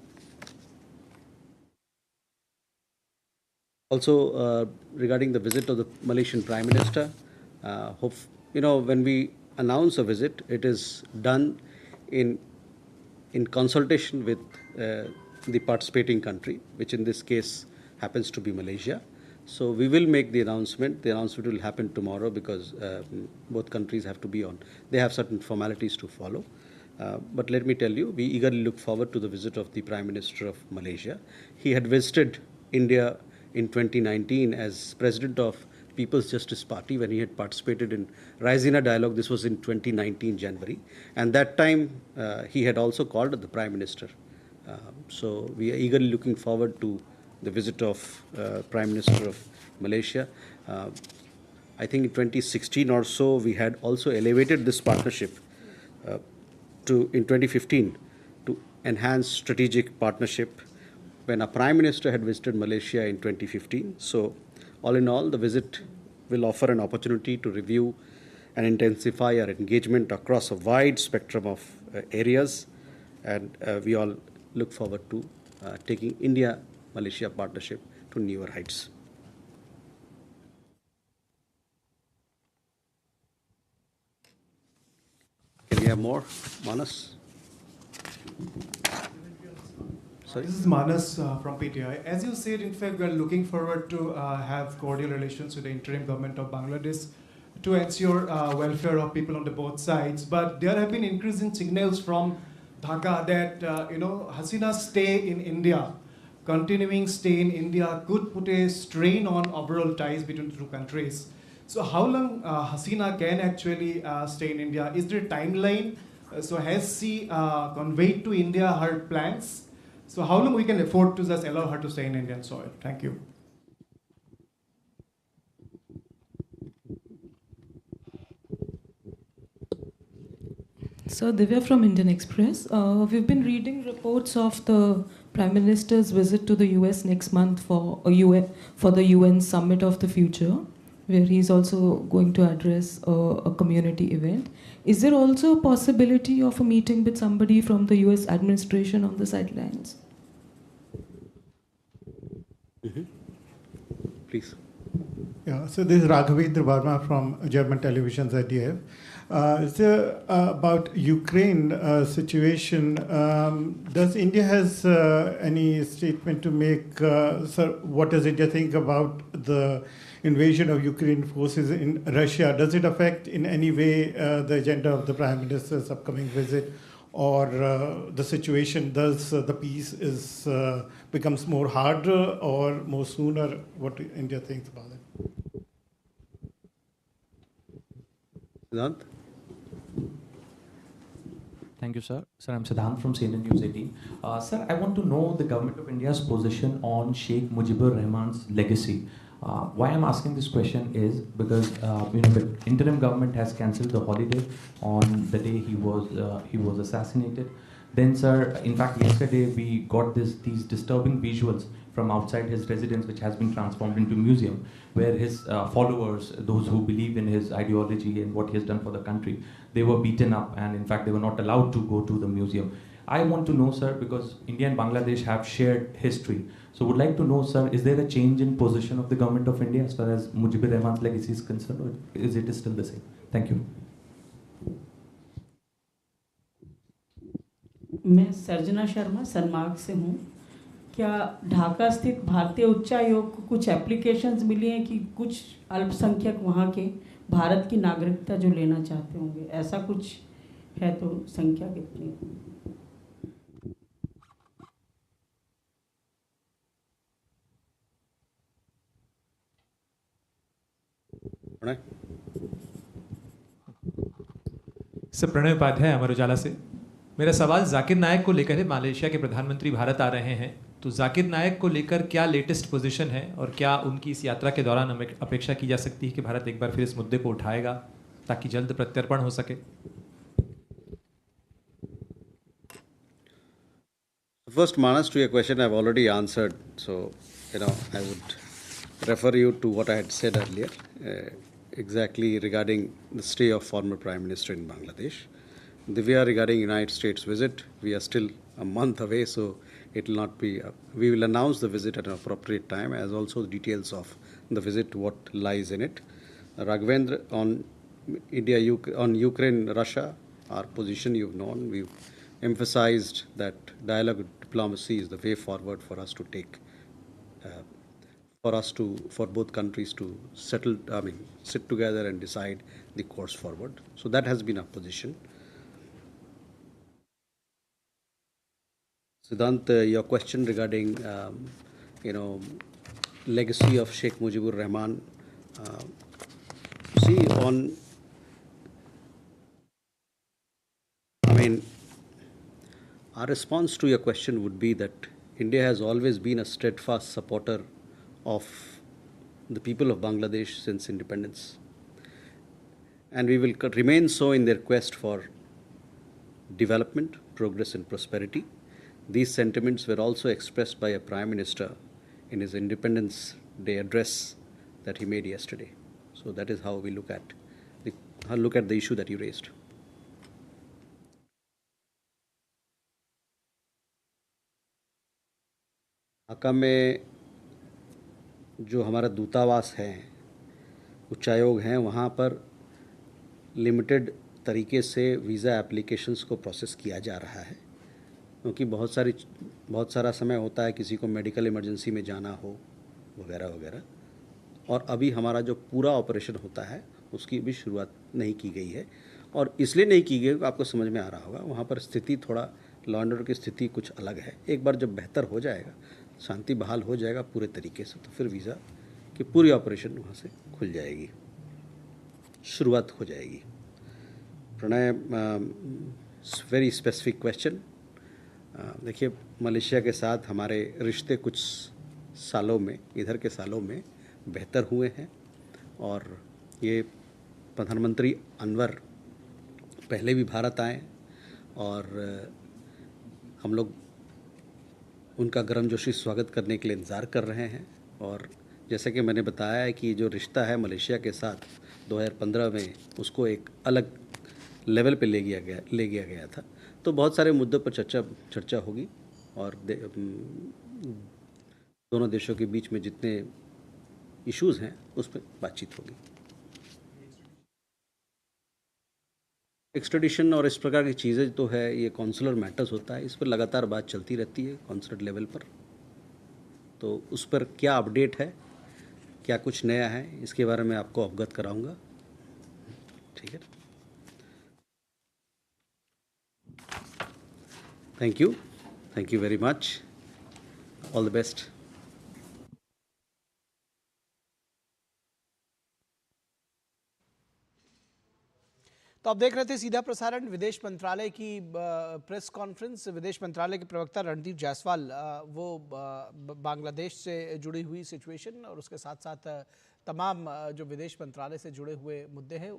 Also, regarding the visit of the Malaysian Prime Minister, when we announce a visit, it is done in consultation with the participating country, which in this case happens to be Malaysia. So we will make the announcement. The announcement will happen tomorrow, because both countries have to be on. They have certain formalities to follow. But let me tell you, we eagerly look forward to the visit of the Prime Minister of Malaysia. He had visited India in 2019 as President of People's Justice Party, when he had participated in Raisina Dialogue. This was in 2019 January. And that time, he had also called the Prime Minister. So we are eagerly looking forward to the visit of Prime Minister of Malaysia. I think in 2016 or so, we had also elevated this partnership in 2015 to enhance strategic partnership, when a Prime Minister had visited Malaysia in 2015. So all in all, the visit will offer an opportunity to review and intensify our engagement across a wide spectrum of areas, and we all look forward to taking India-Malaysia partnership to newer heights. Can we We have more. Manas? Sorry? This is Manas from PTI. As you said, in fact, we are looking forward to have cordial relations with the interim government of Bangladesh to ensure welfare of people on the both sides. But there have been increasing signals from Dhaka that Hasina's stay in India, continuing stay in India, could put a strain on overall ties between the two countries. So how long Hasina can actually stay in India? Is there a timeline? So has she conveyed to India her plans? So how long we can afford to just allow her to stay in Indian soil? Thank you. So Divya from Indian Express. We've been reading reports of the Prime Minister's visit to the US next month for the UN Summit of the Future, where he's also going to address a community event. Is there also a possibility of a meeting with somebody from the US administration on the sidelines? Please. Yeah, so this is Raghavendra Verma from German television ZDF. About Ukraine situation, does India has any statement to make? Sir, what does India think about the invasion of Ukraine forces in Russia? Does it affect in any way the agenda of the Prime Minister's upcoming visit, or the situation? Does the peace becomes more harder or more sooner? What India thinks about it? Siddhant? Thank you, sir. Sir, I'm Siddhant from CNN News 18. Sir, I want to know the government of India's position on Sheikh Mujibur Rahman's legacy. Why I'm asking this question is because the interim government has cancelled the holiday on the day he was assassinated. Then, sir, in fact, yesterday we got these disturbing visuals from outside his residence, which has been transformed into a museum, where his followers, those who believe in his ideology and what he has done for the country, they were beaten up, and in fact, they were not allowed to go to the museum. I want to know, sir, because India and Bangladesh have shared history. So would like to know, sir, is there a change in position of the government of India as far as Mujibur Rahman's legacy is concerned, or is it still the same? Thank you. मैं सर्जना शर्मा सनमार्ग से हूँ। क्या ढाका स्थित भारतीय उच्चायोग को कुछ applications मिली हैं कि कुछ अल्पसंख्यक वहाँ के भारत की नागरिकता जो लेना चाहते होंगे, ऐसा कुछ है तो संख्या कितनी? सर, प्रणय उपाध्याय, अमर उजाला से। मेरा सवाल जाकिर नायक को लेकर है। मालयशिया के प्रधानमंत्री भारत आ रहे हैं, तो जाकिर नायक को लेकर क्या लेटेस्ट पोजीशन है और क्या उनकी इस यात्रा के दौरान अपेक्षा की जा सकती है कि भारत एक बार फिर इस मुद्दे को उठाएगा ताकि जल्द प्रत्यर्पण हो सके? First, Manas, to your question, I've already answered. So, I would refer you to what I had said earlier, exactly regarding the stay of former Prime Minister in Bangladesh. Divya, regarding United States visit, we are still a month away, so it will not be. We will announce the visit at an appropriate time, as also the details of the visit, what lies in it. Raghavendra, on Ukraine, Russia, our position you've known. We've emphasized that dialogue and diplomacy is the way forward for us to take, for both countries to sit together and decide the course forward. So that has been our position. Siddhant, your question regarding, legacy of Sheikh Mujibur Rahman. Our response to your question would be that India has always been a steadfast supporter of the people of Bangladesh since independence. And we will remain so in their quest for development, progress and prosperity. These sentiments were also expressed by a Prime Minister in his Independence Day address that he made yesterday. So that is how we look at the issue that you raised. Dhaka में जो हमारा दूतावास है, उच्चायोग हैं, वहाँ पर limited तरीके से वीज़ा एप्लीकेशंस को प्रोसेस किया जा रहा है, क्योंकि बहुत सारा समय होता है किसी को मेडिकल इमरजेंसी में जाना हो वगैरह वगैरह, और अभी हमारा जो पूरा ऑपरेशन होता है उसकी भी शुरुआत नहीं की गई है। और इसलिए नहीं की गई, आपको समझ में आ रहा होगा, वहाँ पर स्थिति थोड़ा लॉ एंड ऑर्डर की स्थिति कुछ अलग है। एक बार जब बेहतर हो जाएगा, शांति बहाल हो जाएगा पूरे तरीके से, तो फिर वीज़ा की पूरी ऑपरेशन वहाँ से खुल जाएगी, शुरुआत हो जाएगी। Pranay, very specific question. देखिए, मलेशिया के साथ हमारे रिश्ते कुछ सालों में, इधर के सालों में बेहतर हुए हैं, और ये प्रधानमंत्री अनवर पहले भी भारत आए और हम लोग उनका गर्मजोशी स्वागत करने के लिए इंतज़ार कर रहे हैं। और जैसे कि मैंने बताया है कि जो रिश्ता है मलेशिया के साथ 2015 में, उसको एक अलग लेवल पे ले गया गया था। तो बहुत सारे मुद्दों पर चर्चा होगी, और दोनों देशों के बीच में जितने इश्यूज़ हैं उस पर बातचीत होगी। एक्स्ट्रेडिशन और इस प्रकार की चीज़ें तो है, ये कॉन्सुलर मैटर्स होता है, इस पर लगातार बात चलती रहती है कॉन्सुलेट लेवल पर। तो उस पर क्या अपडेट है, क्या कुछ नया है, इसके बारे में आपको अवगत कराऊंगा। ठीक है, thank you very much, all the best. तो आप देख रहे थे सीधा प्रसारण विदेश मंत्रालय की प्रेस कॉन्फ्रेंस। विदेश मंत्रालय के प्रवक्ता रणदीप जायसवाल वो बांग्लादेश से जुड़ी हुई सिचुएशन और उसके साथ साथ तमाम जो विदेश मंत्रालय से जुड़े हुए मुद्दे हैं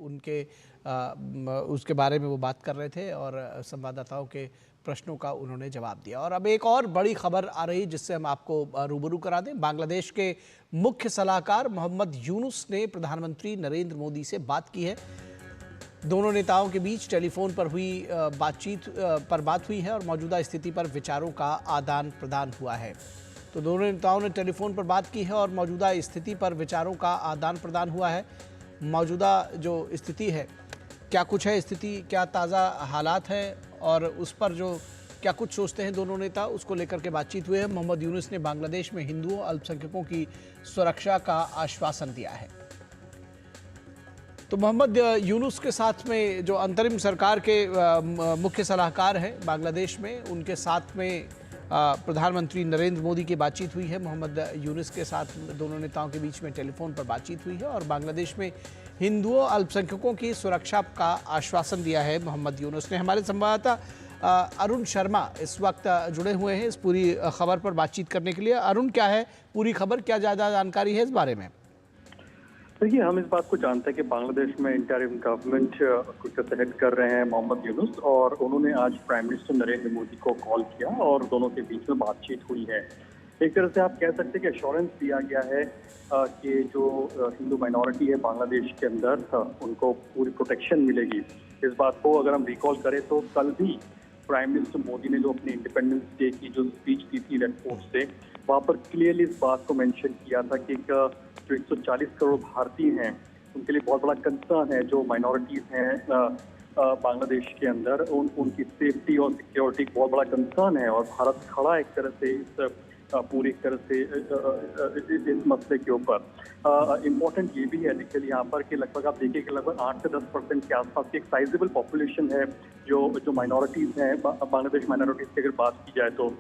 उसके बारे में वो बात कर रहे थे, और संवाददाताओं के प्रश्नों का उन्होंने जवाब दिया। और अब एक और बड़ी खबर आ रही जिससे हम आपको रूबरू करा दें। बांग्लादेश के मुख्य सलाहकार मोहम्मद यूनुस ने प्रधानमंत्री नरेंद्र मोदी से बात की है। दोनों नेताओं के बीच टेलीफोन पर हुई बात हुई है और मौजूदा स्थिति पर विचारों का आदान प्रदान हुआ है। तो दोनों नेताओं ने टेलीफोन पर बात की है और मौजूदा स्थिति पर विचारों का आदान प्रदान हुआ है। मौजूदा जो स्थिति है, क्या कुछ है स्थिति, क्या ताज़ा हालात हैं और उस पर जो क्या कुछ सोचते हैं दोनों नेता, उसको लेकर के बातचीत हुई है। मोहम्मद यूनुस ने बांग्लादेश में हिंदुओं अल्पसंख्यकों की सुरक्षा का आश्वासन दिया है। तो मोहम्मद यूनुस के साथ में जो अंतरिम सरकार के मुख्य सलाहकार हैं बांग्लादेश में, उनके साथ में प्रधानमंत्री नरेंद्र मोदी की बातचीत हुई है। मोहम्मद यूनुस के साथ दोनों नेताओं के बीच में टेलीफोन पर बातचीत हुई है और बांग्लादेश में हिंदुओं अल्पसंख्यकों की सुरक्षा का आश्वासन दिया है मोहम्मद यूनुस ने। हमारे संवाददाता अरुण शर्मा इस वक्त जुड़े हुए हैं इस पूरी खबर पर बातचीत करने के लिए। अरुण, क्या है पूरी खबर, क्या ज़्यादा जानकारी है इस बारे में? देखिए, हम इस बात को जानते हैं कि बांग्लादेश में इंटरिम गवर्नमेंट को हेड कर रहे हैं मोहम्मद यूनुस, और उन्होंने आज प्राइम मिनिस्टर नरेंद्र मोदी को कॉल किया और दोनों के बीच में बातचीत हुई है। एक तरह से आप कह सकते हैं कि एश्योरेंस दिया गया है कि जो हिंदू माइनॉरिटी है बांग्लादेश के अंदर, उनको पूरी प्रोटेक्शन मिलेगी। इस बात को अगर हम रिकॉल करें तो कल भी प्राइम मिनिस्टर मोदी ने जो अपनी इंडिपेंडेंस डे की जो स्पीच दी थी रेड फोर्ट से, वहाँ पर क्लियरली इस बात को मेंशन किया था कि जो 140 करोड़ भारतीय हैं उनके लिए बहुत बड़ा कंसर्न है, जो माइनॉरिटीज़ हैं बांग्लादेश के अंदर, उनकी सेफ्टी और सिक्योरिटी बहुत बड़ा कंसर्न है। और भारत खड़ा एक तरह से इस पूरी तरह से इस मसले के ऊपर। इम्पोर्टेंट ये भी है देखिए यहाँ पर कि लगभग आप देखिए कि लगभग 8 से 10% के आसपास की एक साइजेबल पॉपुलेशन है जो माइनॉरिटीज़ हैं बांग्लादेश माइनॉरिटीज़ की अगर बात की जाए तो।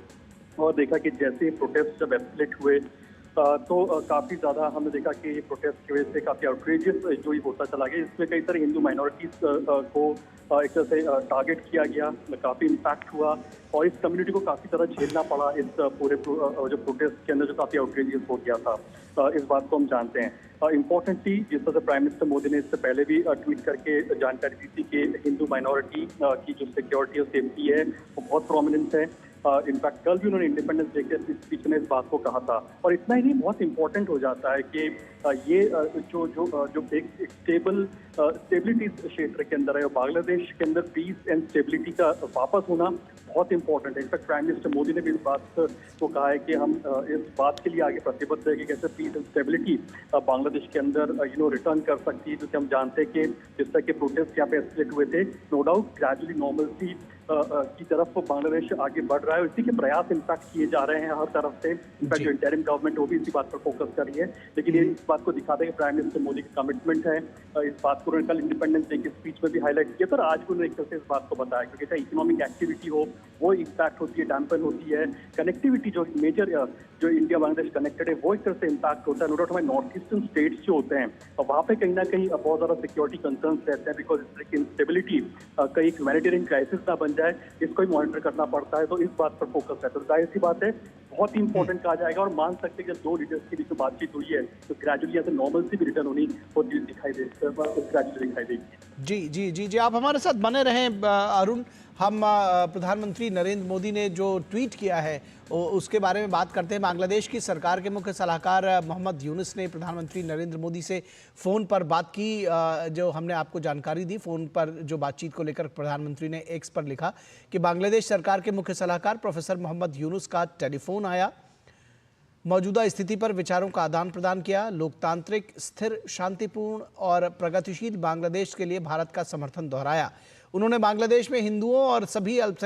और देखा कि जैसे प्रोटेस्ट जब एस्केलेट हुए तो काफ़ी ज़्यादा हमने देखा कि ये प्रोटेस्ट की वजह से काफ़ी आउटरेजियस जो ही होता चला गया। इसमें कई सारे हिंदू माइनॉरिटीज़ को एक तरह से टारगेट किया गया, काफ़ी इम्पैक्ट हुआ और इस कम्युनिटी को काफ़ी ज़्यादा झेलना पड़ा इस पूरे जो प्रोटेस्ट के अंदर जो काफ़ी आउटरेजियस हो गया था। इस बात को हम जानते हैं। इम्पोर्टेंटली जिस तरह से प्राइम मिनिस्टर मोदी ने इससे पहले भी ट्वीट करके जानकारी दी थी कि हिंदू माइनॉरिटी की जो सिक्योरिटी और सेफ्टी है वो बहुत प्रोमिनेंट है। इनफैक्ट कल भी उन्होंने इंडिपेंडेंस डे के स्पीच में इस बात को कहा था। और इतना ही नहीं, बहुत इंपॉर्टेंट हो जाता है कि ये जो एक स्टेबिलिटी क्षेत्र के अंदर है, बांग्लादेश के अंदर पीस एंड स्टेबिलिटी का वापस होना बहुत इंपॉर्टेंट है। इनफैक्ट प्राइम मिनिस्टर मोदी ने भी इस बात को कहा है कि हम इस बात के लिए आगे प्रतिबद्ध है कि कैसे पीस एंड स्टेबिलिटी बांग्लादेश के अंदर रिटर्न कर सकती है, क्योंकि हम जानते हैं कि जिस तरह के प्रोटेस्ट यहाँ पे एस्केलेट हुए थे, नो डाउट ग्रेजुअली नॉर्मलसी की तरफ बांग्लादेश आगे बढ़ रहा है और इसी के प्रयास इनफैक्ट किए जा रहे हैं हर तरफ से। इनफैक्ट जो इंटरिम गवर्नमेंट वो भी इसी बात पर फोकस कर रही है, लेकिन ये इस बात को दिखाता है कि प्राइम मिनिस्टर मोदी की कमिटमेंट है। इस बात को उन्होंने कल इंडिपेंडेंस डे की स्पीच में भी हाईलाइट किया था, आज भी उन्होंने एक तरह से इस बात को बताया, क्योंकि चाहे इकोनॉमिक एक्टिविटी हो वो इम्पैक्ट होती है, डैम्पन होती है, कनेक्टिविटी जो मेजर जो इंडिया बांग्लादेश कनेक्टेड है वो एक तरह से इम्पैक्ट होता है। नो डाउट हमारे नॉर्थ ईस्टर्न स्टेट्स जो होते हैं और वहाँ पे कहीं ना कहीं बहुत ज़्यादा सिक्योरिटी कंसर्न्स रहते हैं, बिकॉज इस तरह की इंस्टेबिलिटी कहीं ह्यूमैनिटेरियन क्राइसिस ना बन जाए, इसको ही मॉनिटर करना पड़ता है। तो इस बात पर फोकस है, तो जाहिर सी बात है बहुत ही इंपॉर्टेंट कहा जाएगा और मान सकते हैं कि दो लीडर्स के बीच में बातचीत हुई है तो ग्रेजुअली ऐसे नॉर्मल सी भी रिटर्न होनी होती दिखाई देगी। जी जी जी जी, आप हमारे साथ बने रहें अरुण। हम प्रधानमंत्री नरेंद्र मोदी ने जो ट्वीट किया है उसके बारे में बात करते हैं। बांग्लादेश की सरकार के मुख्य सलाहकार मोहम्मद यूनुस ने प्रधानमंत्री नरेंद्र मोदी से फ़ोन पर बात की। जो हमने आपको जानकारी दी, फ़ोन पर जो बातचीत को लेकर प्रधानमंत्री ने एक्स पर लिखा कि बांग्लादेश सरकार के मुख्य सलाहकार प्रोफेसर मोहम्मद यूनुस का टेलीफोन आया, मौजूदा स्थिति पर विचारों का आदान प्रदान किया, लोकतांत्रिक, स्थिर, शांतिपूर्ण और प्रगतिशील बांग्लादेश के लिए भारत का समर्थन दोहराया। उन्होंने बांग्लादेश में हिंदुओं और सभी